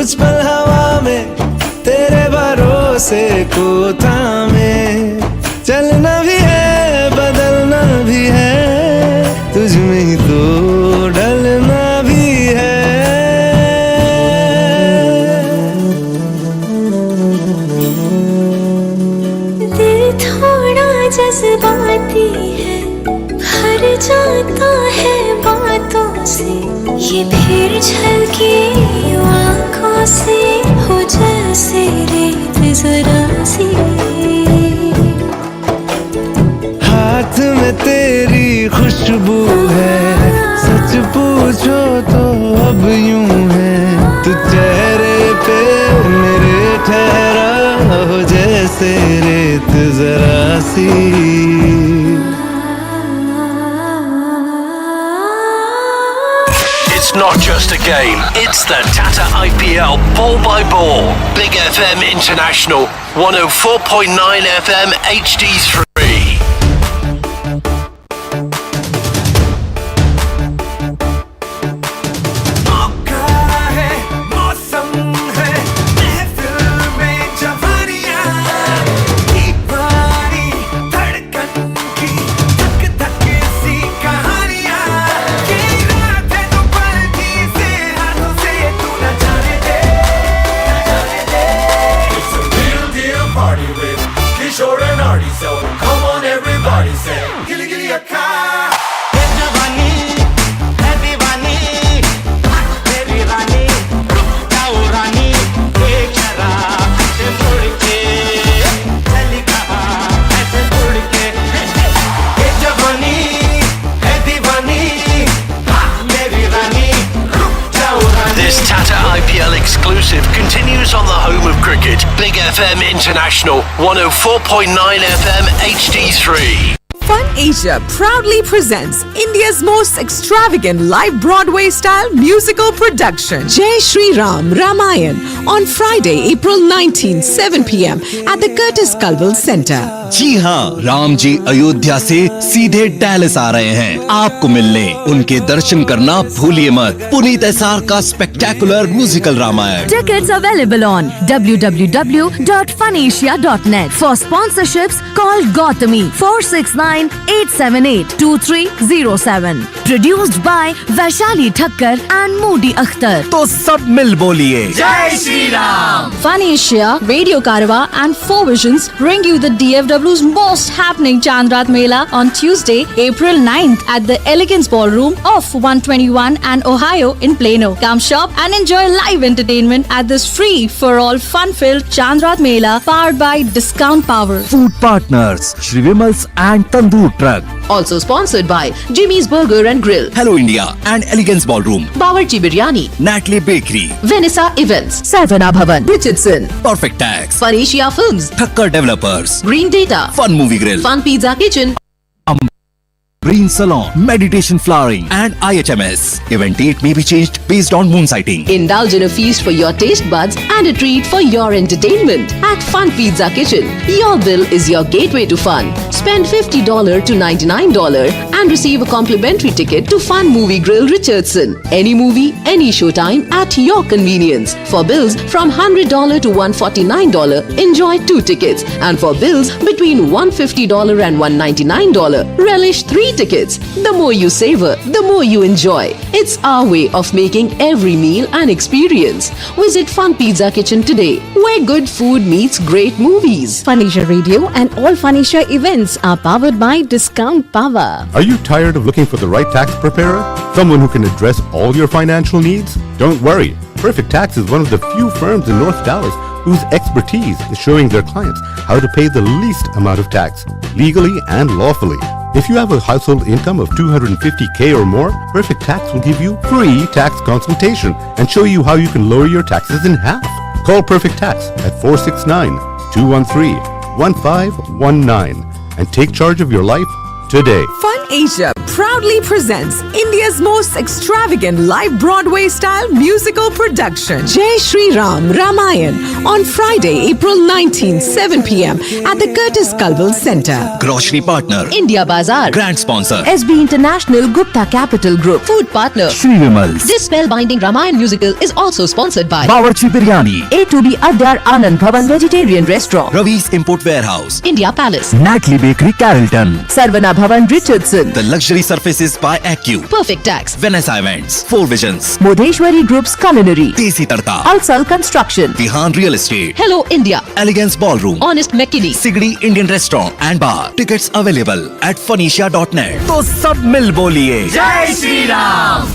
Speaker 22: कुछ पल हवा में तेरे भरोसे को थामे चलना भी है बदलना भी है तुझ में ही तो ढलना भी है
Speaker 11: दिल थोड़ा जज्बाती है भर जाता है बातों से ये फिर झलके आँखों से हो जैसे रेत जरा सी
Speaker 22: हाथ में तेरी खुशबू है सच पूछो तो अब यूं है तू चेहरे पे मेरे ठहरा हो जैसे रेत जरा सी
Speaker 4: It's not just a game, it's the Tata IPL ball by ball. Big FM International, 104.9 FM HD3. This Tata IPL exclusive continues on the home of cricket. Big FM International, 104.9 FM HD3.
Speaker 15: Fun Asia proudly presents India's most extravagant live Broadway-style musical production, Jai Shri Ram Ramayan, on Friday, April 19, 7 p.m. at the Curtis Culwell Center.
Speaker 16: जी हाँ, राम जी अयोध्या से सीधे Dallas आ रहे हैं आपको मिलने। उनके दर्शन करना भूलिए मत। पुनीत एसार का spectacular musical Ramayan.
Speaker 19: Tickets available on www.funasia.net. For sponsorships, call Gautami 469-878-2307. Produced by Vaishali Thakkar and Moody Akhtar.
Speaker 9: तो सब मिल बोलिए
Speaker 8: Jai Shri Ram! Fun Asia, Radio Karwa and Four Visions bring you the DFW's most happening Chandrat Mela on Tuesday, April 9th at the Elegance Ballroom of 121 and Ohio in Plano. Come shop and enjoy live entertainment at this free for all fun-filled Chandrat Mela powered by Discount Power.
Speaker 9: Food partners Shri Vimal's and Tandoor Truck.
Speaker 20: Also sponsored by Jimmy's Burger and Grill,
Speaker 16: Hello India and Elegance Ballroom.
Speaker 20: Bawarchi Biryani,
Speaker 16: Natalie Bakery.
Speaker 20: Vanessa Events, Savannah Bhavan, Richardson,
Speaker 16: Perfect Tax.
Speaker 20: Fun Asia Films,
Speaker 16: Thakkar Developers.
Speaker 20: Green Data,
Speaker 16: Fun Movie Grill.
Speaker 20: Fun Pizza Kitchen,
Speaker 16: Green Salon, Meditation Flowering and IHMS. Event date may be changed based on moon sighting.
Speaker 20: Indulge in a feast for your taste buds and a treat for your entertainment at Fun Pizza Kitchen. Your bill is your gateway to fun. Spend $50 to $99 and receive a complimentary ticket to Fun Movie Grill Richardson. Any movie, any showtime at your convenience. For bills from $100 to $149, enjoy 2 tickets. And for bills between $150 and $199, relish 3 tickets. The more you savor, the more you enjoy. It's our way of making every meal an experience. Visit Fun Pizza Kitchen today, where good food meets great movies.
Speaker 21: Fun Asia Radio and all Fun Asia events are powered by Discount Power.
Speaker 6: Are you tired of looking for the right tax preparer? Someone who can address all your financial needs? Don't worry. Perfect Tax is one of the few firms in North Dallas whose expertise is showing their clients how to pay the least amount of tax, legally and lawfully. If you have a household income of $250K or more, Perfect Tax will give you free tax consultation and show you how you can lower your taxes in half. Call Perfect Tax at 469-213-1519 and take charge of your life today.
Speaker 15: Fun Asia proudly presents India's most extravagant live Broadway style musical production, Jai Shri Ram Ramayan, on Friday, April 19, 7 p.m. at the Curtis Culwell Center.
Speaker 16: Grocery partner
Speaker 19: India Bazaar.
Speaker 16: Grand sponsor
Speaker 19: SB International Gupta Capital Group. Food partner
Speaker 16: Shri Vimals.
Speaker 19: This spellbinding Ramayan musical is also sponsored by
Speaker 16: Bawarchi Biryani,
Speaker 19: A2B Adyar Anand Bhavan Vegetarian Restaurant,
Speaker 16: Ravi's Import Warehouse,
Speaker 19: India Palace,
Speaker 16: Natalie Bakery Carrollton,
Speaker 19: Sarvana Bhavan Richardson,
Speaker 16: The Luxury Surfaces by Accu,
Speaker 19: Perfect Tax,
Speaker 16: Vanessa Events, Four Visions,
Speaker 19: Modeshwari Group's Culinary,
Speaker 16: Desi Tadka,
Speaker 19: Alsal Construction,
Speaker 16: Vihan Real Estate,
Speaker 19: Hello India,
Speaker 16: Elegance Ballroom,
Speaker 19: Honest McKinney,
Speaker 16: Sigri Indian Restaurant and Bar. Tickets available at funisha.net. तो सब मिल बोलिए
Speaker 4: Jai Shri Ram!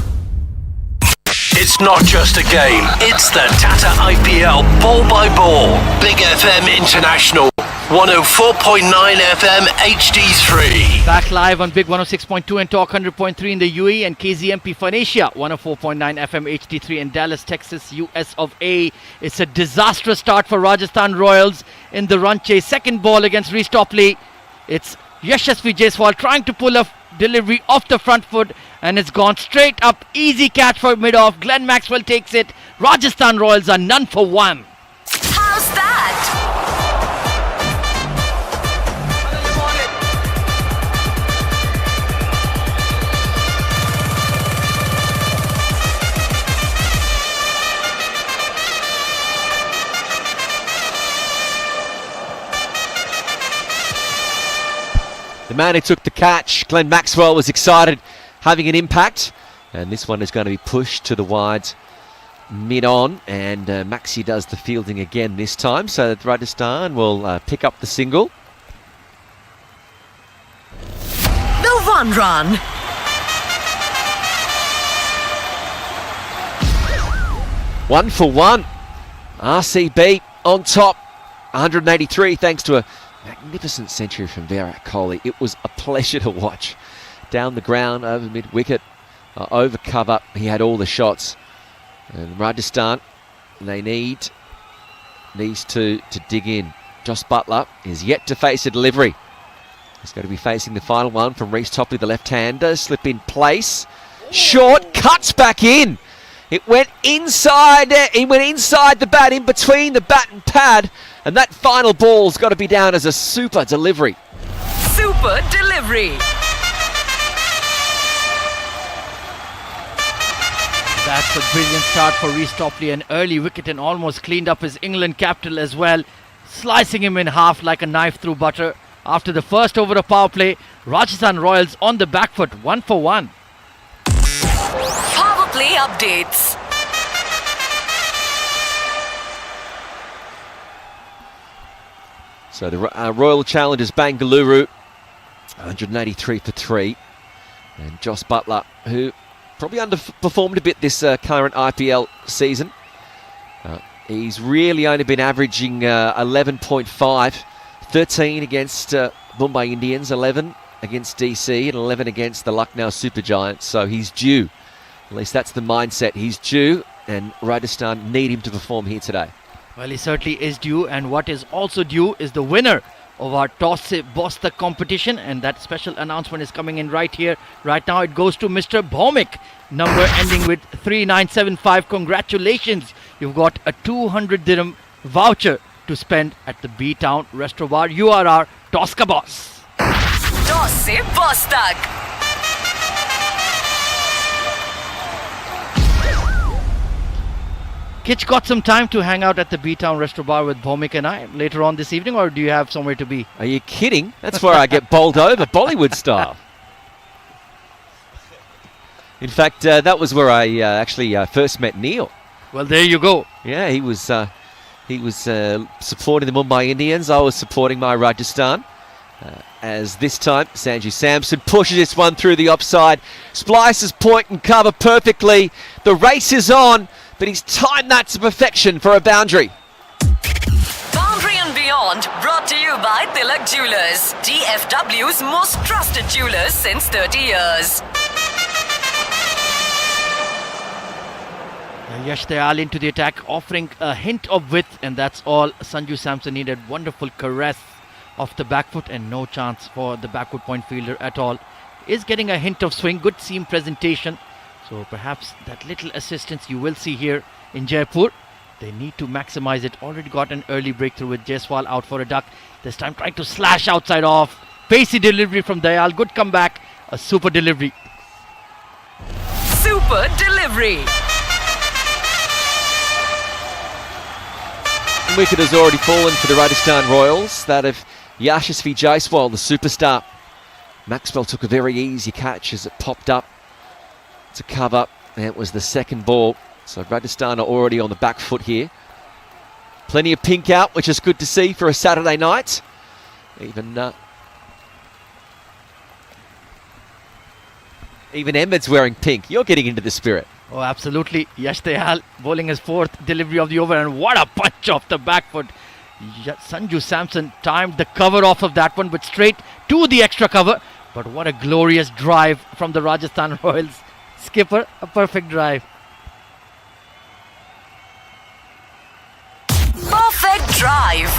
Speaker 4: It's not just a game, it's the Tata IPL ball by ball. Big FM International, 104.9 FM HD3.
Speaker 17: Back live on Big 106.2 and Talk 100.3 in the UAE and KZMP Phoenicia, 104.9 FM HD3 in Dallas, Texas, US of A. It's a disastrous start for Rajasthan Royals in the run chase. Second ball against Reece Topley. It's Yashasvi Jaiswal trying to pull a delivery off the front foot and it's gone straight up. Easy catch for mid-off. Glenn Maxwell takes it. Rajasthan Royals are none for one.
Speaker 3: How's that?
Speaker 2: The man who took the catch, Glenn Maxwell, was excited, having an impact. And this one is going to be pushed to the wides mid-on. And Maxi does the fielding again this time. So that Rajasthan will pick up the single.
Speaker 3: The one run.
Speaker 2: One for one. RCB on top. 183 thanks to a magnificent century from Virat Kohli. It was a pleasure to watch. Down the ground, over mid-wicket, over cover. He had all the shots. And Rajasthan, they need these two to dig in. Joss Buttler is yet to face a delivery. He's going to be facing the final one from Reece Topley, the left-hander. Slip in place. Short, cuts back in. It went inside. He went inside the bat, in between the bat and pad. And that final ball's got to be down as a super delivery.
Speaker 3: Super delivery.
Speaker 17: That's a brilliant start for Reece Topley. An early wicket and almost cleaned up his England capital as well. Slicing him in half like a knife through butter. After the first over of power play, Rajasthan Royals on the back foot, 1 for 1.
Speaker 3: Power play updates.
Speaker 2: So the Royal Challengers Bengaluru, 183 for 3. And Joss Buttler, who probably underperformed a bit this current IPL season. He's really only been averaging 11.5, 13 against Mumbai Indians, 11 against DC, and 11 against the Lucknow Super Giants. So he's due. At least that's the mindset. He's due, and Rajasthan need him to perform here today.
Speaker 17: Well, he certainly is due, and what is also due is the winner of our Toss Se Boss the competition, and that special announcement is coming in right here, right now. It goes to Mr. Bhomik, number ending with 3975. Congratulations, you've got a 200 dirham voucher to spend at the B-Town Restaurant Bar. You are our Toss Ka Boss.
Speaker 3: Toss Se Boss Tak.
Speaker 17: Kitch got some time to hang out at the B-Town Restaurant Bar with Bhomik and I later on this evening, or do you have somewhere to be?
Speaker 2: Are you kidding? That's where I get bowled over, Bollywood style. In fact, that was where I actually first met Neil.
Speaker 17: Well, there you go.
Speaker 2: Yeah, he was supporting the Mumbai Indians. I was supporting my Rajasthan. As this time, Sanju Samson pushes this one through the offside. Splices point and cover perfectly. The race is on, but he's timed that to perfection for a boundary.
Speaker 3: Boundary and Beyond, brought to you by Tilak Jewelers, DFW's most trusted jewelers since 30 years.
Speaker 17: Yash Dayal into the attack, offering a hint of width, and that's all Sanju Samson needed. Wonderful caress off the back foot and no chance for the backward point fielder at all. Is getting a hint of swing, good seam presentation. So perhaps that little assistance you will see here in Jaipur. They need to maximize it. Already got an early breakthrough with Jaiswal out for a duck. This time trying to slash outside off. Pacey delivery from Dayal. Good comeback. A super delivery.
Speaker 3: Super delivery.
Speaker 2: Wicket has already fallen for the Rajasthan Royals. That of Yashasvi Jaiswal, the superstar. Maxwell took a very easy catch as it popped up to cover. And it was the second ball. So Rajasthan are already on the back foot here. Plenty of pink out, which is good to see for a Saturday night. Even Ahmed's wearing pink. You're getting into the spirit.
Speaker 17: Oh, absolutely. Yash Dayal bowling his fourth delivery of the over, and what a punch off the back foot. Sanju Samson timed the cover off of that one, but straight to the extra cover. But what a glorious drive from the Rajasthan Royals skipper. A perfect drive.
Speaker 3: Perfect drive.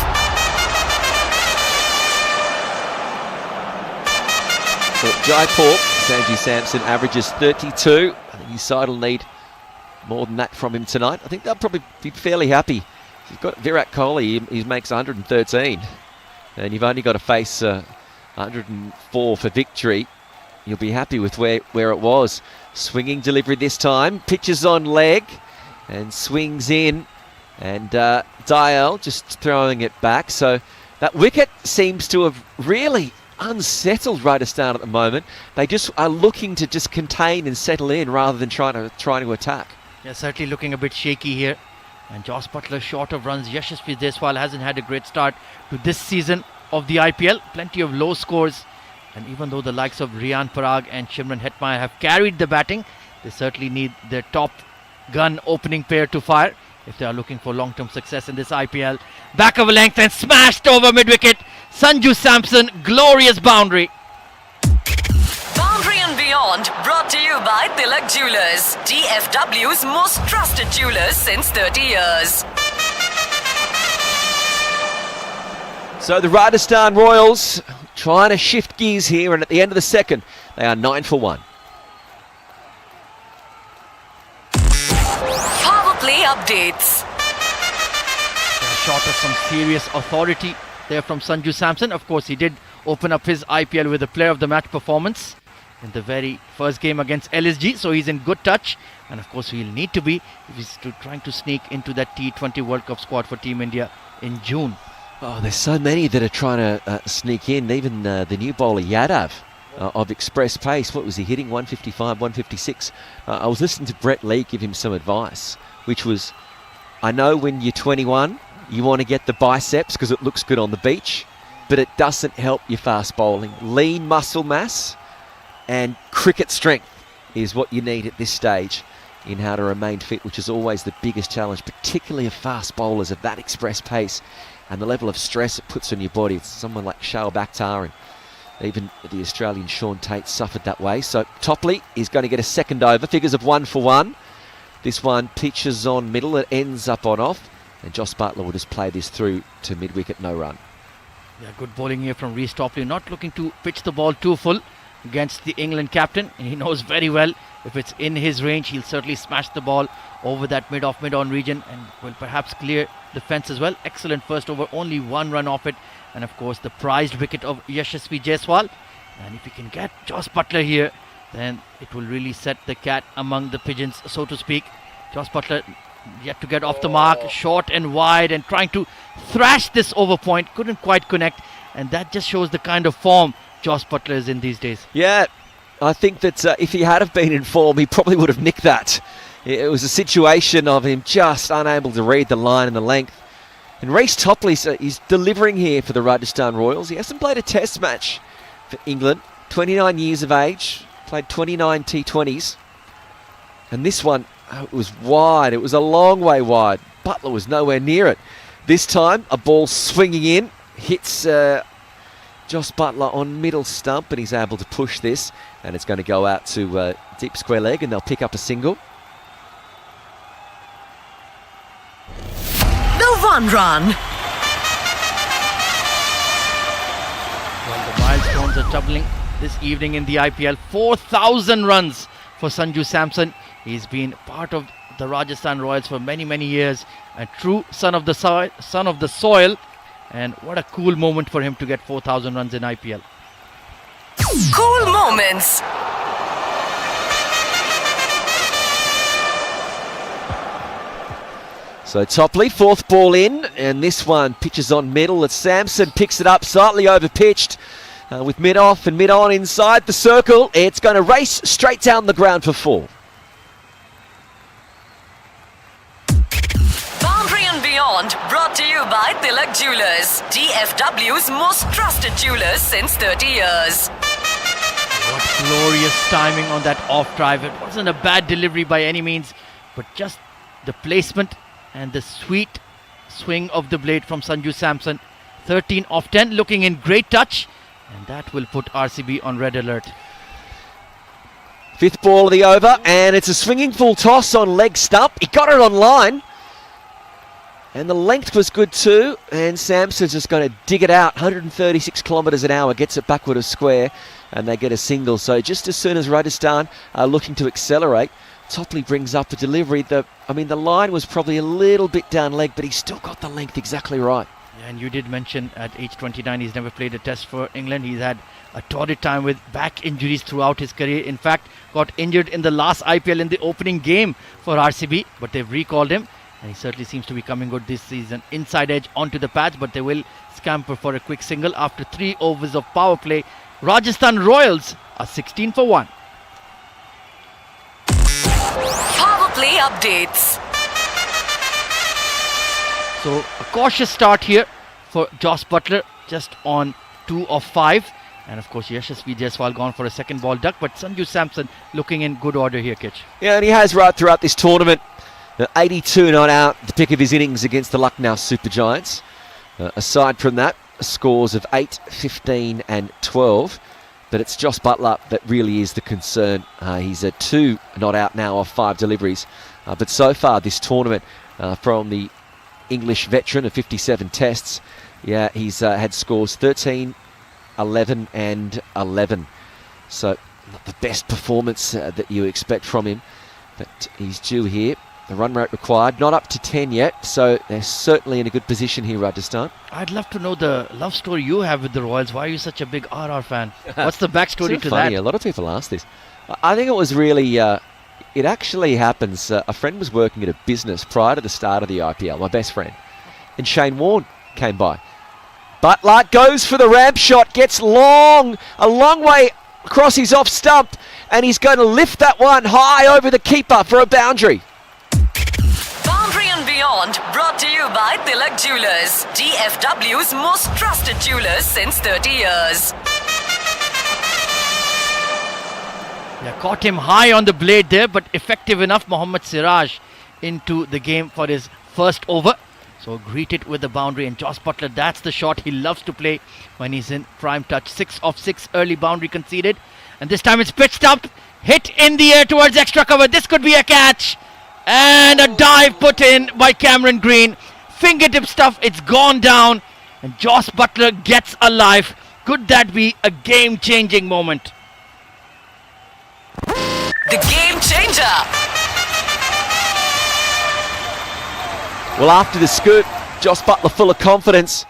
Speaker 2: So Jaipur, Sanju Samson averages 32. I think his side will need more than that from him tonight. I think they'll probably be fairly happy. You've got Virat Kohli, he makes 113. And you've only got to face 104 for victory. You'll be happy with where it was. Swinging delivery this time. Pitches on leg and swings in. And Dayal just throwing it back. So that wicket seems to have really unsettled Rajasthan at the moment. They just are looking to just contain and settle in rather than trying to attack.
Speaker 17: Yeah, certainly looking a bit shaky here. And Jos Buttler short of runs. Yashasvi Jaiswal hasn't had a great start to this season of the IPL. Plenty of low scores. And even though the likes of Riyan Parag and Shimran Hetmyer have carried the batting, they certainly need their top gun opening pair to fire if they are looking for long-term success in this IPL. Back of a length and smashed over mid-wicket. Sanju Samson, glorious boundary.
Speaker 3: Boundary and Beyond, brought to you by Tilak Jewelers, DFW's most trusted jewelers since 30 years.
Speaker 2: So the Rajasthan Royals trying to shift gears here, and at the end of the second, they are 9 for 1.
Speaker 3: Power play updates.
Speaker 17: Short of some serious authority there from Sanju Samson. Of course, he did open up his IPL with a player of the match performance in the very first game against LSG. So he's in good touch. And of course, he'll need to be if he's trying to sneak into that T20 World Cup squad for Team India in June.
Speaker 2: Oh, there's so many that are trying to sneak in. Even the new bowler Yadav of express pace. What was he hitting? 155, 156. I was listening to Brett Lee give him some advice, which was, I know when you're 21, you want to get the biceps because it looks good on the beach, but it doesn't help your fast bowling. Lean muscle mass and cricket strength is what you need at this stage in how to remain fit, which is always the biggest challenge, particularly of fast bowlers of that express pace and the level of stress it puts on your body. It's someone like Shoaib Akhtar and even the Australian Sean Tate suffered that way. So Topley is going to get a second over. Figures of 1 for 1. This one pitches on middle. It ends up on off. And Jos Buttler will just play this through to mid-wicket, no run.
Speaker 17: Yeah, good bowling here from Reece Topley. Not looking to pitch the ball too full against the England captain. And he knows very well if it's in his range, he'll certainly smash the ball over that mid-off, mid-on region and will perhaps clear the fence as well. Excellent first over, only 1 run off it. And of course, the prized wicket of Yashasvi Jaiswal. And if he can get Jos Buttler here, then it will really set the cat among the pigeons, so to speak. Jos Buttler yet to get off the mark, short and wide, and trying to thrash this over point. Couldn't quite connect, and that just shows the kind of form Jos Buttler is in these days.
Speaker 2: Yeah, I think that if he had have been in form, he probably would have nicked that. It was a situation of him just unable to read the line and the length. And Reece Topley is delivering here for the Rajasthan Royals. He hasn't played a test match for England. 29 years of age, played 29 T20s. And this one, it was wide. It was a long way wide. Buttler was nowhere near it. This time, a ball swinging in, hits Jos Buttler on middle stump, and he's able to push this. And it's going to go out to deep square leg, and they'll pick up a single.
Speaker 3: The one run.
Speaker 17: milestones are troubling this evening in the IPL. 4,000 runs for Sanju Samson. He's been part of the Rajasthan Royals for many, many years. A true son of the soil. And what a cool moment for him to get 4,000 runs in IPL.
Speaker 3: Cool moments.
Speaker 2: So Topley, fourth ball in, and this one pitches on middle as Samson picks it up, slightly over pitched with mid off and mid on inside the circle. It's going to race straight down the ground for 4.
Speaker 3: Boundary and Beyond, brought to you by Tilak Jewelers, DFW's most trusted jewelers since 30 years.
Speaker 17: What glorious timing on that off drive. It wasn't a bad delivery by any means, but just the placement and the sweet swing of the blade from Sanju Samson. 13 off 10, looking in great touch, and that will put RCB on red alert.
Speaker 2: 5th ball of the over, and it's a swinging full toss on leg stump. He got it on line, and the length was good too, and Samson's just going to dig it out. 136 kilometres an hour, gets it backward of square, and they get a single. So just as soon as Rajasthan are looking to accelerate, Topley brings up a delivery. The line was probably a little bit down leg, but he's still got the length exactly right.
Speaker 17: Yeah, and you did mention at age 29 he's never played a test for England. He's had a torrid time with back injuries throughout his career. In fact, got injured in the last IPL in the opening game for RCB, but they've recalled him, and he certainly seems to be coming good this season. Inside edge onto the pads, but they will scamper for a quick single after 3 overs of power play. Rajasthan Royals are 16 for 1.
Speaker 3: Power play updates.
Speaker 17: So a cautious start here for Joss Butler, just on 2 of 5. And of course Yashasvi Jaiswal gone for a second ball duck, but Sanju Samson looking in good order here, Kitch.
Speaker 2: Yeah, and he has right throughout this tournament. 82 not out, the pick of his innings against the Lucknow Super Giants. Aside from that, scores of 8, 15 and 12. But it's Joss Butler that really is the concern. He's a 2 not out now off 5 deliveries. But so far this tournament, from the English veteran of 57 tests, he's had scores 13, 11 and 11. So not the best performance that you expect from him. But he's due here. The run rate required, not up to 10 yet, so they're certainly in a good position here, Rajasthan.
Speaker 17: I'd love to know the love story you have with the Royals. Why are you such a big RR fan? What's the backstory to
Speaker 2: funny.
Speaker 17: that?
Speaker 2: A lot of people ask this. I think it was really, it actually happens. A friend was working at a business prior to the start of the IPL, my best friend, and Shane Warne came by. Butler goes for the ramp shot, gets a long way across his off stump, and he's going to lift that one high over the keeper for a boundary.
Speaker 3: Boundary and Beyond, brought to you by Tilak Jewelers, DFW's most trusted jewelers since 30 years.
Speaker 17: Yeah, caught him high on the blade there, but effective enough. Mohammad Siraj into the game for his first over. So greeted with the boundary, and Joss Butler, that's the shot he loves to play when he's in prime touch. 6 of 6, early boundary conceded. And this time it's pitched up, hit in the air towards extra cover. This could be a catch. And a dive put in by Cameron Green. Fingertip stuff, it's gone down. And Joss Butler gets a life. Could that be a game-changing moment?
Speaker 3: The game changer.
Speaker 2: Well, after the scoot, Joss Butler full of confidence.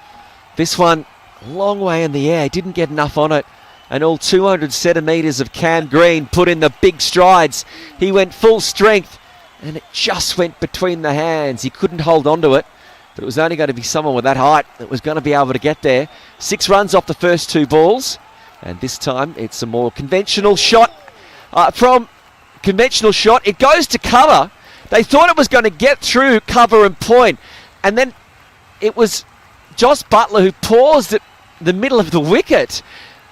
Speaker 2: This one, a long way in the air, didn't get enough on it. And all 200 centimetres of Cam Green put in the big strides. He went full strength, and it just went between the hands. He couldn't hold on to it, but it was only going to be someone with that height that was going to be able to get there. 6 runs off the first 2 balls, and this time it's a more conventional shot. It goes to cover. They thought it was going to get through cover and point, and then it was Joss Butler who paused at the middle of the wicket,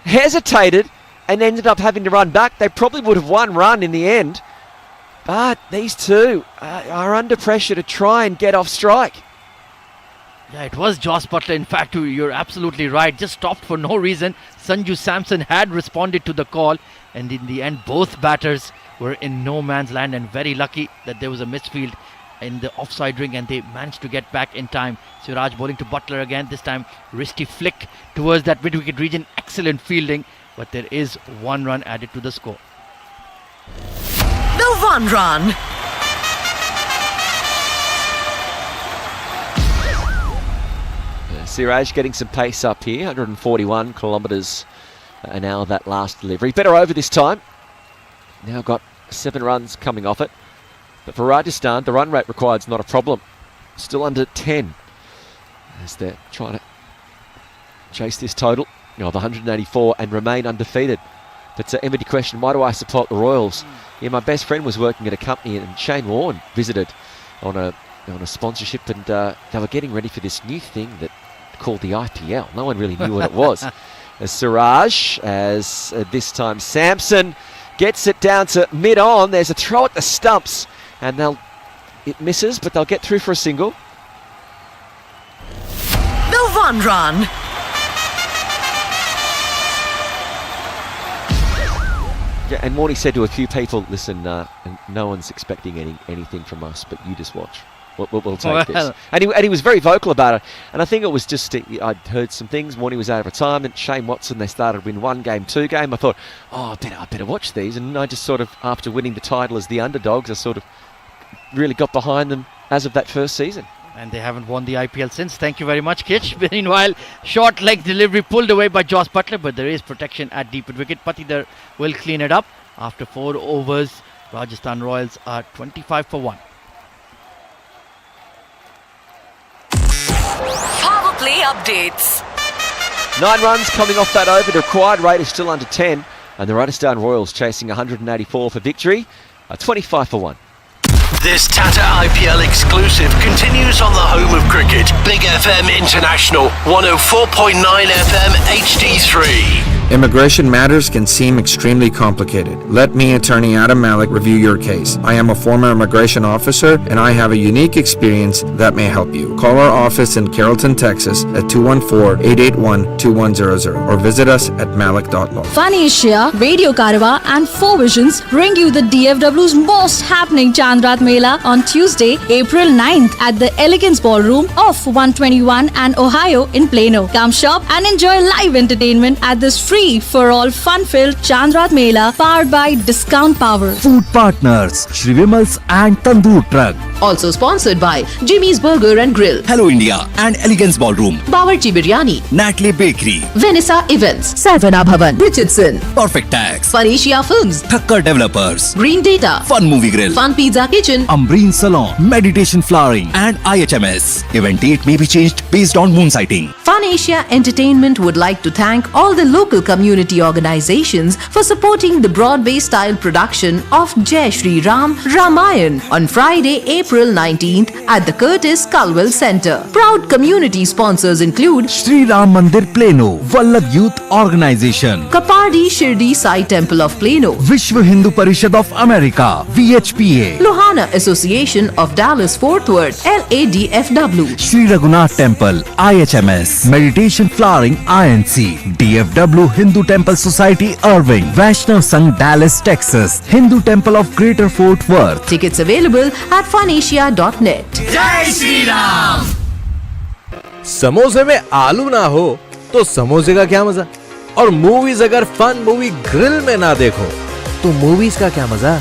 Speaker 2: hesitated, and ended up having to run back. They probably would have 1 run in the end. But these two are under pressure to try and get off strike.
Speaker 17: Yeah, it was Joss Butler. In fact, you're absolutely right. Just stopped for no reason. Sanju Samson had responded to the call, and in the end, both batters were in no man's land, and very lucky that there was a misfield in the offside ring, and they managed to get back in time. Siraj bowling to Butler again, this time wristy flick towards that mid-wicket region. Excellent fielding, but there is 1 run added to the score.
Speaker 3: The 1 run.
Speaker 2: Siraj getting some pace up here, 141 kilometres an hour that last delivery. Better over this time. Now got 7 runs coming off it. But for Rajasthan, the run rate required is not a problem. Still under 10 as they're trying to chase this total of 184 and remain undefeated. But Emma, question, why do I support the Royals? Yeah, my best friend was working at a company and Shane Warne visited on a sponsorship, and they were getting ready for this new thing that called the IPL. No one really knew what it was. As Siraj, as this time Sampson gets it down to mid-on. There's a throw at the stumps, and it misses, but they'll get through for a single.
Speaker 3: The 1 run.
Speaker 2: Yeah, and Morney said to a few people, listen, no one's expecting anything from us, but you just watch. We'll take this. And he was very vocal about it. And I think it was just, I'd heard some things. Morney was out of retirement. Shane Watson, they started to win 1 game, 2 game. I thought, I better watch these. And I just sort of, after winning the title as the underdogs, I sort of really got behind them as of that first season.
Speaker 17: And they haven't won the IPL since. Thank you very much, Kitch. Meanwhile, short leg delivery pulled away by Joss Butler, but there is protection at deep wicket. Patidhar will clean it up. After 4 overs, Rajasthan Royals are 25 for 1.
Speaker 3: Power play updates.
Speaker 2: 9 runs coming off that over. The required rate is still under 10. And the Rajasthan Royals chasing 184 for victory. 25 for 1.
Speaker 4: This Tata IPL exclusive continues on the home of cricket. Big FM International, 104.9 FM HD3.
Speaker 5: Immigration matters can seem extremely complicated. Let me, Attorney Adam Malik, review your case. I am a former immigration officer and I have a unique experience that may help you. Call our office in Carrollton, Texas at 214-881-2100 or visit us at malik.law.
Speaker 8: Fun Asia, Radio Karwa and 4 Visions bring you the DFW's most happening Chandrat Mela on Tuesday, April 9th at the Elegance Ballroom of 121 and Ohio in Plano. Come shop and enjoy live entertainment at this free for all fun-filled Chandrat Mela powered by Discount Power.
Speaker 16: Food partners Shri Vimal's and Tandoor Truck.
Speaker 20: Also sponsored by Jimmy's Burger and Grill,
Speaker 16: Hello India and Elegance Ballroom,
Speaker 20: Bawarchi Biryani,
Speaker 16: Natalie Bakery,
Speaker 20: Venessa Events, Savannah Bhavan, Richardson,
Speaker 16: Perfect Tax,
Speaker 20: Fun Asia Films,
Speaker 16: Thakkar Developers,
Speaker 20: Green Data,
Speaker 16: Fun Movie Grill,
Speaker 20: Fun Pizza Kitchen,
Speaker 16: Ambreen Salon, Meditation Flowering and IHMS. Event date may be changed based on moon sighting.
Speaker 20: Fun Asia Entertainment would like to thank all the local community organizations for supporting the Broadway-style production of Jai Shri Ram Ramayan on Friday, April 19th at the Curtis Culwell Center. Proud community sponsors include
Speaker 16: Shri Ram Mandir Plano, Vallabh Youth Organization,
Speaker 20: Kapardi Shirdi Sai Temple of Plano,
Speaker 16: Vishwa Hindu Parishad of America, VHPA,
Speaker 20: Lohana Association of Dallas Fort Worth, LADFW,
Speaker 16: Shri Raghunath Temple, IHMS, Meditation Flowering, INC, DFW Hindu Temple Society, Irving, Vaishnav Sangh, Dallas, Texas, Hindu Temple of Greater Fort Worth.
Speaker 20: Tickets available at funasia.net.
Speaker 9: जय श्री राम। समोसे में आलू ना हो तो समोसे का क्या मजा, और मूवीज अगर फन मूवी ग्रिल में ना देखो तो मूवीज का क्या मजा।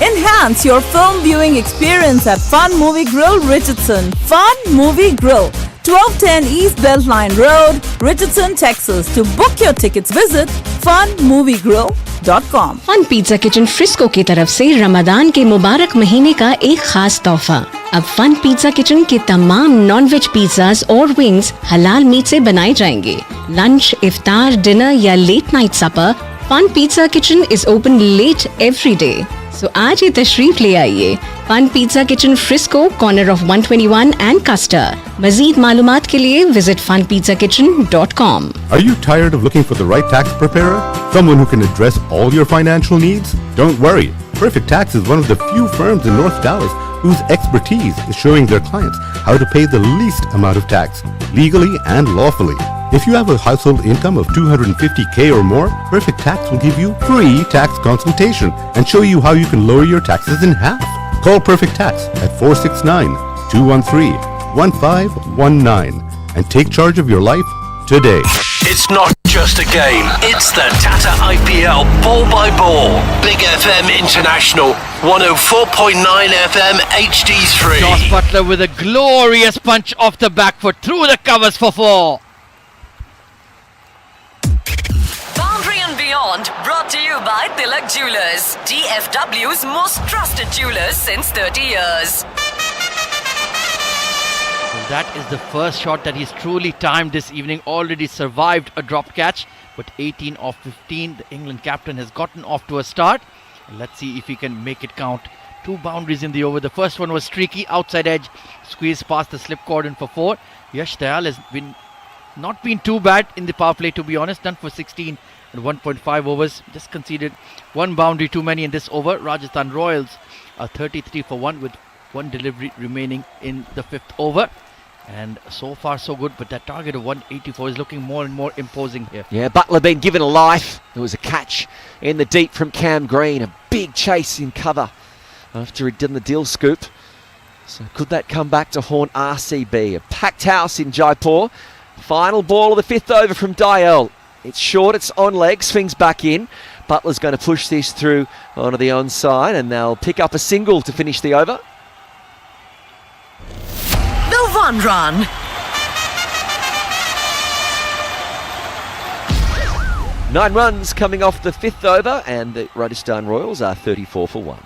Speaker 10: Enhance your film viewing experience at Fun Movie Grill, Richardson. Fun Movie Grill, 1210 East Beltline Road, Richardson, Texas. To book your tickets, visit funmoviegrill.com.
Speaker 7: Fun pizza kitchen Frisco की तरफ से रमजान के मुबारक महीने का एक खास तोहफा। अब फन पिज्जा किचन के तमाम नॉन-वेज पिज्जाज और विंग्स हलाल मीट से बनाए जाएंगे। लंच, इफ्तार, डिनर या late night supper, fun pizza kitchen is open late every day. So आज ही तशरीफ ले आइए fun pizza kitchen Frisco, corner of 121 and Custer. मजीद मालूमात के लिए visit funpizzakitchen.com.
Speaker 6: Are you tired of looking for the right tax preparer? Someone who can address all your financial needs? Don't worry. Perfect Tax is one of the few firms in North Dallas whose expertise is showing their clients how to pay the least amount of tax, legally and lawfully. If you have a household income of $250K or more, Perfect Tax will give you free tax consultation and show you how you can lower your taxes in half. Call Perfect Tax at 469-213-1519 and take charge of your life today.
Speaker 4: It's not just a game, it's the Tata IPL ball by ball. Big FM International, 104.9 FM HD3.
Speaker 17: Josh Butler with a glorious punch off the back foot through the covers for 4.
Speaker 3: Boundary and Beyond, brought to you by Tilak Jewelers, DFW's most trusted jewelers since 30 years.
Speaker 17: Well, that is the first shot that he's truly timed this evening. Already survived a drop catch, but 18 of 15. The England captain has gotten off to a start. Let's see if he can make it count. 2 boundaries in the over. The first one was streaky, outside edge, squeezed past the slip cordon for 4. Yash Dayal has not been too bad in the power play, to be honest. Done for 16 and 1.5 overs. Just conceded 1 boundary too many in this over. Rajasthan Royals are 33 for 1 with 1 delivery remaining in the 5th over. And so far so good, but that target of 184 is looking more and more imposing here.
Speaker 2: Yeah, Butler being given a life. There was a catch in the deep from Cam Green. A big chase in cover after he'd done the deal scoop. So could that come back to haunt RCB? A packed house in Jaipur. Final ball of the 5th over from Dayal. It's short, it's on leg, swings back in. Butler's going to push this through onto the onside, and they'll pick up a single to finish the over.
Speaker 3: The 1 run.
Speaker 2: Nine runs coming off the 5th over, and the Rajasthan Royals are 34 for 1.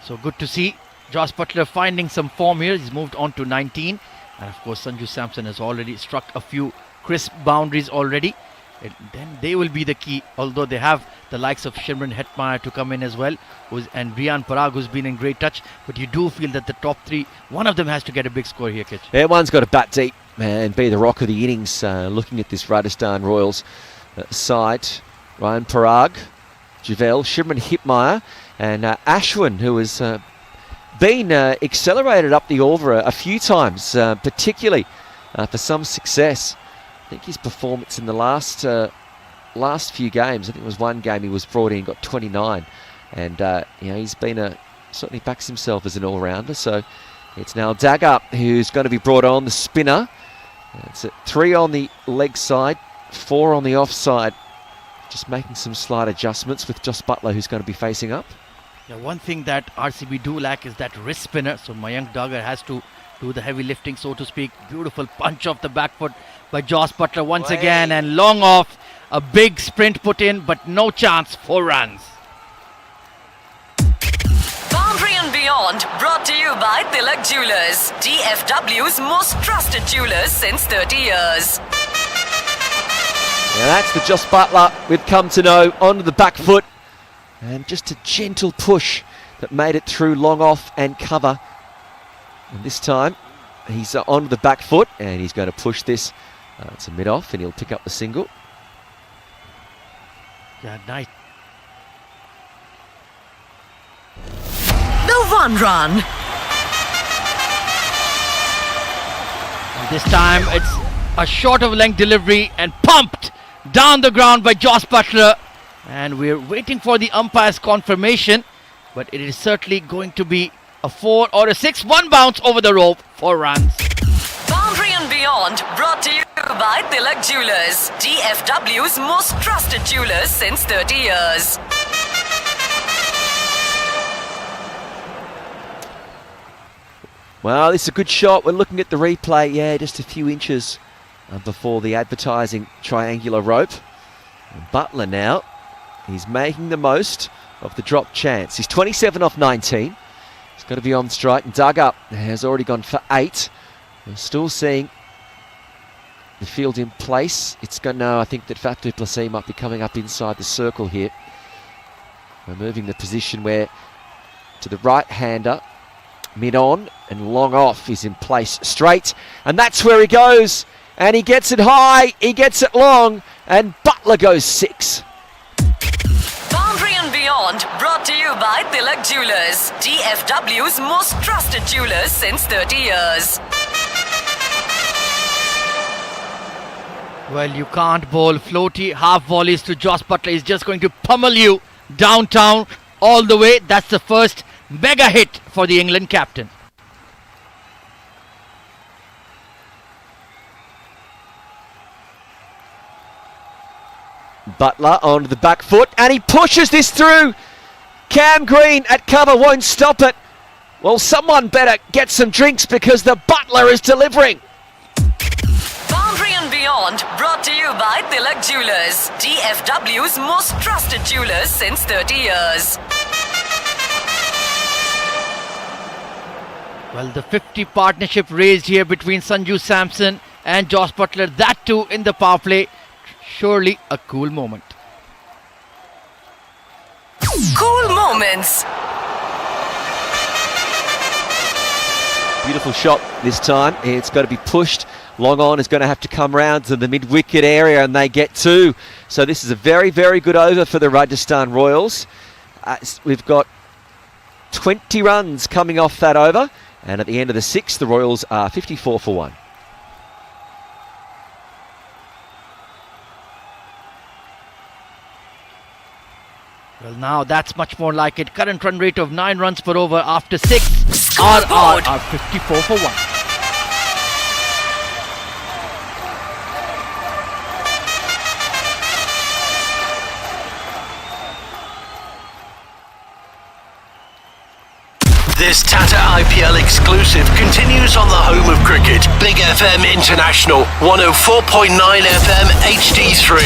Speaker 17: So good to see Josh Butler finding some form here. He's moved on to 19. And of course, Sanju Samson has already struck a few crisp boundaries already. And then they will be the key, although they have the likes of Shimron Hetmeyer to come in as well, and Riyan Parag, who's been in great touch. But you do feel that the top 3, one of them has to get a big score here, Kitch.
Speaker 2: Yeah, one's got to bat deep and be the rock of the innings. Looking at this Rajasthan Royals side, Riyan Parag, Javel, Shimron Hetmeyer, and Ashwin, who has been accelerated up the over a few times, particularly for some success. I think his performance in the last few games, I think it was one game he was brought in, got 29, and he's been certainly backs himself as an all-rounder. So it's now Dagger who's going to be brought on, the spinner. It's at 3 on the leg side, 4 on the offside. Just making some slight adjustments with Josh Butler, who's going to be facing up.
Speaker 17: Yeah, one thing that RCB do lack is that wrist spinner, so Mayank Dagger has to do the heavy lifting, so to speak. Beautiful punch off the back foot by Josh Butler once again, and long off. A big sprint put in, but no chance. 4 runs.
Speaker 3: Boundary and Beyond, brought to you by Tilak Jewelers, DFW's most trusted jewelers since 30 years.
Speaker 2: Now that's the Josh Butler we've come to know, onto the back foot, and just a gentle push that made it through long off and cover. And this time he's onto the back foot, and he's going to push this. It's a mid-off, and he'll pick up the single.
Speaker 17: Yeah, nice.
Speaker 3: The 1 run.
Speaker 17: And this time it's a short of length delivery and pumped down the ground by Josh Butler. And we're waiting for the umpire's confirmation, but it is certainly going to be a 4 or a 6. 1 bounce over the rope, 4 runs.
Speaker 3: Boundary and Beyond, brought to you by Tilak Jewelers, DFW's most trusted jewelers since 30 years.
Speaker 2: Well, this is a good shot. We're looking at the replay. Yeah, just a few inches before the advertising triangular rope. And Butler now, he's making the most of the drop chance. He's 27 off 19. He's got to be on strike, and dug up. Has already gone for 8. We're still seeing the field in place. It's going to, I think that Faf du Plessis might be coming up inside the circle here. We're moving the position where to the right-hander, mid-on and long off is in place straight, and that's where he goes, and he gets it high, he gets it long, and Butler goes 6.
Speaker 3: Boundary and Beyond, brought to you by Tilak Jewelers, DFW's most trusted jewelers since 30 years.
Speaker 17: Well, you can't bowl floaty half volleys to Joss Butler. He's just going to pummel you downtown all the way. That's the first mega hit for the England captain.
Speaker 2: Butler onto the back foot, and he pushes this through. Cam Green at cover won't stop it. Well, someone better get some drinks because the Butler is delivering.
Speaker 3: Boundary and Beyond, brought to you by Tilak Jewelers, DFW's most trusted jewelers since 30 years.
Speaker 17: Well, the 50 partnership raised here between Sanju Samson and Joss Butler, that too in the power play. Surely a cool moment.
Speaker 3: Cool moments.
Speaker 2: Beautiful shot this time. It's got to be pushed. Long on is going to have to come round to the mid-wicket area, and they get two. So this is a very, very good over for the Rajasthan Royals. We've got 20 runs coming off that over, and at the end of the sixth, the Royals are 54 for 1.
Speaker 17: Well, now that's much more like it. Current run rate of 9 runs per over after 6. RR are 54 for 1.
Speaker 4: This Tata IPL exclusive continues on the home of cricket. Big FM International, 104.9 FM HD3.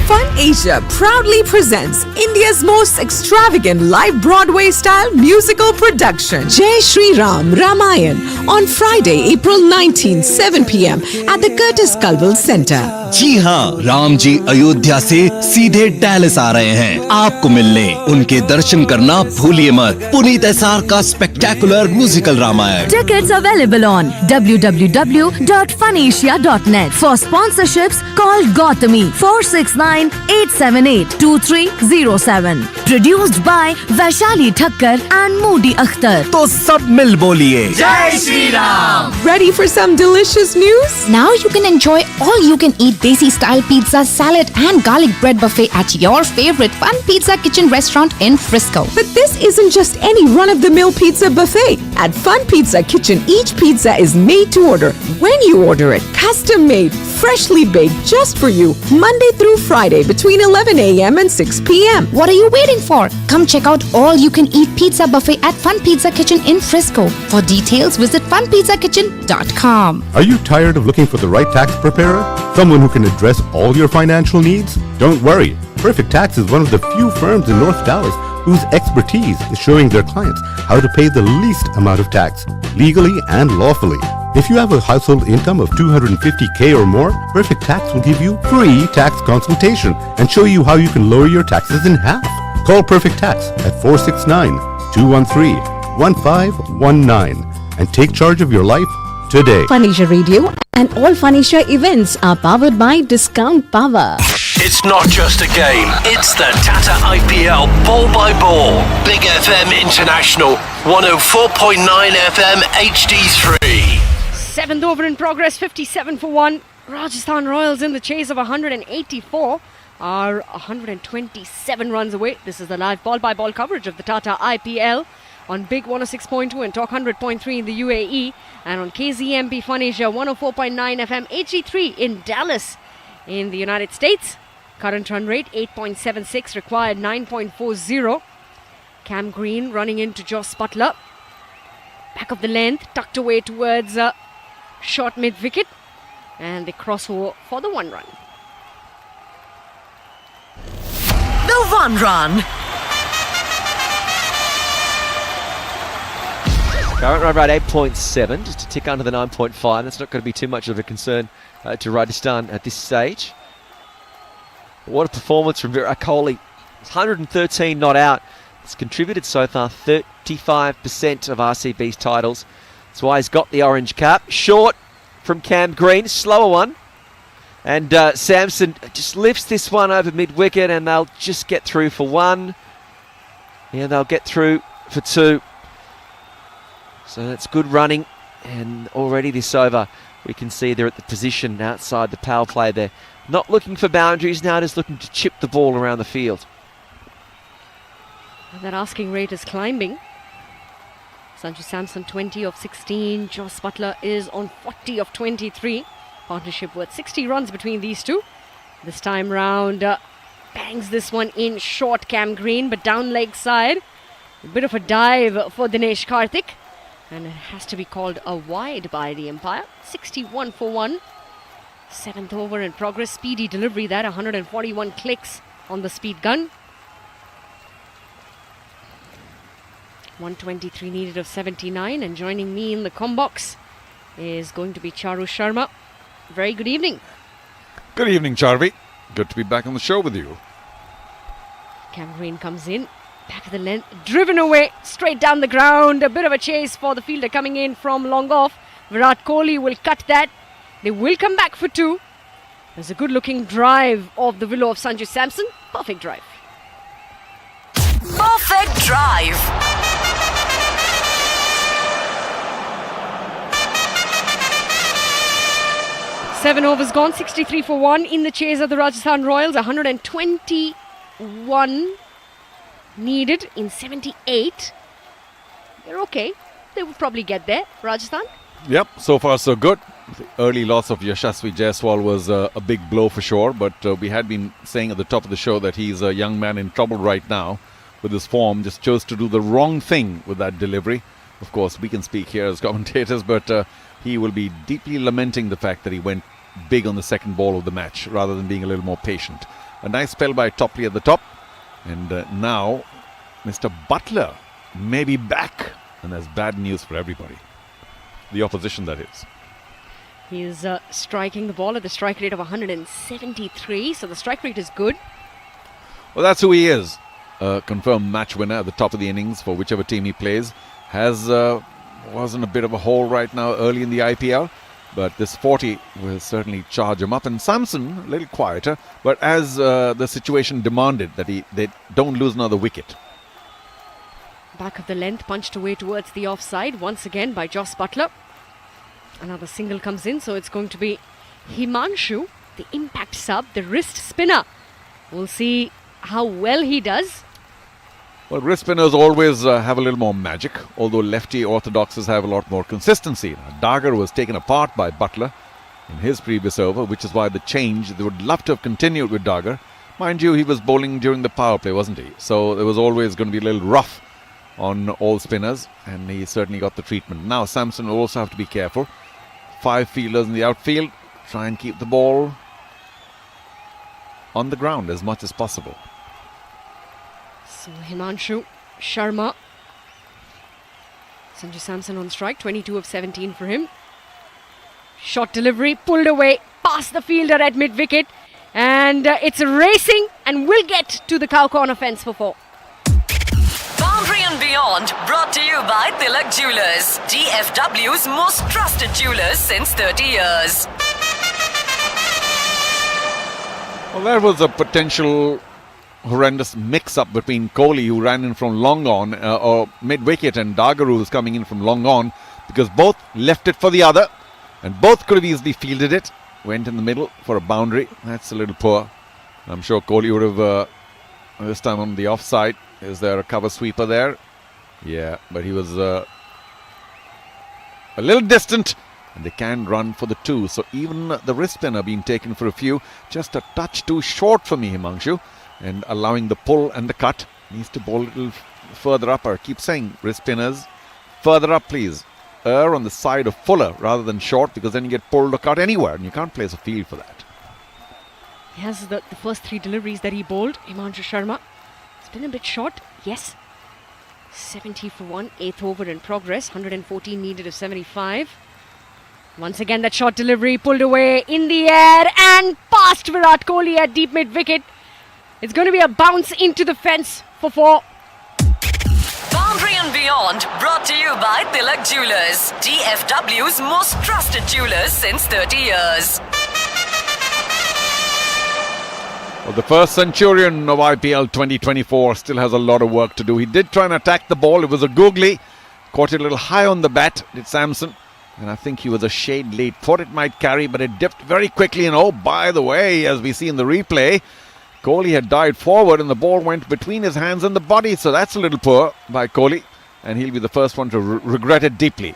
Speaker 15: Fun Asia proudly presents India's most extravagant live Broadway-style musical production, Jai Shri Ram Ramayan, on Friday, April 19, 7 p.m. at the Curtis Culwell Centre.
Speaker 16: जी हाँ, राम जी अयोध्या से सीधे Dallas आ रहे हैं आपको मिलने। उनके दर्शन करना भूलिए मत। पुनीत एसार का spectacular musical Ramayan.
Speaker 19: Tickets available on www.funasia.net. For sponsorships, call Gautami 469-878-2307. Produced by Vaishali Thakkar and Modi Akhtar.
Speaker 16: तो सब मिल बोलिए
Speaker 19: जय Shri Ram.
Speaker 15: Ready for some delicious news?
Speaker 1: Now you can enjoy all-you-can-eat Desi-style pizza, salad and garlic bread buffet at your favorite Fun Pizza Kitchen restaurant in Frisco.
Speaker 15: But this isn't just any run-of-the-mill pizza buffet. At Fun Pizza Kitchen, each pizza is made to order. When you order it, custom-made, freshly baked just for you, Monday through Friday between 11 a.m. and 6 p.m.
Speaker 1: What are you waiting for? Come check out all-you-can-eat pizza buffet at Fun Pizza Kitchen in Frisco. For details, visit funpizzakitchen.com.
Speaker 6: Are you tired of looking for the right tax preparer? Someone who can address all your financial needs? Don't worry. Perfect Tax is one of the few firms in North Dallas whose expertise is showing their clients how to pay the least amount of tax, legally and lawfully. If you have a household income of $250K or more, Perfect Tax will give you free tax consultation and show you how you can lower your taxes in half. Call Perfect Tax at 469-213-1519 and take charge of your life today.
Speaker 21: Fun Asia Radio and all Fun Asia events are powered by Discount Power.
Speaker 4: It's not just a game, it's the Tata IPL ball by ball. Big FM International, 104.9 FM HD3.
Speaker 13: 7th over in progress, 57 for 1. Rajasthan Royals in the chase of 184 are 127 runs away. This is the live ball-by-ball coverage of the Tata IPL on Big 106.2 and Talk 100.3 in the UAE, and on KZMB Fun Asia 104.9 FM HD3 in Dallas in the United States. Current run rate 8.76, required 9.40. Cam Green running into Joss Butler. Back of the length, tucked away towards short mid-wicket, and they cross over for the 1 run.
Speaker 3: The 1 run.
Speaker 2: Current run rate 8.7, just a tick under the 9.5. That's not going to be too much of a concern to Rajasthan at this stage. But what a performance from Virat Kohli. 113 not out. It's contributed so far 35% of RCB's titles. That's why he's got the orange cap. Short from Cam Green, slower one. And Samson just lifts this one over mid-wicket, and they'll just get through for 1. Yeah, they'll get through for 2. So that's good running, and already this over we can see they're at the position outside the power play there Not looking for boundaries now, just looking to chip the ball around the field.
Speaker 13: And that asking rate is climbing. Sanju Samson 20 of 16. Joss Butler is on 40 of 23. Partnership worth 60 runs between these two. This time round, bangs this one in short, Cam Green, but down leg side. A bit of a dive for Dinesh Karthik. And it has to be called a wide by the umpire. 61 for 1. 7th over in progress. Speedy delivery that. 141 clicks on the speed gun. 123 needed of 79. And joining me in the combox is going to be Charu Sharma. Very good evening.
Speaker 14: Good evening, Charvi. Good to be back on the show with you.
Speaker 13: Cam Green comes in. Back of the length. Driven away. Straight down the ground. A bit of a chase for the fielder coming in from long off. Virat Kohli will cut that. They will come back for 2. There's a good looking drive of the willow of Sanju Samson. Perfect drive.
Speaker 3: Perfect drive.
Speaker 13: Seven overs gone, 63 for 1 in the chase of the Rajasthan Royals. 121 needed in 78. They're okay. They will probably get there, Rajasthan.
Speaker 14: Yep, so far so good. The early loss of Yashasvi Jaiswal was a big blow for sure, but we had been saying at the top of the show that he's a young man in trouble right now with his form. Just chose to do the wrong thing with that delivery. Of course, we can speak here as commentators, but he will be deeply lamenting the fact that he went big on the second ball of the match rather than being a little more patient. A nice spell by Topley at the top, and now Mr. Butler may be back, and that's bad news for everybody. The opposition, that is.
Speaker 13: He is striking the ball at the strike rate of 173, so the strike rate is good.
Speaker 14: Well, that's who he is. Confirmed match winner at the top of the innings for whichever team he plays. Was in a bit of a hole right now early in the IPL, but this 40 will certainly charge him up. And Samson, a little quieter, but as the situation demanded that they don't lose another wicket.
Speaker 13: Back of the length, punched away towards the offside once again by Joss Butler. Another single comes in, so it's going to be Himanshu, the impact sub, the wrist spinner. We'll see how well he does.
Speaker 14: Well, wrist spinners always have a little more magic, although lefty orthodoxes have a lot more consistency. Now, Dagger was taken apart by Butler in his previous over, which is why the change, they would love to have continued with Dagger. Mind you, he was bowling during the power play, wasn't he? So there was always going to be a little rough on all spinners, and he certainly got the treatment. Now Samson will also have to be careful. 5 fielders in the outfield, try and keep the ball on the ground as much as possible.
Speaker 13: So Himanshu Sharma. Sanju Samson on strike, 22 of 17 for him. Short delivery, pulled away, past the fielder at mid-wicket. And it's racing and will get to the cow corner fence for 4.
Speaker 3: Boundary and Beyond, brought to you by Tilak Jewelers, DFW's most trusted jewelers since 30 years.
Speaker 14: Well, there was a potential horrendous mix-up between Kohli, who ran in from long on, or mid-wicket, and Dagger, who was coming in from long on, because both left it for the other, and both could have easily fielded it. Went in the middle for a boundary. That's a little poor. I'm sure Kohli would have, this time on the offside. Is there a cover sweeper there? Yeah, but he was a little distant, and they can run for the 2. So even the wrist spinner being taken for a few, just a touch too short for me, Himanshu, and allowing the pull and the cut. Needs to bowl a little further up. I keep saying, wrist spinners, further up, please. Err on the side of fuller rather than short, because then you get pulled or cut anywhere, and you can't place a field for that.
Speaker 13: He has the first 3 deliveries that he bowled, Himanshu Sharma. It's been a bit short, yes. 70 for 1, 8th over in progress, 114 needed of 75. Once again, that short delivery pulled away in the air and past Virat Kohli at deep mid-wicket. It's going to be a bounce into the fence for 4.
Speaker 3: Boundary and Beyond, brought to you by Tilak Jewelers, DFW's most trusted jewelers since 30 years.
Speaker 14: Well, the first centurion of IPL 2024 still has a lot of work to do. He did try and attack the ball. It was a googly. Caught it a little high on the bat, did Samson. And I think he was a shade late. Thought it might carry, but it dipped very quickly. And oh, by the way, as we see in the replay, Kohli had dived forward and the ball went between his hands and the body. So that's a little poor by Kohli. And he'll be the first one to regret it deeply.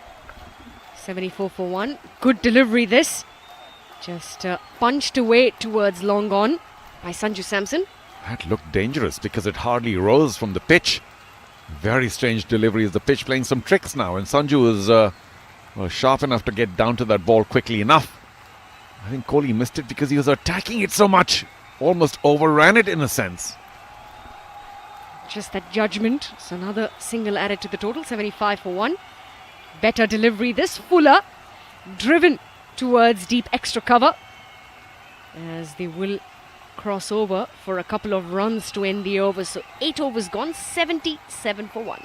Speaker 13: 74 for 1. Good delivery this. Just punched away towards long on by Sanju Samson.
Speaker 14: That looked dangerous because it hardly rose from the pitch. Very strange delivery. Is the pitch playing some tricks now? And Sanju was sharp enough to get down to that ball quickly enough. I think Kohli missed it because he was attacking it so much. Almost overran it in a sense.
Speaker 13: Just that judgment. So another single added to the total. 75 for 1. Better delivery this. Fuller driven towards deep extra cover as they will cross over for a couple of runs to end the over. So 8 overs gone. 77 for 1.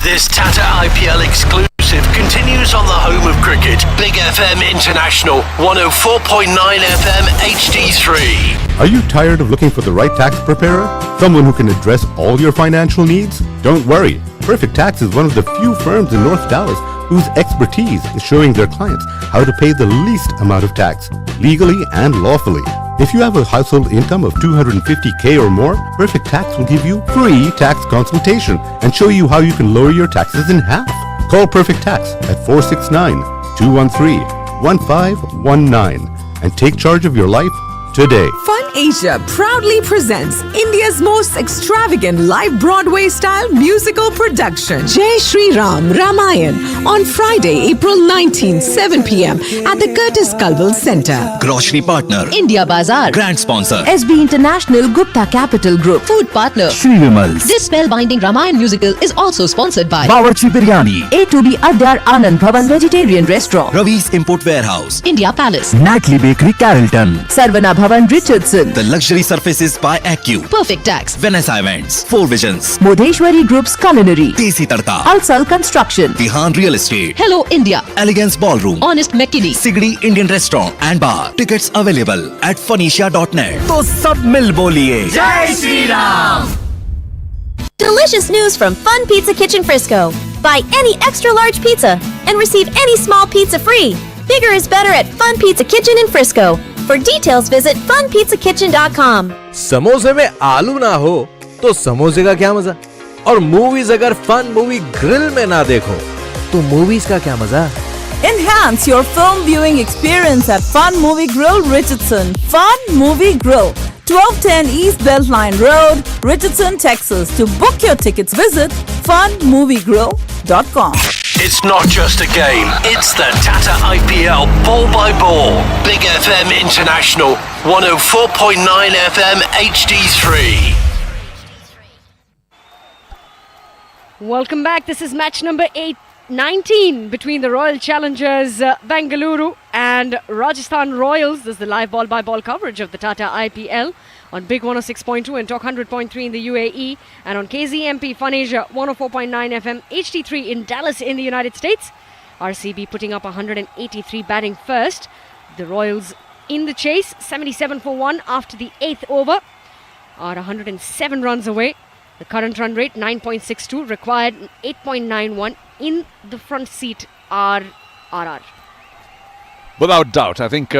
Speaker 4: This Tata IPL exclusive continues on the home of cricket. Big FM International 104.9 FM HD3.
Speaker 6: Are you tired of looking for the right tax preparer? Someone who can address all your financial needs? Don't worry. Perfect Tax is one of the few firms in North Dallas whose expertise is showing their clients how to pay the least amount of tax, legally and lawfully. If you have a household income of $250K or more, Perfect Tax will give you free tax consultation and show you how you can lower your taxes in half. Call Perfect Tax at 469-213-1519 and take charge of your life today.
Speaker 15: Fun Asia proudly presents India's most extravagant live Broadway-style musical production, Jai Shri Ram Ramayan, on Friday, April 19, 7 p.m. at the Curtis Culwell Center.
Speaker 16: Grocery partner
Speaker 19: India Bazaar.
Speaker 16: Grand sponsor
Speaker 19: SB International Gupta Capital Group.
Speaker 16: Food partner Shri Vimals.
Speaker 19: This spellbinding Ramayan musical is also sponsored by
Speaker 16: Bawarchi Biryani,
Speaker 19: A2B Adyar Anand Bhavan Vegetarian Restaurant,
Speaker 16: Ravi's Import Warehouse,
Speaker 19: India Palace,
Speaker 16: Natalie Bakery Carrollton,
Speaker 19: Sarvana Bhavan Richardson,
Speaker 16: The Luxury Surfaces by Accu,
Speaker 19: Perfect Tax,
Speaker 16: Vanessa Events, Four Visions,
Speaker 19: Modeshwari Group's Culinary,
Speaker 16: Desi Tadka,
Speaker 19: Alsal Construction,
Speaker 16: Vihan Real Estate,
Speaker 19: Hello India,
Speaker 16: Elegance Ballroom,
Speaker 19: Honest McKinney,
Speaker 16: Sigri Indian Restaurant and Bar. Tickets available at phoenicia.net. तो सब मिल बोलिए
Speaker 12: जय Shri Ram.
Speaker 18: Delicious news from Fun Pizza Kitchen Frisco. Buy any extra large pizza and receive any small pizza free. Bigger is better at Fun Pizza Kitchen in Frisco. For details, visit funpizzakitchen.com.
Speaker 9: समोसे में आलू ना हो तो समोसे का क्या मजा, और मूवीज अगर फन मूवी ग्रिल में ना देखो तो मूवीज का क्या मजा.
Speaker 10: Enhance your film viewing experience at Fun Movie Grill, Richardson. Fun Movie Grill, 1210 East Beltline Road, Richardson, Texas. To book your tickets, visit funmoviegrill.com.
Speaker 4: It's not just a game, it's the Tata IPL ball by ball. Big FM International 104.9 FM HD3.
Speaker 13: Welcome back. This is match number 19 between the Royal Challengers Bengaluru and Rajasthan Royals. This is the live ball-by-ball coverage of the Tata IPL on Big 106.2 and Talk 100.3 in the UAE, and on KZMP Fun Asia 104.9 FM HD3 in Dallas in the United States. RCB putting up 183 batting first. The Royals in the chase, 77 for 1 after the 8th over, are 107 runs away. The current run rate 9.62, required 8.91. In the front seat are RR.
Speaker 14: Without doubt, I think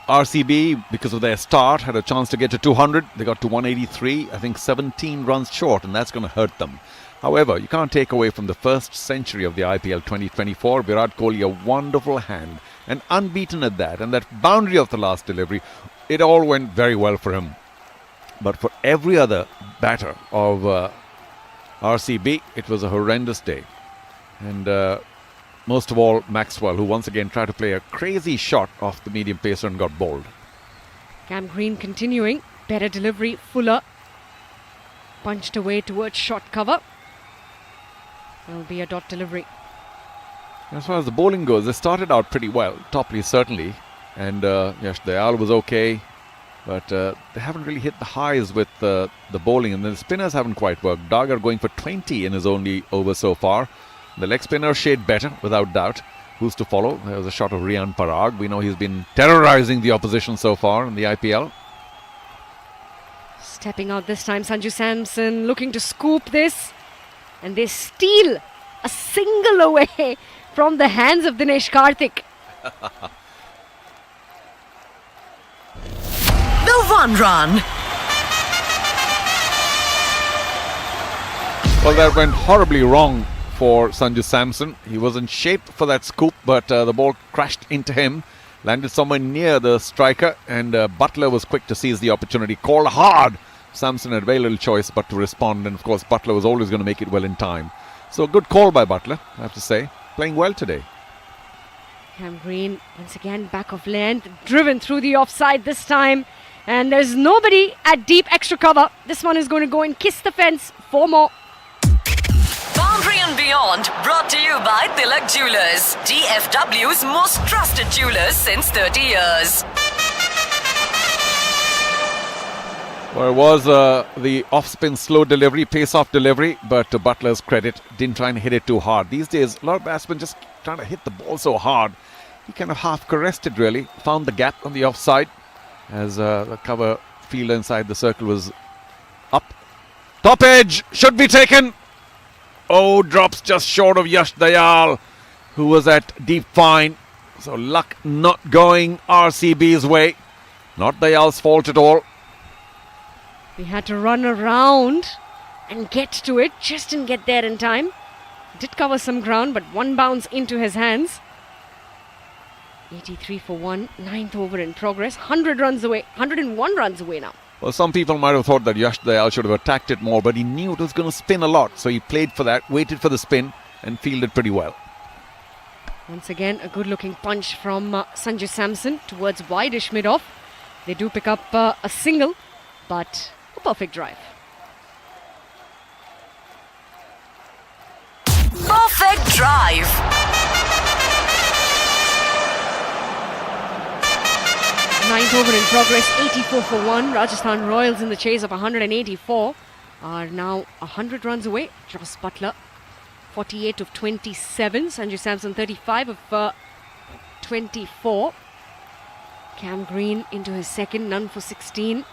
Speaker 14: RCB, because of their start, had a chance to get to 200. They got to 183. I think 17 runs short, and that's going to hurt them. However, you can't take away from the first century of the IPL 2024. Virat Kohli, a wonderful hand, and unbeaten at that. And that boundary of the last delivery, it all went very well for him. But for every other batter of RCB, it was a horrendous day. And most of all, Maxwell, who once again tried to play a crazy shot off the medium pacer and got bowled.
Speaker 13: Cam Green continuing. Better delivery. Fuller punched away towards short cover. There will be a dot delivery.
Speaker 14: As far as the bowling goes, they started out pretty well. Topley certainly. And Yash Dayal was okay. But they haven't really hit the highs with the bowling. And the spinners haven't quite worked. Dagar going for 20 in his only over so far. The leg spinner shade better, without doubt. Who's to follow? There was a shot of Rian Parag. We know he's been terrorizing the opposition so far in the IPL.
Speaker 13: Stepping out this time, Sanju Samson looking to scoop this. And they steal a single away from the hands of Dinesh Karthik.
Speaker 3: The one run.
Speaker 14: Well, that went horribly wrong for Sanju Samson. He was in shape for that scoop, but the ball crashed into him, landed somewhere near the striker, and Butler was quick to seize the opportunity. Called hard. Samson had very little choice but to respond, and of course Butler was always going to make it well in time. So good call by Butler, I have to say. Playing well today.
Speaker 13: Cam Green once again back of length, driven through the offside this time, and there's nobody at deep extra cover. This one is going to go and kiss the fence. 4 more.
Speaker 3: Boundary and Beyond, brought to you by Tilak Jewelers, DFW's most trusted jewelers since 30 years.
Speaker 14: Well, it was the off-spin slow delivery, pace-off delivery, but to Butler's credit, didn't try and hit it too hard. These days, a lot of batsmen just trying to hit the ball so hard. He kind of half caressed it, really. Found the gap on the offside as the cover fielder inside the circle was up. Top edge should be taken. Oh, drops just short of Yash Dayal, who was at deep fine. So luck not going RCB's way. Not Dayal's fault at all.
Speaker 13: We had to run around and get to it. Just didn't get there in time. Did cover some ground, but one bounce into his hands. 83 for 1, 9th over in progress. 100 runs away, 101 runs away now.
Speaker 14: Well, some people might have thought that Yash Dayal should have attacked it more, but he knew it was going to spin a lot. So he played for that, waited for the spin, and fielded pretty well.
Speaker 13: Once again, a good-looking punch from Sanju Samson towards wideish mid-off. They do pick up a single, but a perfect drive.
Speaker 3: Perfect drive.
Speaker 13: Ninth over in progress, 84 for 1. Rajasthan Royals in the chase of 184 are now 100 runs away. Jos Butler, 48 of 27. Sanju Samson, 35 of 24. Cam Green into his second, none for 16.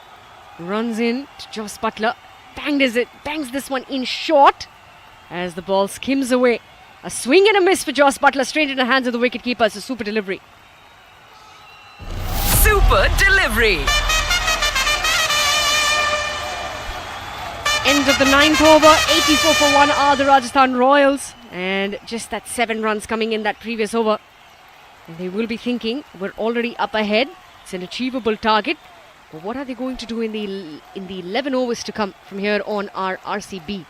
Speaker 13: Runs in to Jos Butler. Bangs this one in short as the ball skims away. A swing and a miss for Jos Butler, straight in the hands of the wicketkeeper. It's a super delivery.
Speaker 3: Super delivery.
Speaker 13: End of the 9th over, 84 for 1 are the Rajasthan Royals. And just that 7 runs coming in that previous over. And they will be thinking, we're already up ahead. It's an achievable target. But what are they going to do in the 11 overs to come from here on our RCB?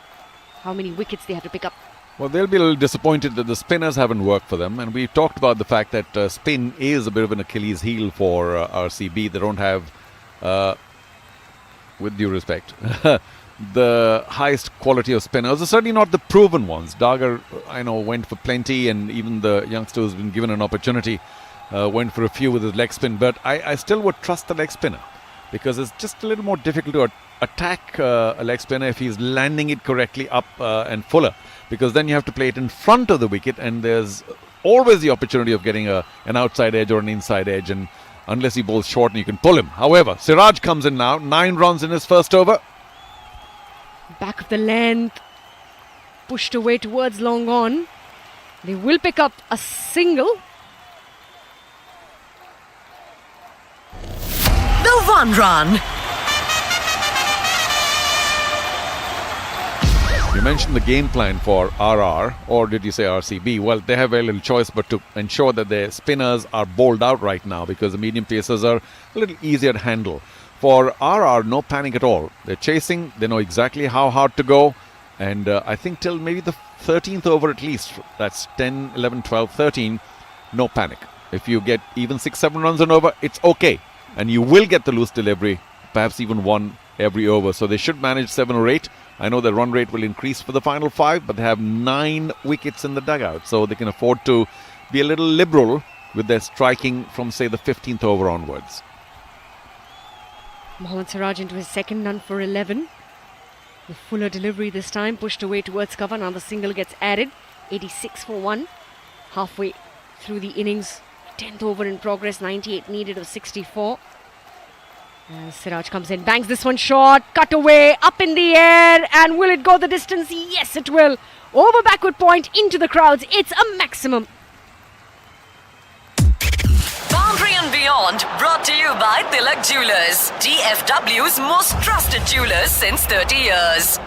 Speaker 13: How many wickets they have to pick up?
Speaker 14: Well, they'll be a little disappointed that the spinners haven't worked for them. And we talked about the fact that spin is a bit of an Achilles heel for RCB. They don't have, with due respect, the highest quality of spinners. They're certainly not the proven ones. Dagar, I know, went for plenty, and even the youngster who's been given an opportunity went for a few with his leg spin. But I still would trust the leg spinner, because it's just a little more difficult to attack a leg spinner if he's landing it correctly up and fuller, because then you have to play it in front of the wicket, and there's always the opportunity of getting an outside edge or an inside edge, and unless he bowls short and you can pull him. However, Siraj comes in now, 9 runs in his first over.
Speaker 13: Back of the length, pushed away towards long on. They will pick up a single.
Speaker 3: The one run.
Speaker 14: You mentioned the game plan for RR, or did you say RCB? Well, they have very little choice but to ensure that their spinners are bowled out right now, because the medium pacers are a little easier to handle. For RR, no panic at all. They're chasing, they know exactly how hard to go, and I think till maybe the 13th over at least, that's 10, 11, 12, 13, no panic. If you get even 6-7 runs and over, it's okay. And you will get the loose delivery, perhaps even one every over. So they should manage 7 or 8. I know the run rate will increase for the final 5, but they have 9 wickets in the dugout. So they can afford to be a little liberal with their striking from, say, the 15th over onwards.
Speaker 13: Mohammad Siraj into his second, none for 11. The fuller delivery this time, pushed away towards cover. Now the single gets added. 86 for 1. Halfway through the innings. 10th over in progress, 98 needed of 64. As Siraj comes in, bangs this one short, cut away, up in the air, and will it go the distance? Yes, it will. Over backward point into the crowds. It's a maximum.
Speaker 3: Beyond, brought to you by Tilak Jewelers, DFW's most trusted jewelers since 30 years.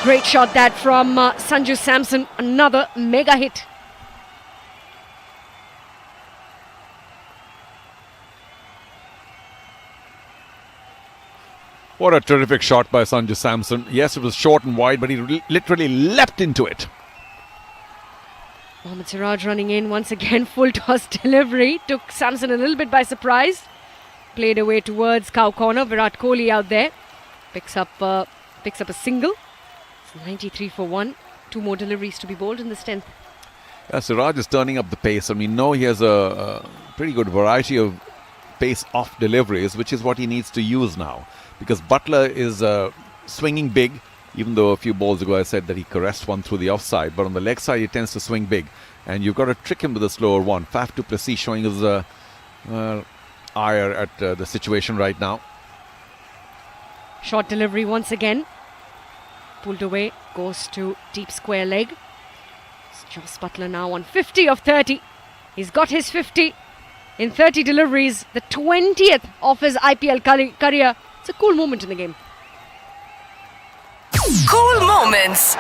Speaker 13: Great shot that from Sanju Samson, another mega hit.
Speaker 14: What a terrific shot by Sanju Samson. Yes, it was short and wide, but he literally leapt into it.
Speaker 13: Mohammad Siraj running in once again, full toss delivery. Took Samson a little bit by surprise. Played away towards cow corner. Virat Kohli out there. Picks up a single. It's 93 for 1. 2 more deliveries to be bowled in this 10th.
Speaker 14: Yeah, Siraj is turning up the pace. I mean, he has a pretty good variety of pace-off deliveries, which is what he needs to use now. Because Butler is swinging big, even though a few balls ago I said that he caressed one through the offside. But on the leg side, he tends to swing big. And you've got to trick him with a slower one. Faf du Plessis showing his ire at the situation right now.
Speaker 13: Short delivery once again. Pulled away, goes to deep square leg. It's Jos Butler now on 50 of 30. He's got his 50 in 30 deliveries. The 20th of his IPL career. It's a cool moment in the game.
Speaker 3: Cool moments.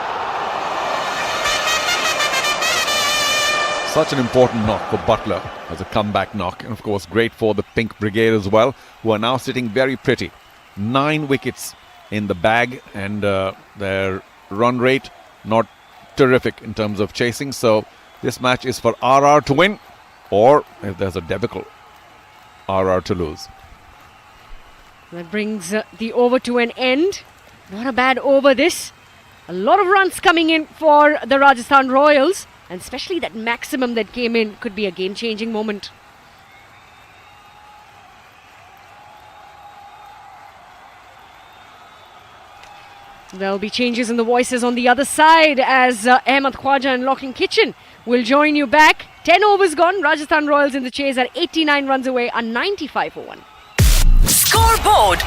Speaker 14: Such an important knock for Butler as a comeback knock. And of course, great for the Pink Brigade as well, who are now sitting very pretty. 9 wickets in the bag, and their run rate not terrific in terms of chasing. So this match is for RR to win, or if there's a debacle, RR to lose.
Speaker 13: That brings the over to an end. Not a bad over this. A lot of runs coming in for the Rajasthan Royals, and especially that maximum that came in could be a game-changing moment. There'll be changes in the voices on the other side as Ahmed Khwaja and Locking Kitchen will join you back. 10 overs gone. Rajasthan Royals in the chase at 89 runs away, are 95 for 1.
Speaker 3: Scoreboard.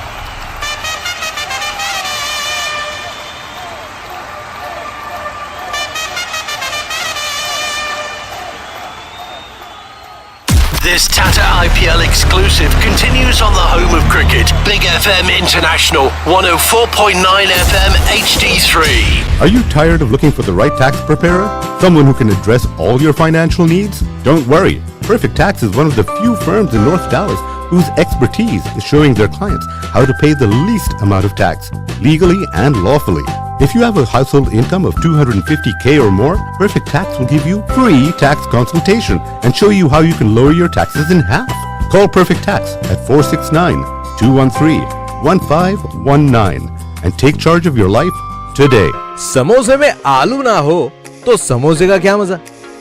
Speaker 4: This Tata IPL exclusive continues on the home of cricket. Big FM International, 104.9 FM HD3.
Speaker 6: Are you tired of looking for the right tax preparer? Someone who can address all your financial needs? Don't worry. Perfect Tax is one of the few firms in North Dallas whose expertise is showing their clients how to pay the least amount of tax, legally and lawfully. If you have a household income of $250K or more, Perfect Tax will give you free tax consultation and show you how you can lower your taxes in half. Call Perfect Tax at 469-213-1519 and take charge of your life today.
Speaker 9: समोसे में आलू ना हो तो समोसे का क्या मजा?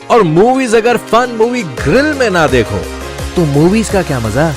Speaker 9: और मूवीज अगर फन मूवी ग्रिल में ना देखो तो मूवीज का क्या मजा?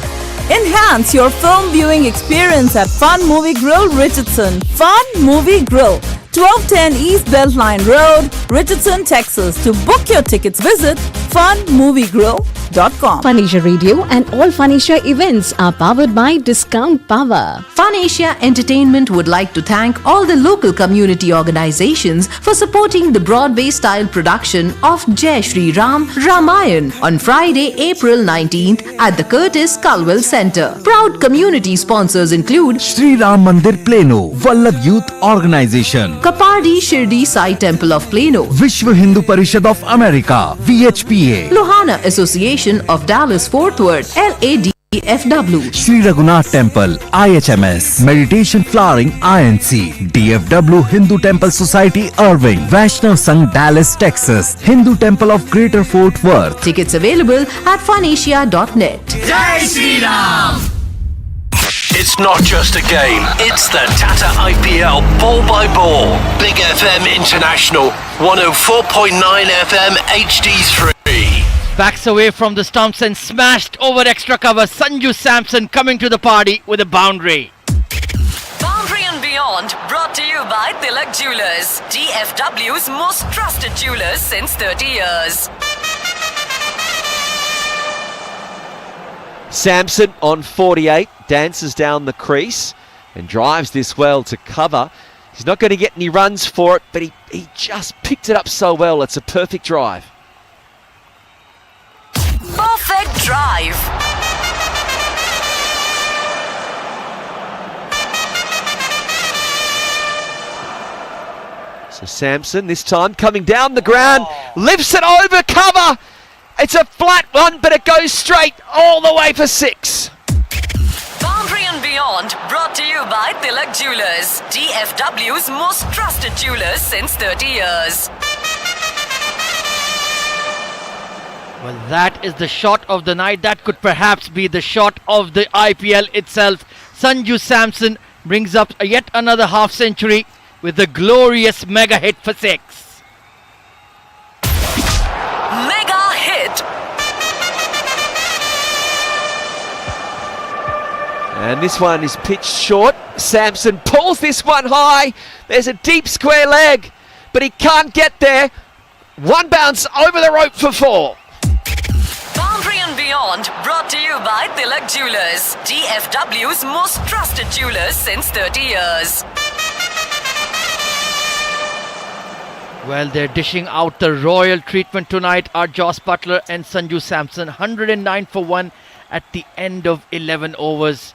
Speaker 10: Enhance your film viewing experience at Fun Movie Grill, Richardson. Fun Movie Grill, 1210 East Beltline Road, Richardson, Texas. To book your tickets, visit funmoviegrill.com.
Speaker 21: Fun Asia Radio and all Fun Asia events are powered by Discount Power.
Speaker 20: Fun Asia Entertainment would like to thank all the local community organizations for supporting the Broadway-style production of Jai Shri Ram Ramayan on Friday, April 19th at the Curtis Culwell Center. Proud community sponsors include
Speaker 16: Shri Ram Mandir Plano, Vallabh Youth Organization,
Speaker 20: Kapardi Shirdi Sai Temple of Plano,
Speaker 16: Vishwa Hindu Parishad of America, VHPA,
Speaker 20: Lohana Association of Dallas Fort Worth, LADFW,
Speaker 16: Sri Raghunath Temple, IHMS, Meditation Flowering, INC, DFW Hindu Temple Society, Irving, Vaishnav Sangh, Dallas, Texas, Hindu Temple of Greater Fort Worth.
Speaker 20: Tickets available at funasia.net.
Speaker 4: Jai Shri Ram! It's not just a game, it's the Tata IPL ball by ball. Big FM International, 104.9 FM HD3.
Speaker 17: Backs away from the stumps and smashed over extra cover. Sanju Samson coming to the party with a boundary.
Speaker 3: Boundary and Beyond, brought to you by Tilak Jewelers, DFW's most trusted jewelers since 30 years.
Speaker 2: Samson on 48, dances down the crease and drives this well to cover. He's not going to get any runs for it, but he just picked it up so well. It's a perfect drive.
Speaker 3: Perfect
Speaker 2: So Sampson this time coming down the ground, lifts it over cover. It's a flat one, but it goes straight all the way for 6.
Speaker 3: Boundary and Beyond, brought to you by Tilak Jewelers, DFW's most trusted jewelers since 30 years.
Speaker 17: Well, that is the shot of the night. That could perhaps be the shot of the IPL itself. Sanju Samson brings up yet another half century with a glorious mega hit for 6.
Speaker 3: Mega hit.
Speaker 2: And this one is pitched short. Sampson pulls this one high. There's a deep square leg, but he can't get there. One bounce over the rope for 4.
Speaker 3: Boundary and Beyond, brought to you by Tilak Jewelers, DFW's most trusted jewelers since 30 years.
Speaker 17: Well, they're dishing out the royal treatment tonight are Joss Butler and Sanju Samson. 109 for 1 at the end of 11 overs.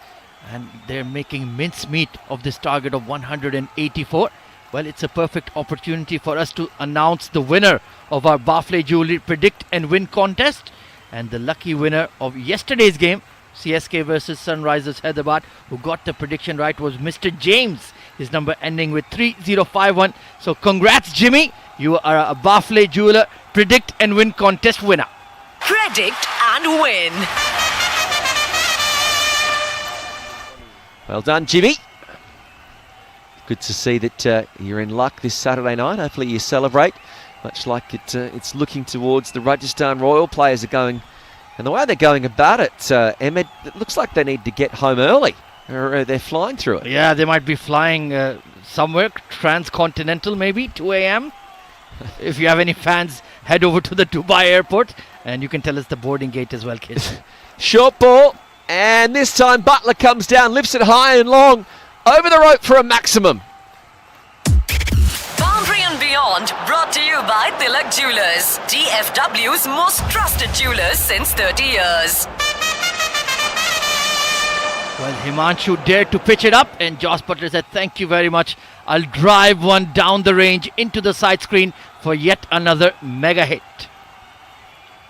Speaker 17: And they're making mincemeat of this target of 184. Well, it's a perfect opportunity for us to announce the winner of our Barfley Jewelry Predict and Win contest. And the lucky winner of yesterday's game, CSK versus Sunrisers Hyderabad, who got the prediction right, was Mr. James. His number ending with 3051. So congrats, Jimmy. You are a Barfley Jeweler Predict and Win contest winner.
Speaker 3: Predict and win.
Speaker 2: Well done, Jimmy. Good to see that you're in luck this Saturday night. Hopefully you celebrate. Much like it's looking towards the Rajasthan Royal players are going. And the way they're going about it, Ahmed, it looks like they need to get home early. Or they're flying through it.
Speaker 17: Yeah, they might be flying somewhere, transcontinental maybe, 2 a.m. If you have any fans, head over to the Dubai airport and you can tell us the boarding gate as well, kids.
Speaker 2: Short ball, and this time Butler comes down, lifts it high and long, over the rope for a maximum.
Speaker 3: Boundary and Beyond, brought to you by Tilak Jewelers, DFW's most trusted jewelers since 30 years.
Speaker 17: Well, Himanshu dared to pitch it up and Joss Butler said, thank you very much. I'll drive one down the range into the side screen for yet another mega hit.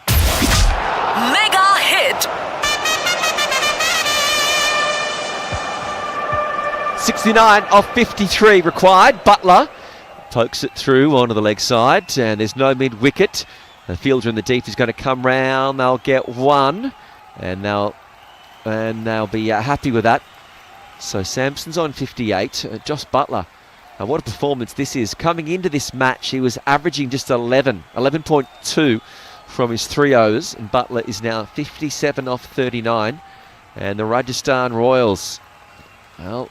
Speaker 3: Mega hit.
Speaker 2: 69 off 53 required. Butler pokes it through onto the leg side and there's no mid-wicket. The fielder in the deep is going to come round. They'll get one and they'll be happy with that. So Sampson's on 58. Joss Butler, what a performance this is. Coming into this match, he was averaging just 11.2 from his 3 overs, and Butler is now 57 off 39. And the Rajasthan Royals, well,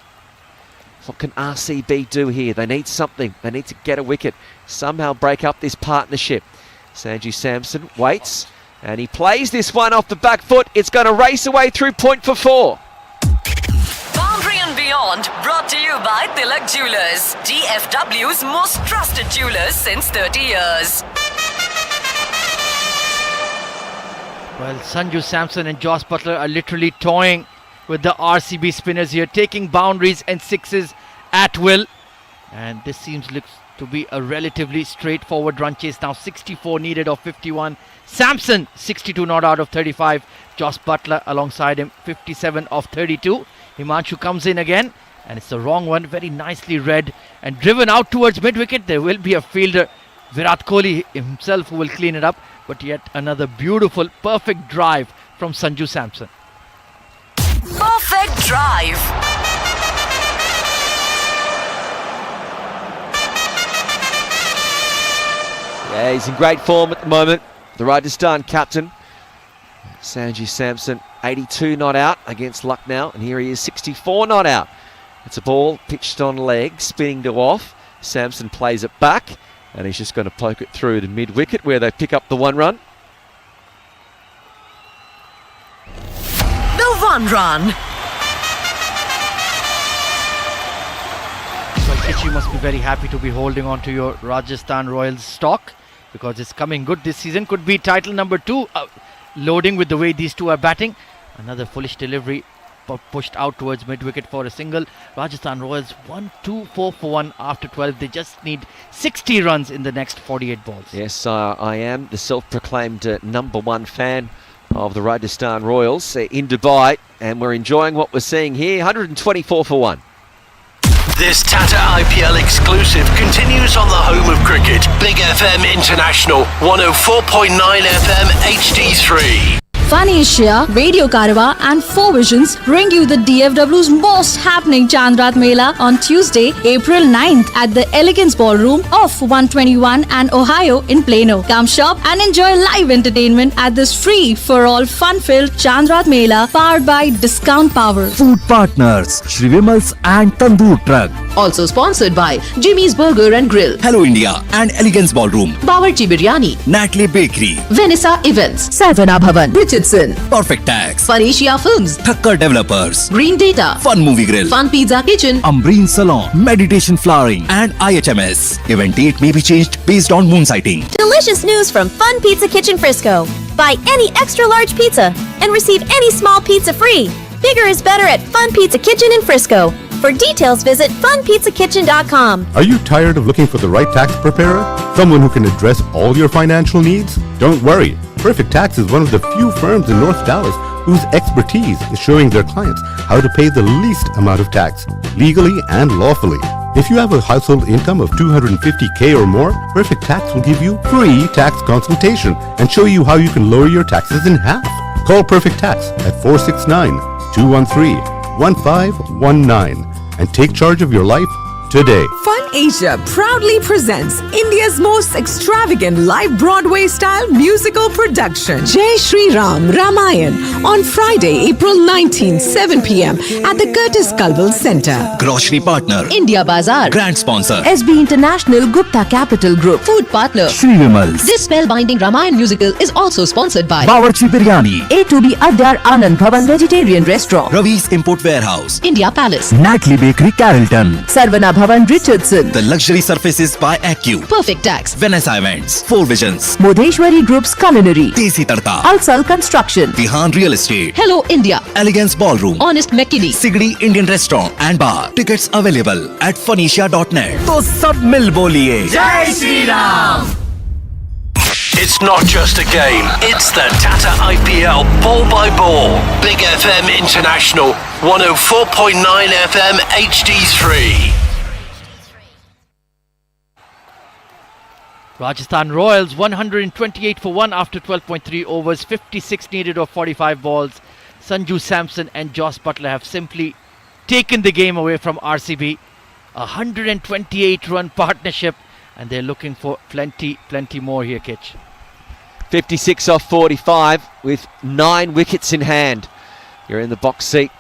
Speaker 2: what can RCB do here? They need something. They need to get a wicket, somehow break up this partnership. Sanju Samson waits. And he plays this one off the back foot. It's going to race away through point for 4.
Speaker 3: Boundary and Beyond, brought to you by Tilak Jewelers, DFW's most trusted jewelers since 30 years.
Speaker 17: Well, Sanju Samson and Joss Butler are literally toying with the RCB spinners here, taking boundaries and sixes at will. And this looks to be a relatively straightforward run chase now. 64 needed of 51. Samson 62 not out of 35. Joss Butler alongside him 57 of 32. Himanshu comes in again and it's the wrong one. Very nicely read and driven out towards mid-wicket. There will be a fielder, Virat Kohli himself, who will clean it up. But yet another beautiful, perfect drive from Sanju Samson.
Speaker 3: Perfect drive.
Speaker 2: Yeah, he's in great form at the moment. The Rajasthan captain, Sanju Samson, 82 not out against Lucknow, and here he is 64 not out. It's a ball pitched on leg, spinning to off. Samson plays it back, and he's just going to poke it through to mid-wicket where they pick up the 1 run.
Speaker 3: The 1 run.
Speaker 17: Well, Kitch, you must be very happy to be holding on to your Rajasthan Royals stock, because it's coming good this season. Could be title number 2, loading with the way these two are batting. Another foolish delivery pushed out towards mid-wicket for a single. Rajasthan Royals 1-2-4 for 1 after 12. They just need 60 runs in the next 48 balls.
Speaker 2: Yes, I am the self-proclaimed #1 fan of the Rajasthan Royals in Dubai, and we're enjoying what we're seeing here. 124 for 1.
Speaker 4: This Tata IPL exclusive continues on the home of cricket. Big FM International, 104.9 FM HD3.
Speaker 8: Fun Asia, Radio Karwa and 4 Visions bring you the DFW's most happening Chandrat Mela on Tuesday, April 9th at the Elegance Ballroom of 121 and Ohio in Plano. Come shop and enjoy live entertainment at this free for all fun-filled Chandrat Mela powered by Discount Power.
Speaker 16: Food partners Shri Vimal's and Tandoor Truck.
Speaker 20: Also sponsored by Jimmy's Burger and Grill,
Speaker 16: Hello India and Elegance Ballroom.
Speaker 20: Bawarchi Biryani,
Speaker 16: Natalie Bakery.
Speaker 20: Vanessa Events, Savannah Bhavan, Richardson,
Speaker 16: Perfect Tax.
Speaker 20: Fun Asia Films,
Speaker 16: Thakkar Developers.
Speaker 20: Green Data,
Speaker 16: Fun Movie Grill.
Speaker 20: Fun Pizza Kitchen,
Speaker 16: Ambreen Salon. Meditation Flowering and IHMS. Event date may be changed based on moon sighting.
Speaker 18: Delicious news from Fun Pizza Kitchen Frisco. Buy any extra large pizza and receive any small pizza free. Bigger is better at Fun Pizza Kitchen in Frisco. For details, visit funpizzakitchen.com.
Speaker 6: Are you tired of looking for the right tax preparer? Someone who can address all your financial needs? Don't worry. Perfect Tax is one of the few firms in North Dallas whose expertise is showing their clients how to pay the least amount of tax, legally and lawfully. If you have a household income of $250K or more, Perfect Tax will give you free tax consultation and show you how you can lower your taxes in half. Call Perfect Tax at 469-213-1519 and take charge of your life today.
Speaker 15: Fun Asia proudly presents India's most extravagant live Broadway-style musical production, Jai Shri Ram Ramayan, on Friday, April 19, 7 p.m. at the Curtis Culwell Center.
Speaker 16: Grocery partner
Speaker 20: India Bazaar,
Speaker 16: Grand sponsor
Speaker 20: SB International Gupta Capital Group, food partner
Speaker 16: Shri Vimal's.
Speaker 20: This spellbinding Ramayan musical is also sponsored by
Speaker 16: Bawarchi Biryani.
Speaker 20: A2B Adyar Anand Bhavan Vegetarian Restaurant,
Speaker 16: Ravi's Import Warehouse.
Speaker 20: India Palace,
Speaker 16: Natalie Bakery Carrollton.
Speaker 20: Sarvana Bhavan Richardson,
Speaker 16: The Luxury Surfaces by Accu.
Speaker 20: Perfect Tax,
Speaker 16: Vanessa Events. 4 Visions.
Speaker 20: Modeshwari Group's Culinary,
Speaker 16: Desi Tadka.
Speaker 20: Alsal Construction,
Speaker 16: Vihan Real Estate.
Speaker 20: Hello India,
Speaker 16: Elegance Ballroom.
Speaker 20: Honest McKinney,
Speaker 16: Sigri Indian Restaurant and Bar. Tickets available at funisha.net. तो सब मिल बोलिए
Speaker 4: Jai Shri Ram! It's not just a game, it's the Tata IPL ball by ball. Big FM International, 104.9 FM HD3.
Speaker 17: Rajasthan Royals 128 for 1 after 12.3 overs, 56 needed of 45 balls. Sanju Samson and Joss Butler have simply taken the game away from RCB. 128 run partnership, and they're looking for plenty more here, Kitch.
Speaker 2: 56 off 45 with 9 wickets in hand. You're in the box seat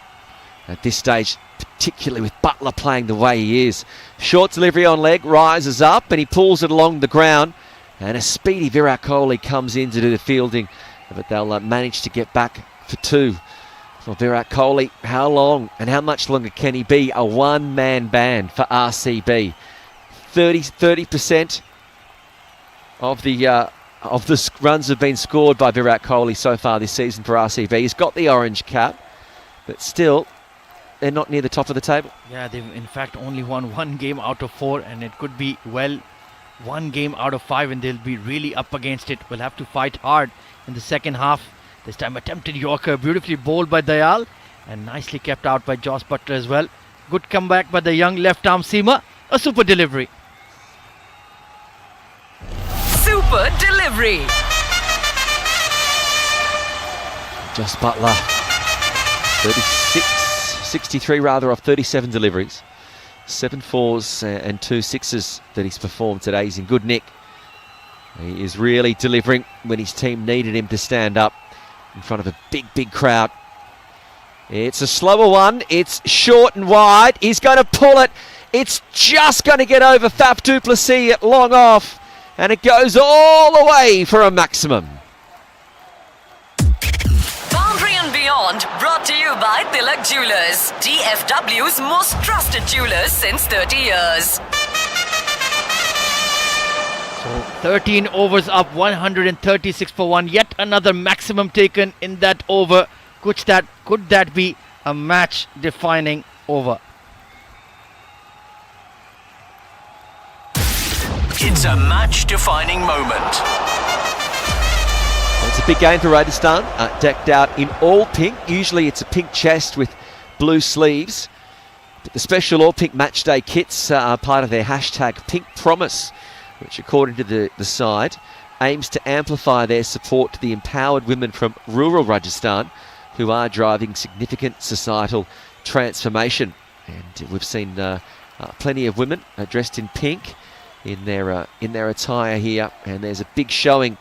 Speaker 2: at this stage, particularly with Butler playing the way he is. Short delivery on leg, rises up and he pulls it along the ground, and a speedy Virat Kohli comes in to do the fielding, but they'll manage to get back for 2. For Virat Kohli, how long and how much longer can he be a one-man band for RCB? 30% of the runs have been scored by Virat Kohli so far this season for RCB. He's got the orange cap, but still, they're not near the top of the table.
Speaker 17: Yeah, they've in fact only won 1 game out of 4, and it could be, well, 1 game out of 5, and they'll be really up against it. We'll have to fight hard in the second half. This time attempted Yorker, beautifully bowled by Dayal, and nicely kept out by Joss Butler as well. Good comeback by the young left-arm seamer. A super delivery.
Speaker 3: Super delivery.
Speaker 2: Joss Butler, 63 rather off 37 deliveries. 7 4s and 2 6s that he's performed today. He's in good nick. He is really delivering when his team needed him to stand up in front of a big crowd. It's a slower one. It's short and wide. He's going to pull it. It's just going to get over Faf du Plessis at long off, and it goes all the way for a maximum.
Speaker 3: Boundary and Beyond, brought to you by Tilak Jewelers, DFW's most trusted jewelers since 30 years.
Speaker 17: So 13 overs up, 136 for 1. Yet another maximum taken in that over. Could that be a match-defining over.
Speaker 4: It's a match-defining moment.
Speaker 2: It's a big game for Rajasthan, decked out in all pink. Usually it's a pink chest with blue sleeves. But the special all pink match day kits are part of their hashtag Pink Promise, which according to the side aims to amplify their support to the empowered women from rural Rajasthan who are driving significant societal transformation. And we've seen plenty of women dressed in pink in their attire here, and there's a big showing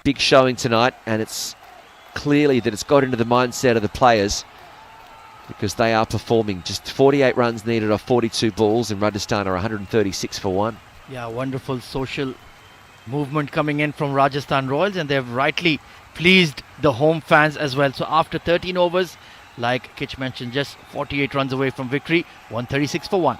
Speaker 2: tonight, and it's clearly that it's got into the mindset of the players because they are performing. Just 48 runs needed off 42 balls, and Rajasthan are 136 for 1.
Speaker 17: Yeah, wonderful social movement coming in from Rajasthan Royals, and they've rightly pleased the home fans as well. So after 13 overs, like Kitch mentioned, just 48 runs away from victory, 136 for 1.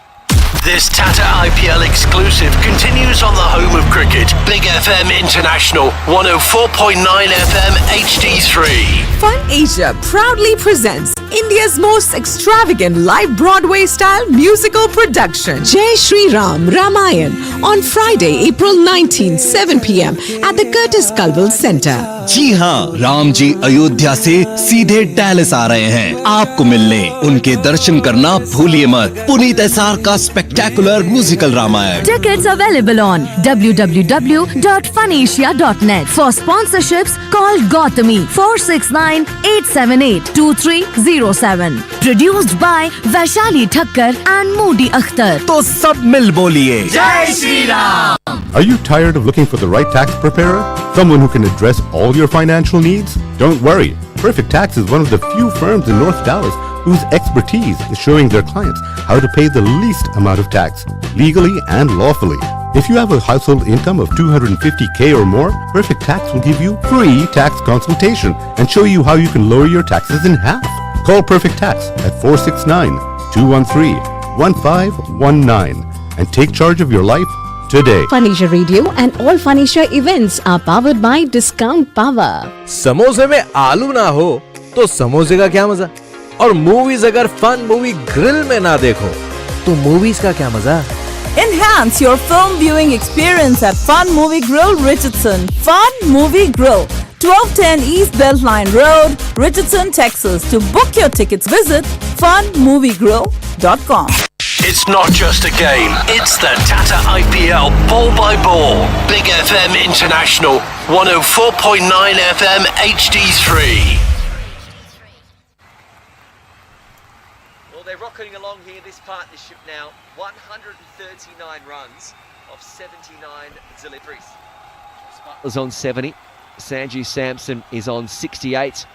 Speaker 4: This Tata IPL exclusive continues on the home of cricket. Big FM International, 104.9 FM HD3.
Speaker 15: Fun Asia proudly presents India's most extravagant live Broadway-style musical production, Jai Shri Ram Ramayan, on Friday, April 19, 7 p.m. at the Curtis Culwell Center.
Speaker 16: जी हाँ, राम जी अयोध्या से सीधे Dallas आ रहे हैं आपको मिलने। उनके दर्शन करना भूलिए मत। पुनीत एसार का spectacular musical Ramayan.
Speaker 19: Tickets available on www.funasia.net. For sponsorships, call Gautami 469-878-2307. Produced by Vaishali Thakkar and Modi Akhtar.
Speaker 16: तो सब मिल बोलिए जय Shri Ram.
Speaker 6: Are you tired of looking for the right tax preparer? Someone who can address all your financial needs? Don't worry. Perfect Tax is one of the few firms in North Dallas whose expertise is showing their clients how to pay the least amount of tax, legally and lawfully. If you have a household income of $250K or more, Perfect Tax will give you free tax consultation and show you how you can lower your taxes in half. Call Perfect Tax at 469-213-1519 and take charge of your life today.
Speaker 21: Fun Asia Radio and all Fun Asia events are powered by Discount Power.
Speaker 9: समोसे में आलू ना हो तो समोसे का क्या मजा, और मूवीज अगर फन मूवी ग्रिल में ना देखो तो मूवीज का क्या मजा।
Speaker 10: Enhance your film viewing experience at Fun Movie Grill, Richardson. Fun Movie Grill, 1210 East Beltline Road, Richardson, Texas. To book your tickets, visit funmoviegrill.com.
Speaker 4: It's not just a game, it's the Tata IPL ball by ball. Big FM International, 104.9 FM HD3.
Speaker 2: Well, they're rocketing along here, this partnership now. 139 runs of 79 deliveries. Butler's on 70. Sanju Samson is on 68.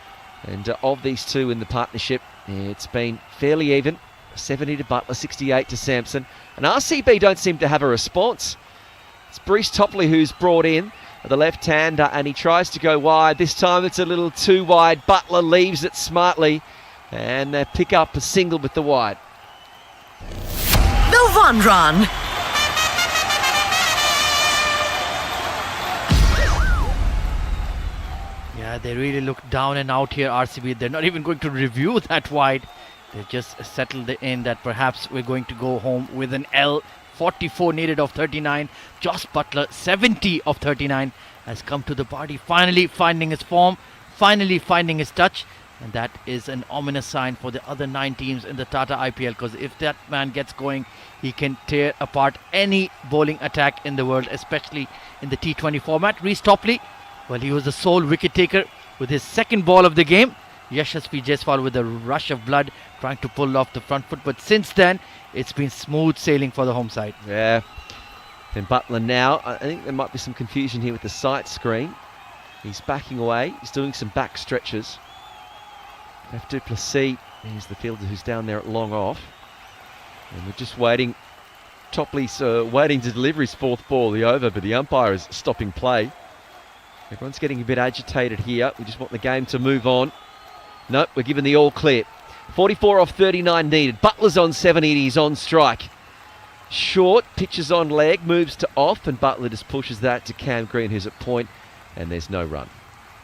Speaker 2: And of these two in the partnership, it's been fairly even. 70 to Butler, 68 to Samson. And RCB don't seem to have a response. It's Bruce Topley who's brought in the left-hander, and he tries to go wide. This time it's a little too wide. Butler leaves it smartly, and they pick up a single with the wide.
Speaker 3: The one run.
Speaker 17: Yeah, they really look down and out here, RCB. They're not even going to review that wide. They just settled in that perhaps we're going to go home with an L. 44 needed of 39. Joss Butler, 70 of 39, has come to the party, finally finding his form, finally finding his touch. And that is an ominous sign for the other 9 teams in the Tata IPL, because if that man gets going, he can tear apart any bowling attack in the world, especially in the T20 format. Reece Topley, well, he was the sole wicket taker with his second ball of the game. Yashasvi Jaiswal with a rush of blood trying to pull off the front foot, but since then it's been smooth sailing for the home side.
Speaker 2: Yeah. Then Butler now, I think there might be some confusion here with the sight screen. He's backing away, he's doing some back stretches. F. du Plessis is the fielder who's down there at long off. And we're just waiting. Topley's waiting to deliver his fourth ball, the over, but the umpire is stopping play. Everyone's getting a bit agitated here. We just want the game to move on. Nope, we're given the all clear. 44 off 39 needed. Butler's on 70 and he's on strike. Short, pitches on leg, moves to off, and Butler just pushes that to Cam Green, who's at point, and there's no run.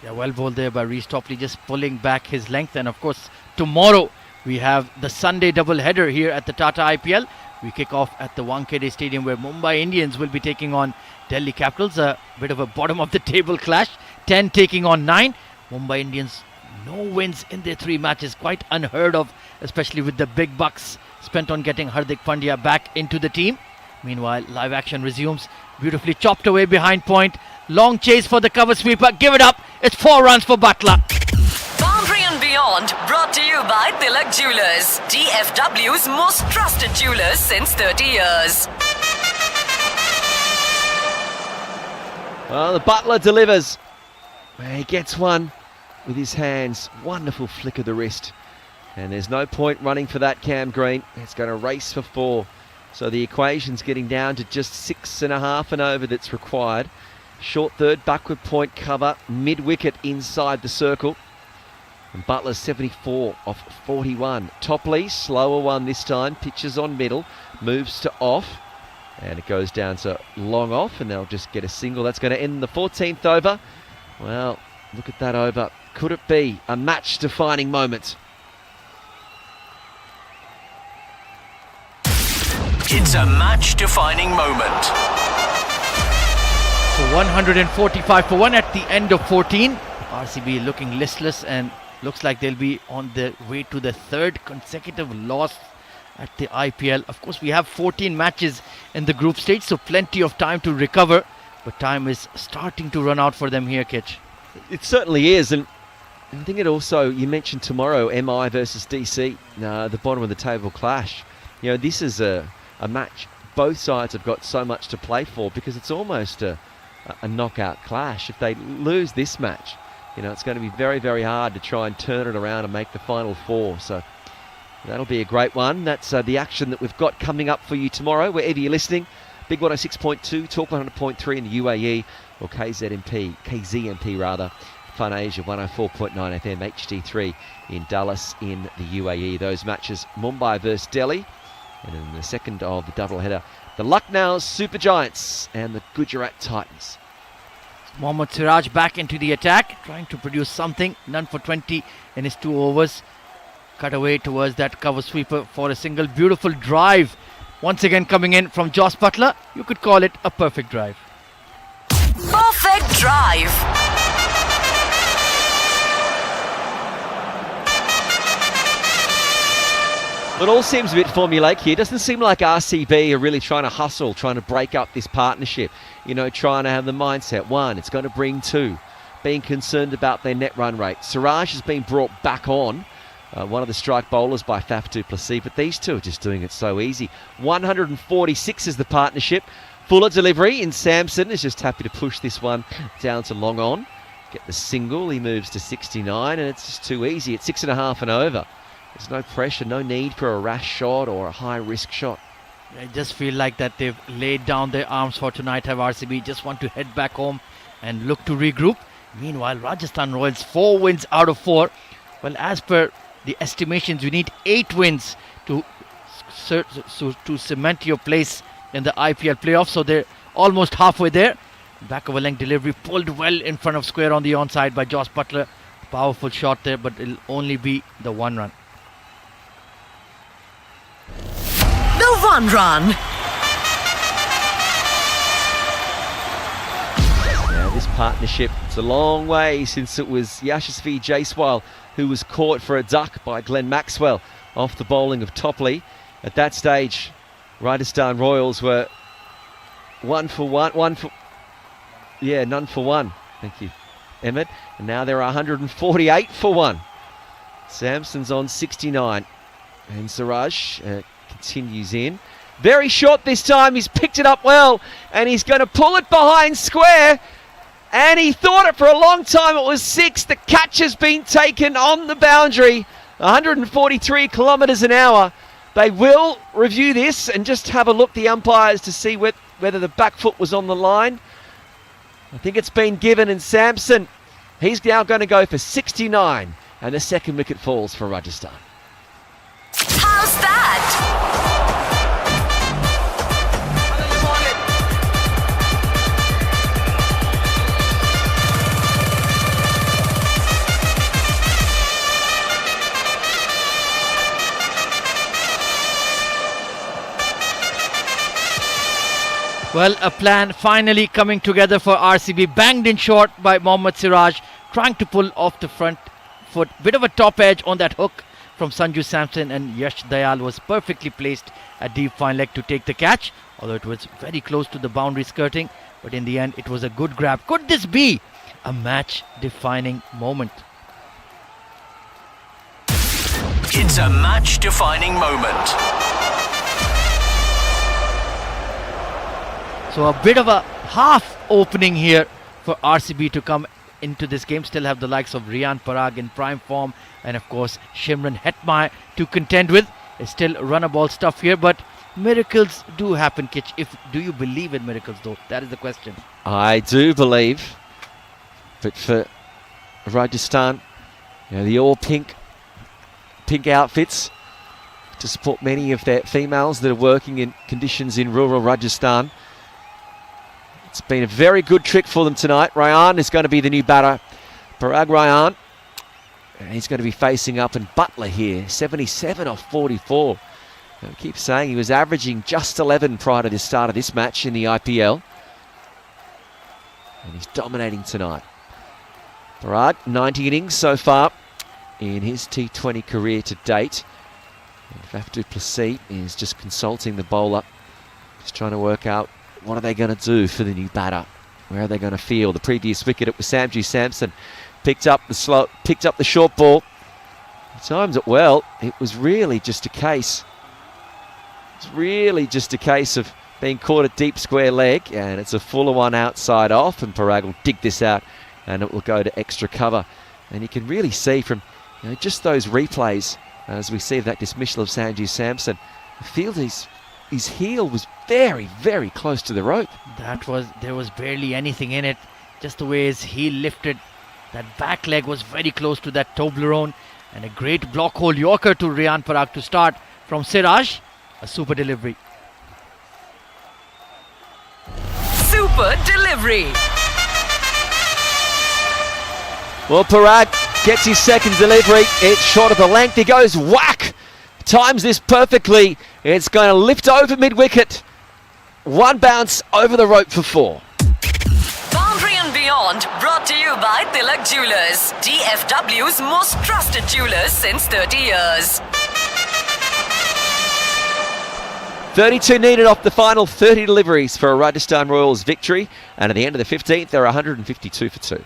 Speaker 17: Yeah, well bowled there by Reece Topley, just pulling back his length, and of course tomorrow we have the Sunday double header here at the Tata IPL. We kick off at the Wankhede Stadium where Mumbai Indians will be taking on Delhi Capitals. A bit of a bottom of the table clash. 10 taking on 9. Mumbai Indians, no wins in their 3 matches. Quite unheard of, especially with the big bucks spent on getting Hardik Pandya back into the team. Meanwhile, live action resumes. Beautifully chopped away behind point. Long chase for the cover sweeper. Give it up. It's 4 runs for Butler.
Speaker 3: Boundary and Beyond, brought to you by Tilak Jewelers, DFW's most trusted jewelers since 30 years.
Speaker 2: Well, the Butler delivers. He gets one with his hands. Wonderful flick of the wrist. And there's no point running for that, Cam Green. It's going to race for 4. So the equation's getting down to just 6.5 and over that's required. Short third, backward point cover, mid-wicket inside the circle. And Butler's 74 off 41. Topley, slower one this time, pitches on middle, moves to off. And it goes down to long off, and they'll just get a single. That's going to end the 14th over. Well, look at that over. Could it be a match-defining moment?
Speaker 4: It's a match-defining moment.
Speaker 17: So 145 for 1 at the end of 14. RCB looking listless and looks like they'll be on their way to the 3rd consecutive loss at the IPL. Of course, we have 14 matches in the group stage, so plenty of time to recover. But time is starting to run out for them here, Kitch.
Speaker 2: It certainly is. And I think it also, you mentioned tomorrow, MI versus DC, the bottom of the table clash. You know, this is a match both sides have got so much to play for because it's almost a knockout clash. If they lose this match, you know, it's going to be very, very hard to try and turn it around and make the final 4. So that'll be a great one. That's the action that we've got coming up for you tomorrow, wherever you're listening. Big 106.2, Talk 100.3 in the UAE, or KZMP rather. Fun Asia 104.9 FM, HD3 in Dallas in the UAE. Those matches, Mumbai versus Delhi. And in the second of the doubleheader, the Lucknow Super Giants and the Gujarat Titans.
Speaker 17: Mohammad Siraj back into the attack, trying to produce something. None for 20 in his 2 overs. Cut away towards that cover sweeper for a single. Beautiful drive. Once again coming in from Jos Buttler. You could call it a perfect drive.
Speaker 3: Perfect drive.
Speaker 2: It all seems a bit formulaic here. It doesn't seem like RCB are really trying to hustle, trying to break up this partnership. You know, trying to have the mindset. 1, it's going to bring 2. Being concerned about their net run rate. Siraj has been brought back on. One of the strike bowlers by Faf du Plessis, but these two are just doing it so easy. 146 is the partnership. Fuller delivery in Samson is just happy to push this one down to long on. Get the single, he moves to 69, and it's just too easy. It's 6.5 and over. There's no pressure, no need for a rash shot or a high-risk shot.
Speaker 17: I just feel like that they've laid down their arms for tonight, have RCB. Just want to head back home and look to regroup. Meanwhile, Rajasthan Royals 4 wins out of 4. Well, as per the estimations, you need 8 wins to cement your place in the IPL playoffs. So they're almost halfway there. Back of a length delivery pulled well in front of square on the onside by Jos Buttler. Powerful shot there, but it'll only be the 1 run.
Speaker 3: The 1 run.
Speaker 2: Now this partnership, it's a long way since it was Yashasvi Jaiswal who was caught for a duck by Glenn Maxwell off the bowling of Topley. At that stage, Rajasthan Royals were 1 for 1. None for 1. Thank you, Emmett. And now they're 148 for 1. Samson's on 69. And Siraj continues in. Very short this time. He's picked it up well. And he's going to pull it behind square. And he thought it for a long time. It was 6. The catch has been taken on the boundary. 143 kilometres an hour. They will review this and just have a look, the umpires, to see whether the back foot was on the line. I think it's been given, and Samson, he's now going to go for 69. And the second wicket falls for Rajasthan.
Speaker 3: How's that?
Speaker 17: Well, a plan finally coming together for RCB. Banged in short by Mohammad Siraj, trying to pull off the front foot. Bit of a top edge on that hook from Sanju Samson, and Yash Dayal was perfectly placed at deep fine leg to take the catch, although it was very close to the boundary skirting. But in the end, it was a good grab. Could this be a match-defining moment?
Speaker 4: It's a match-defining moment.
Speaker 17: So a bit of a half opening here for RCB to come into this game. Still have the likes of Riyan Parag in prime form, and of course Shimran Hetmai to contend with. It's still run-a-ball stuff here, but miracles do happen, Kitch. Do you believe in miracles though? That is the question.
Speaker 2: I do believe, but for Rajasthan, the all pink outfits to support many of their females that are working in conditions in rural Rajasthan. It's been a very good trick for them tonight. Ryan is going to be the new batter. Parag Ryan. And he's going to be facing up in Butler here. 77 off 44. I keep saying he was averaging just 11 prior to the start of this match in the IPL. And he's dominating tonight. Parag, 90 innings so far in his T20 career to date. And Faf du Plessis is just consulting the bowler. Just trying to work out what are they going to do for the new batter? Where are they going to field? The previous wicket, it was Sanju Samson. Picked up the short ball. He timed it well. It was really just a case. It's really just a case of being caught at deep square leg, and it's a fuller one outside off, and Parag will dig this out, and it will go to extra cover. And you can really see from just those replays, as we see that dismissal of Sanju Samson, the fielder's his heel was very, very close to the rope.
Speaker 17: There was barely anything in it. Just the way his heel lifted. That back leg was very close to that Toblerone. And a great block hole Yorker to Riyan Parag to start from Siraj. A super delivery.
Speaker 3: Super delivery.
Speaker 2: Well, Parag gets his second delivery. It's short of the length. He goes whack. Times this perfectly. It's going to lift over mid-wicket. One bounce over the rope for 4.
Speaker 3: Boundary and Beyond, brought to you by Tilak Jewelers, DFW's most trusted jewelers since 30 years.
Speaker 2: 32 needed off the final 30 deliveries for a Rajasthan Royals victory. And at the end of the 15th, they're 152 for 2.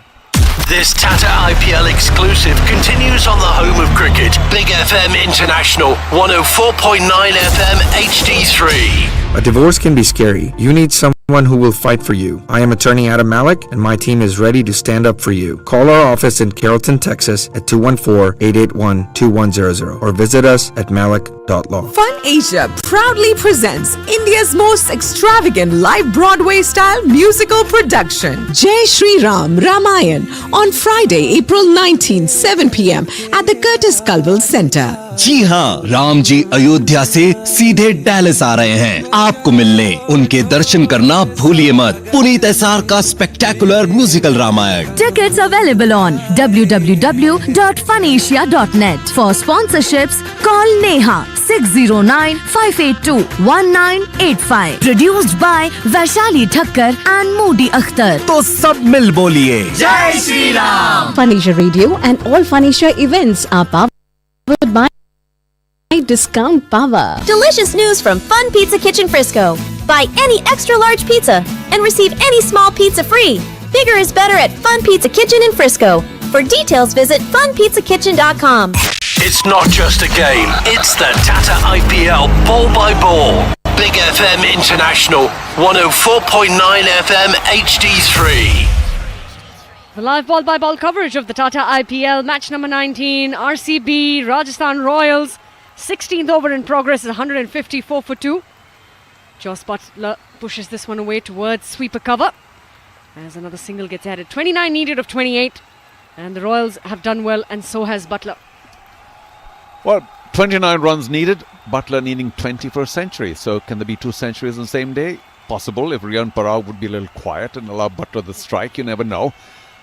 Speaker 4: This Tata IPL exclusive continues on the home of cricket. Big FM International, 104.9 FM HD3.
Speaker 5: A divorce can be scary. You need someone who will fight for you. I am attorney Adam Malik, and my team is ready to stand up for you. Call our office in Carrollton, Texas at 214-881-2100 or visit us at malik.law.
Speaker 15: Fun Asia proudly presents India's most extravagant live Broadway-style musical production, Jai Shri Ram Ramayan, on Friday, April 19, 7 p.m. at the Curtis Culwell Center.
Speaker 16: जी हाँ, राम जी अयोध्या से सीधे Dallas आ रहे हैं आपको मिलने। उनके दर्शन करना भूलिए मत। पुनीत एसआर का spectacular musical Ramayan.
Speaker 19: Tickets available on www.funasia.net. For sponsorships, call Neha 609-582-1985. Produced by Vaishali Thakkar and Modi Akhtar.
Speaker 16: तो सब मिल बोलिए जय Shri Ram.
Speaker 21: Fun Asia Radio and all Fun Asia events are powered by Discount Power.
Speaker 18: Delicious news from Fun Pizza Kitchen Frisco. Buy any extra large pizza and receive any small pizza free. Bigger is better at Fun Pizza Kitchen in Frisco. For details, visit funpizzakitchen.com.
Speaker 4: It's not just a game, it's the Tata IPL ball by ball. Big FM International, 104.9 FM HD3.
Speaker 13: The live ball-by-ball coverage of the Tata IPL match number 19, RCB, Rajasthan Royals. 16th over in progress is 154 for 2. Jos Buttler pushes this one away towards sweeper cover as another single gets added. 29 needed of 28, and the Royals have done well, and so has Buttler.
Speaker 14: Well, 29 runs needed, Buttler needing 20 for a century. So can there be 2 centuries on the same day? Possible, if Riyan Parag would be a little quiet and allow Buttler the strike, you never know.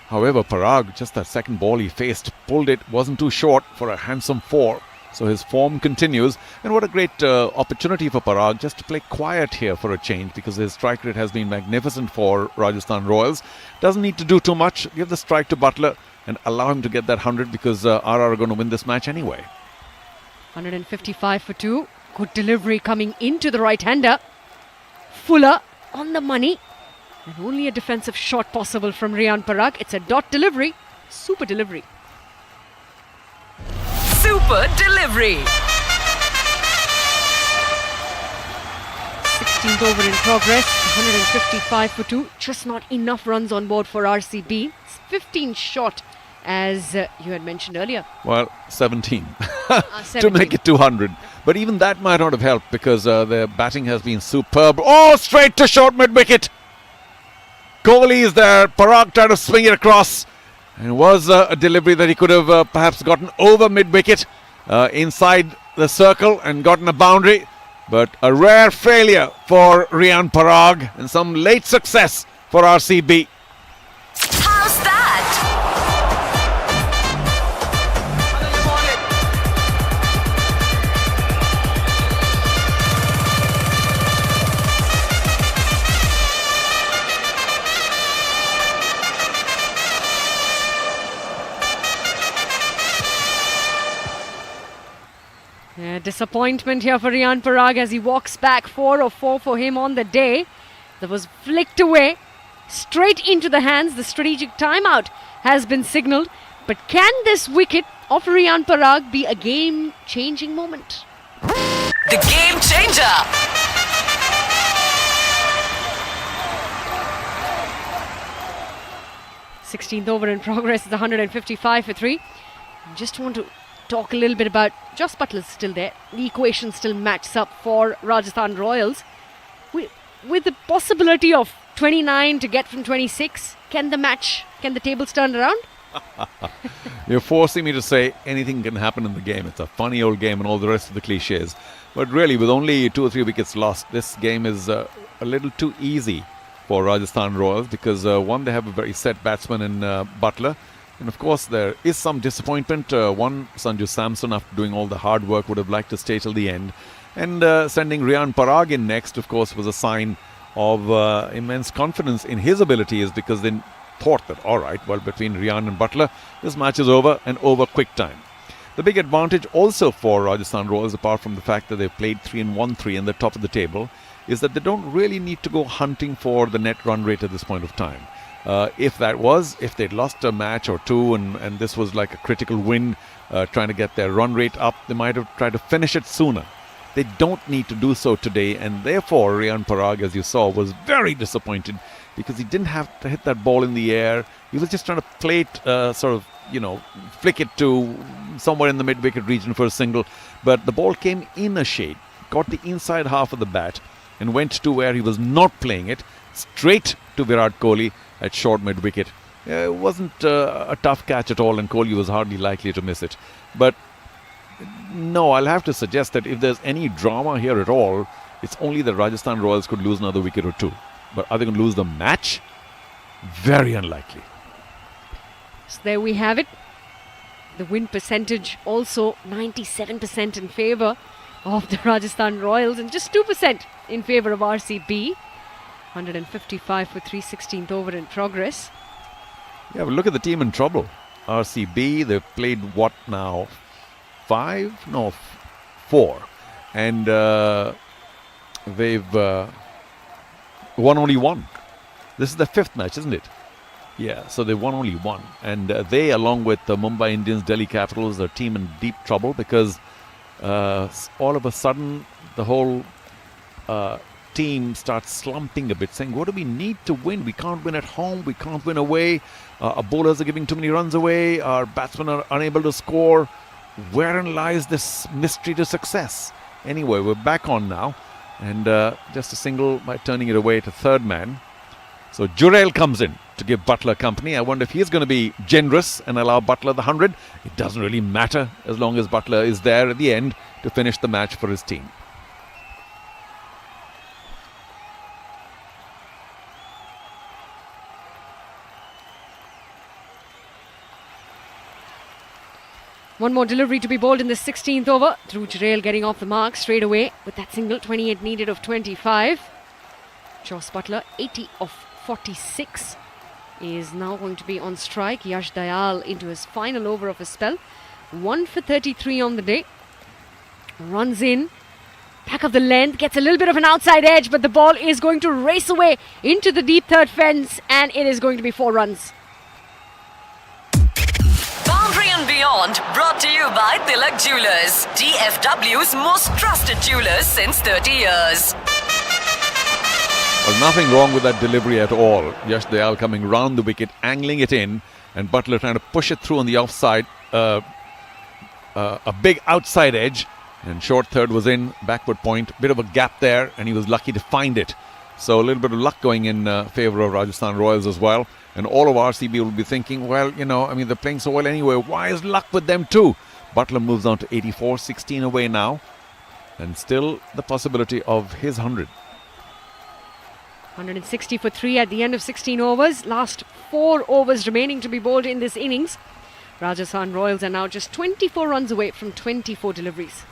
Speaker 14: However, Parag, just that second ball he faced, pulled it, wasn't too short for a handsome 4. So his form continues. And what a great opportunity for Parag just to play quiet here for a change, because his strike rate has been magnificent for Rajasthan Royals. Doesn't need to do too much. Give the strike to Butler and allow him to get that 100, because RR are going to win this match anyway.
Speaker 13: 155 for 2. Good delivery coming into the right-hander. Fuller on the money. And only a defensive shot possible from Riyan Parag. It's a dot delivery. Super delivery.
Speaker 3: Super delivery.
Speaker 13: 16th over in progress. 155 for 2. Just not enough runs on board for RCB. It's 15 short, as you had mentioned earlier.
Speaker 14: Well, 17
Speaker 13: 17.
Speaker 14: to make it 200. But even that might not have helped, because their batting has been superb. Oh, straight to short mid-wicket. Kohli is there. Parag tried to swing it across. And it was a delivery that he could have perhaps gotten over mid-wicket, inside the circle, and gotten a boundary. But a rare failure for Riyan Parag and some late success for RCB.
Speaker 3: How's that?
Speaker 13: Disappointment here for Riyan Parag as he walks back. 4 of 4 for him on the day. That was flicked away straight into the hands. The strategic timeout has been signalled. But can this wicket of Riyan Parag be a game-changing moment?
Speaker 3: The game changer.
Speaker 13: Sixteenth over in progress is 155 for 3. Just want to talk a little bit about Jos Buttler's still there. The equation still matches up for Rajasthan Royals. With the possibility of 29 to get from 26, can the tables turn around?
Speaker 14: You're forcing me to say anything can happen in the game. It's a funny old game and all the rest of the cliches. But really, with only 2 or 3 wickets lost, this game is a little too easy for Rajasthan Royals, because one, they have a very set batsman in Butler. And of course, there is some disappointment. One, Sanju Samson, after doing all the hard work, would have liked to stay till the end. And sending Riyan Parag in next, of course, was a sign of immense confidence in his abilities, because they thought that, all right, well, between Riyan and Butler, this match is over, and over quick time. The big advantage also for Rajasthan Royals, apart from the fact that they've played 3-1-3 in the top of the table, is that they don't really need to go hunting for the net run rate at this point of time. If they'd lost a match or two and this was like a critical win, trying to get their run rate up, they might have tried to finish it sooner. They don't need to do so today, and therefore Riyan Parag, as you saw, was very disappointed, because he didn't have to hit that ball in the air. He was just trying to play it, flick it to somewhere in the mid-wicket region for a single. But the ball came in a shade, got the inside half of the bat, and went to where he was not playing it, straight to Virat Kohli at short mid-wicket. It wasn't a tough catch at all, and Kohli was hardly likely to miss it. But no, I'll have to suggest that if there's any drama here at all, it's only that Rajasthan Royals could lose another wicket or two. But are they going to lose the match? Very unlikely.
Speaker 13: So there we have it. The win percentage also 97% in favour of the Rajasthan Royals and just 2% in favour of RCB. 155 for 3/16th over in progress.
Speaker 14: Yeah, but look at the team in trouble. RCB, they've played what now? 5? No, 4. And they've won only 1. This is the 5th match, isn't it? Yeah, so they won only 1. And they, along with the Mumbai Indians, Delhi Capitals, are a team in deep trouble, because all of a sudden the whole team starts slumping a bit, saying, what do we need to win? We can't win at home, we can't win away, our bowlers are giving too many runs away, our batsmen are unable to score. Wherein lies this mystery to success? Anyway, we're back on now, and just a single by turning it away to third man. So Jurel comes in to give Butler company. I wonder if he's going to be generous and allow Butler the 100. It doesn't really matter as long as Butler is there at the end to finish the match for his team.
Speaker 13: One more delivery to be bowled in the 16th over. Dhruv Jurel getting off the mark straight away with that single, 28 needed of 25. Jos Buttler, 80 of 46, is now going to be on strike. Yash Dayal into his final over of his spell. 1 for 33 on the day. Runs in. Back of the length, gets a little bit of an outside edge, but the ball is going to race away into the deep third fence, and it is going to be 4 runs.
Speaker 3: Boundary and Beyond, brought to you by Tilak Jewelers, DFW's most trusted jewelers since 30 years.
Speaker 14: Well, nothing wrong with that delivery at all. Yash Dayal coming round the wicket, angling it in, and Buttler trying to push it through on the offside. A big outside edge, and short third was in, backward point, bit of a gap there, and he was lucky to find it. So a little bit of luck going in favour of Rajasthan Royals as well. And all of RCB will be thinking, well, they're playing so well anyway. Why is luck with them too? Buttler moves on to 84, 16 away now, and still the possibility of his 100.
Speaker 13: 160 for 3 at the end of 16 overs. Last 4 overs remaining to be bowled in this innings. Rajasthan Royals are now just 24 runs away from 24 deliveries.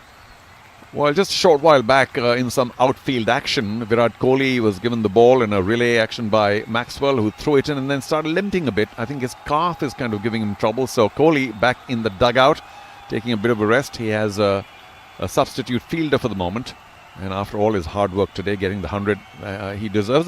Speaker 14: Well, just a short while back in some outfield action, Virat Kohli was given the ball in a relay action by Maxwell, who threw it in and then started limping a bit. I think his calf is kind of giving him trouble. So Kohli back in the dugout, taking a bit of a rest. He has a substitute fielder for the moment. And after all his hard work today, getting the 100, he deserves it.